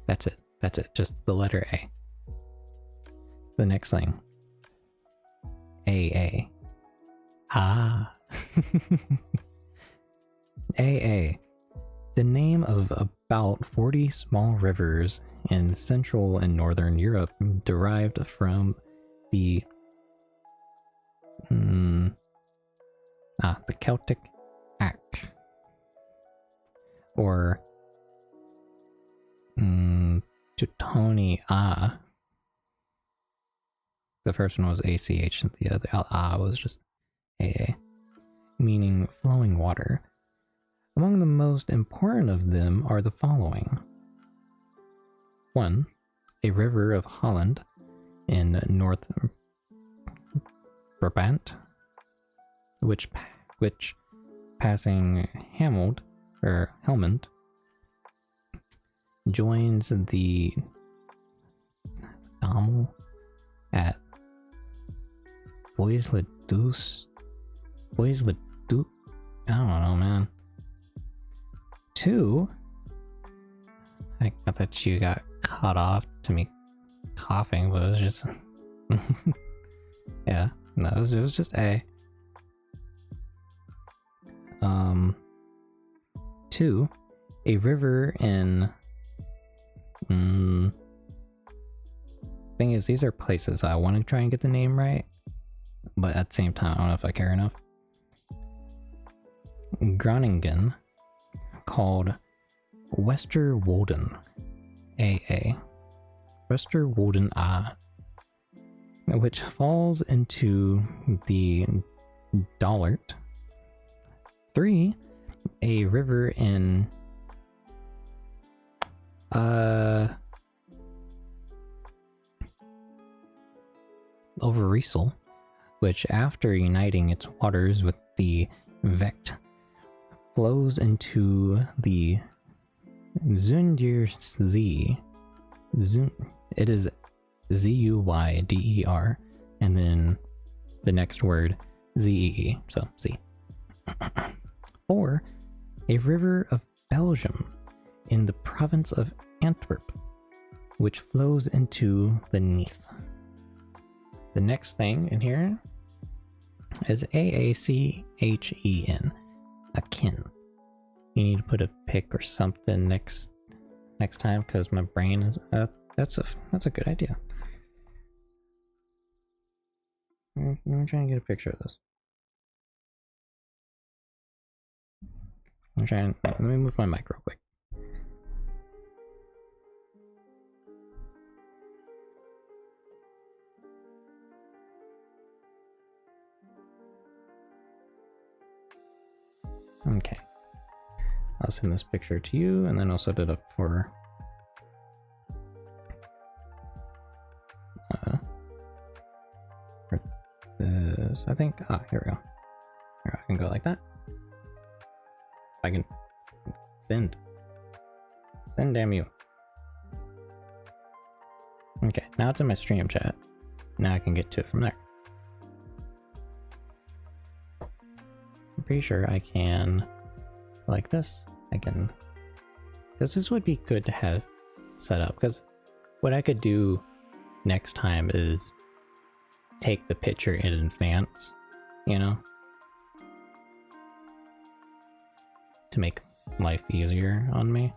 That's it. That's it. Just the letter A. The next thing. AA. Ah. AA. The name of about 40 small rivers in Central and Northern Europe derived from the Celtic Act, or Teutoni A. The first one was ACH, and the other A was just AA, meaning flowing water. Among the most important of them are the following. 1. A river of Holland in North Brabant, which passing Helmond joins the Dommel at Bois-le-Duc. I don't know, man. 2. I thought you got cut off to me coughing, but it was just yeah, no, it was just A. 2. A river in thing is, these are places I want to try and get the name right, but at the same time I don't know if I care enough. Groningen, called Westerwolden AA, Westerwolden A, which falls into the Dollart. 3. A river in Overijssel, which after uniting its waters with the Vecht flows into the Zunderzee. It is Zuyder, and then the next word Zee, so Z. 4. A river of Belgium in the province of Antwerp, which flows into the Neath. The next thing in here is AACHEN, akin. You need to put a pic or something next time, because my brain is that's a good idea. I'm trying to get a picture of this. Let me move my mic real quick. I'll send this picture to you, and then I'll set it up for this, I think. Ah, here we go. Here, I can go like that. I can send. Send, damn you. Okay, now it's in my stream chat. Now I can get to it from there. I'm pretty sure I can, like this, I can, because this would be good to have set up, because what I could do next time is take the picture in advance, you know, to make life easier on me.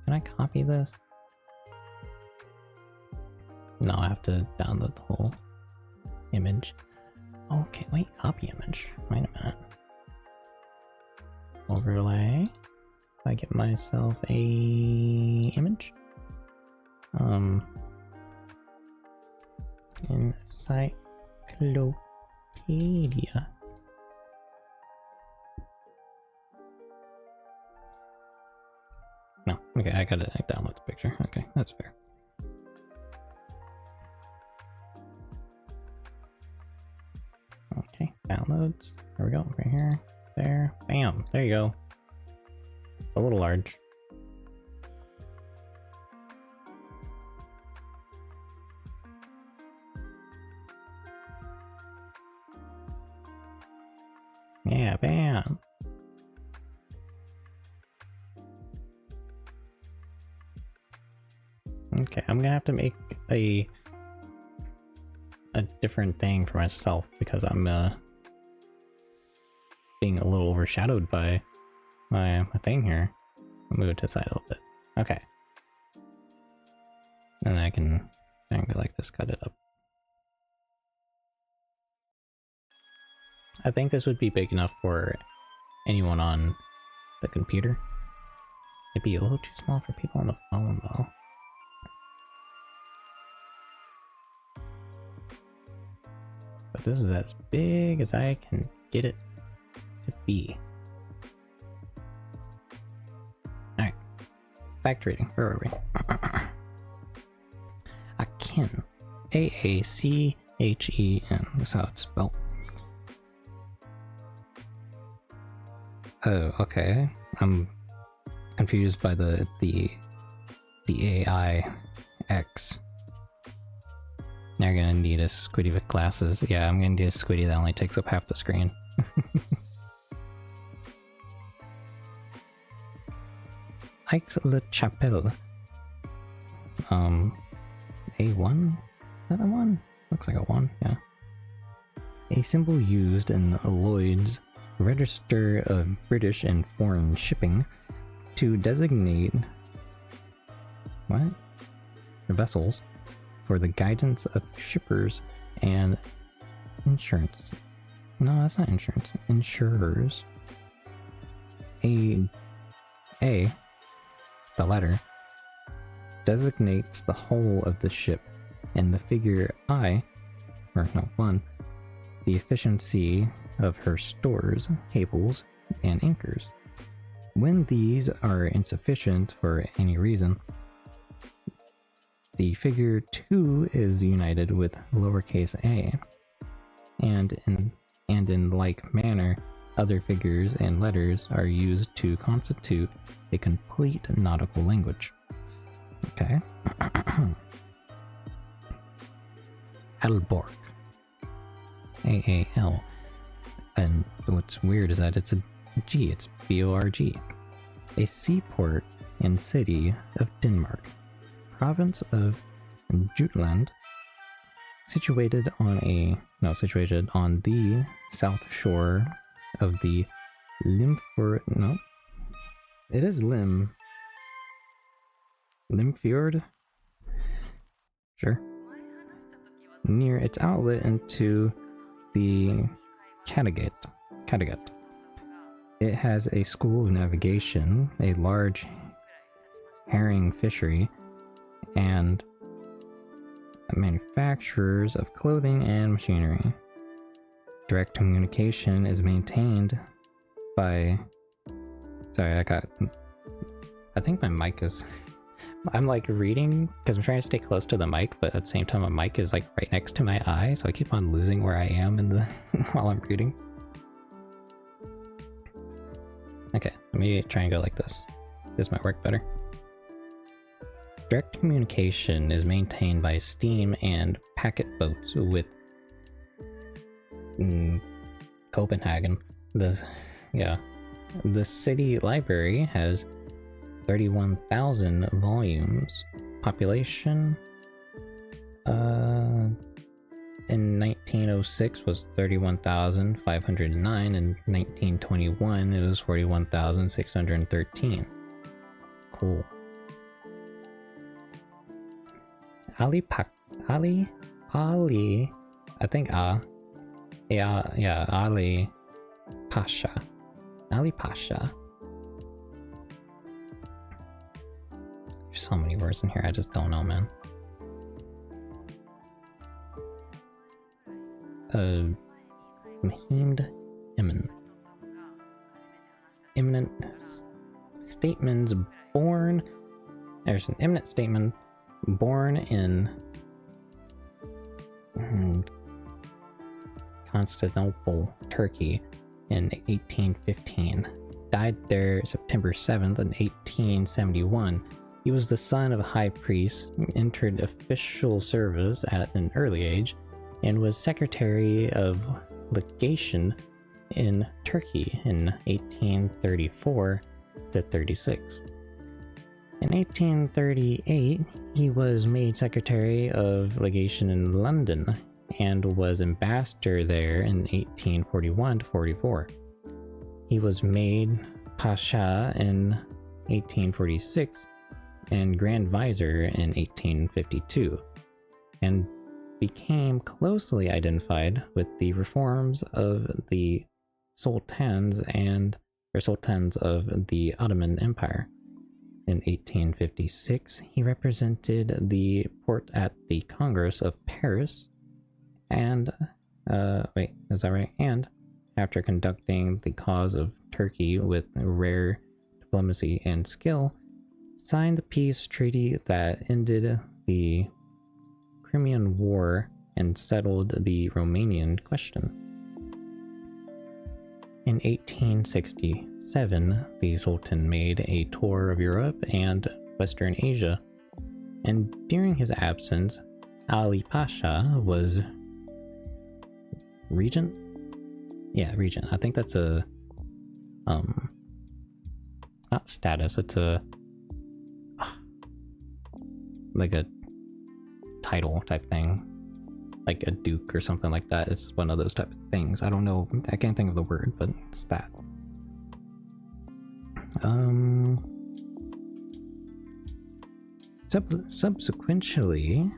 Can I copy this? No, I have to download the whole image. Okay, wait, copy image. Wait a minute. Overlay. I get myself a image. Encyclopedia. No, okay, I gotta download the picture. Okay, that's fair. Okay, downloads. There we go, right here. There. Bam. There you go. It's a little large. Yeah, bam. Okay, I'm gonna have to make a different thing for myself because I'm being a little overshadowed by my thing here. I'll move it to the side a little bit. Okay. And then I can go like this, cut it up. I think this would be big enough for anyone on the computer. It'd be a little too small for people on the phone though. But this is as big as I can get it to be. Alright. Back to reading. Where are we? Akin. A-A-C-H-E-N. That's how it's spelled. Oh, okay. I'm confused by the AI X. Now you're gonna need a squiddy with glasses. Yeah, I'm gonna do a squiddy that only takes up half the screen. Aix-la-Chapelle. A1? Is that a 1? Looks like a 1, yeah. A symbol used in Lloyd's Register of British and Foreign Shipping to designate vessels for the guidance of shippers and insurance. No, that's not insurance. Insurers. The letter, designates the whole of the ship, and the figure 1, the efficiency of her stores, cables, and anchors. When these are insufficient for any reason, the figure 2 is united with lowercase a, and in like manner, other figures and letters are used to constitute a complete nautical language. Okay. Aalborg. A-A-L. And what's weird is that it's a G, it's B-O-R-G. A seaport and city of Denmark. Province of Jutland, situated on the south shore of the Limfjord? Sure. Near its outlet into the Kattegat. It has a school of navigation, a large herring fishery, and manufacturers of clothing and machinery. Direct communication is maintained by Sorry, I think my mic is... I'm like reading, because I'm trying to stay close to the mic, but at the same time my mic is like right next to my eye, so I keep on losing where I am in the while I'm reading. Okay, let me try and go like this. This might work better. Direct communication is maintained by steam and packet boats with Copenhagen. The city library has 31,000 volumes. Population in 1906 was 31,509. In 1921 it was 41,613. Cool. Ali, I think Ali Pasha. Ali Pasha. There's so many words in here, I just don't know, man. Mahimd Eminent statements born. There's an eminent statement born in Constantinople, Turkey in 1815. Died there September 7th in 1871. He was the son of a high priest, entered official service at an early age, and was secretary of legation in Turkey in 1834 to 36. In 1838, he was made secretary of legation in London and was ambassador there in 1841 to 44. He was made pasha in 1846 and grand vizier in 1852, and became closely identified with the reforms of the sultans of the Ottoman Empire. In 1856, he represented the Porte at the Congress of Paris, and is that right? And after conducting the cause of Turkey with rare diplomacy and skill, signed the peace treaty that ended the Crimean War and settled the Romanian question. In 1867, the Sultan made a tour of Europe and Western Asia, and during his absence, Ali Pasha was regent? Yeah, regent. I think that's a, not status, it's a, like a title type thing. Like a duke or something like that. It's one of those type of things. I don't know. I can't think of the word, but it's that. Subsequently,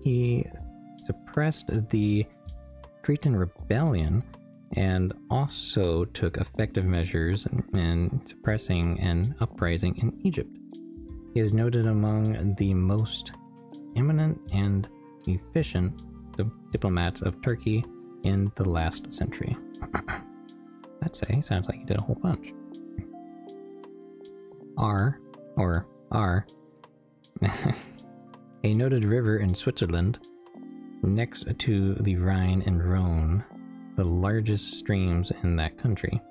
he suppressed the Cretan rebellion and also took effective measures in suppressing an uprising in Egypt. He is noted among the most eminent and efficient diplomats of Turkey in the last century. I'd say sounds like he did a whole bunch. R, a noted river in Switzerland, next to the Rhine and Rhone, the largest streams in that country.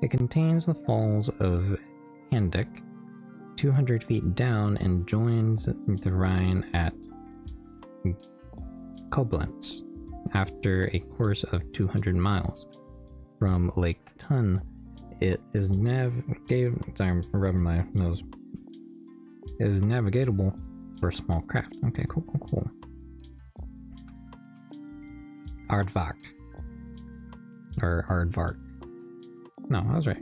It contains the falls of Handeck, 200 feet down, and joins the Rhine at Koblenz after a course of 200 miles. From Lake Thun, it is I'm rubbing my nose. Is navigatable for small craft. Okay, cool. Aardvark. Or Aardvark. No, I was right.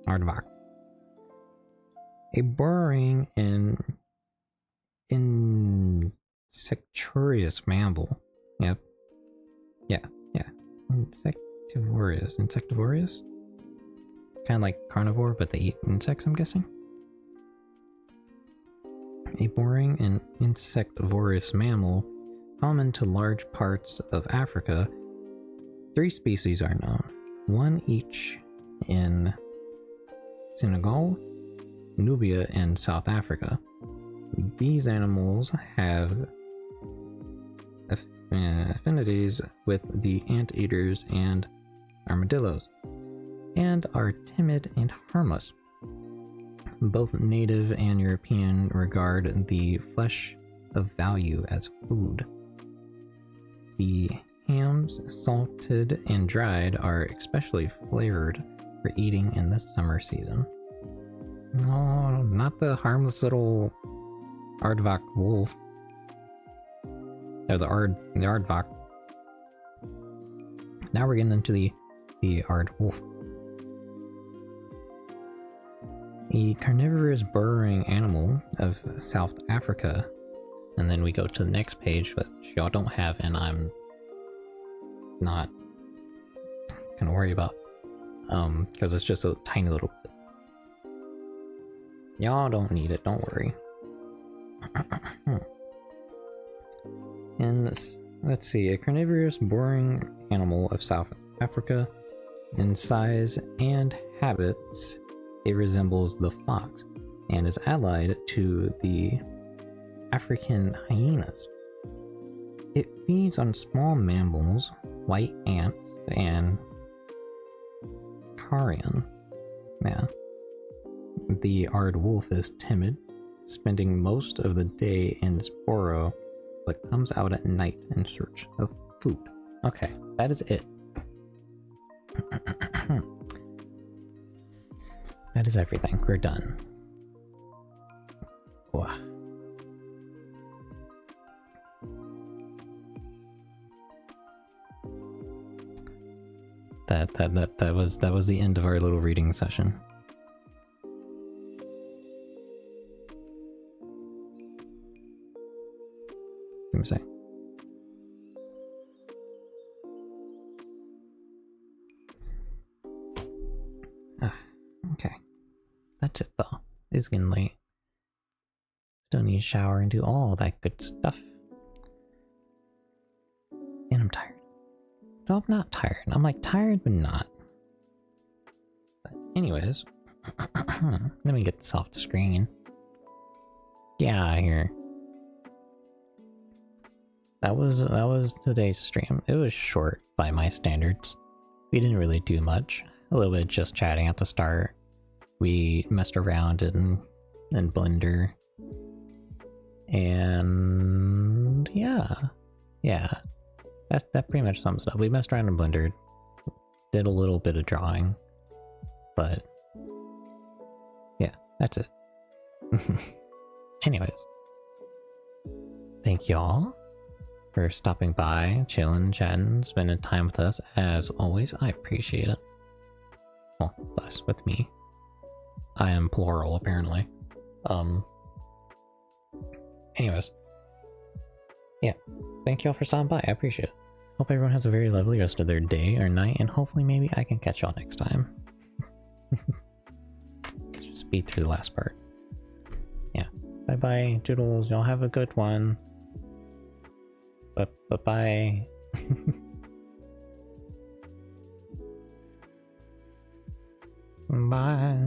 Aardvark. A burrowing insectivorous mammal. Yep. Yeah. Insectivorous. Kind of like carnivore, but they eat insects, I'm guessing. A boring and insectivorous mammal common to large parts of Africa. 3 species are known, one each in Senegal, Nubia, and South Africa. These animals have affinities with the anteaters and armadillos, and are timid and harmless. Both native and European regard the flesh of value as food. The hams, salted and dried, are especially flavored for eating in the summer season. No, not the harmless little aardvark wolf. Or the aardvark. Now we're getting into the aard wolf. A carnivorous burrowing animal of South Africa. And then we go to the next page, which y'all don't have, and I'm not gonna worry about. Because it's just a tiny little bit. Y'all don't need it, don't worry. And let's see, a carnivorous burrowing animal of South Africa. In size and habits, it resembles the fox and is allied to the African hyenas. It feeds on small mammals, white ants, and carrion. Yeah. The aard wolf is timid, spending most of the day in its burrow, but comes out at night in search of food. Okay, that is it. That is everything. We're done. Wow. That was the end of our little reading session. Let me say. Okay. That's it though. It's getting late. Still need to shower and do all that good stuff. And I'm tired. No, I'm not tired. I'm like tired, but not. But anyways, let me get this off the screen. Get out of here. That was today's stream. It was short by my standards. We didn't really do much. A little bit just chatting at the start. We messed around in Blender. And yeah. That pretty much sums it up. We messed around in Blender. Did a little bit of drawing. But yeah, that's it. Anyways. Thank y'all for stopping by, chilling, chatting, spending time with us. As always, I appreciate it. Well, less with me. I am plural, apparently. Anyways. Yeah. Thank y'all for stopping by. I appreciate it. Hope everyone has a very lovely rest of their day or night, and hopefully maybe I can catch y'all next time. Let's just speed through the last part. Yeah. Bye-bye, doodles. Y'all have a good one. Bye-bye. Bye.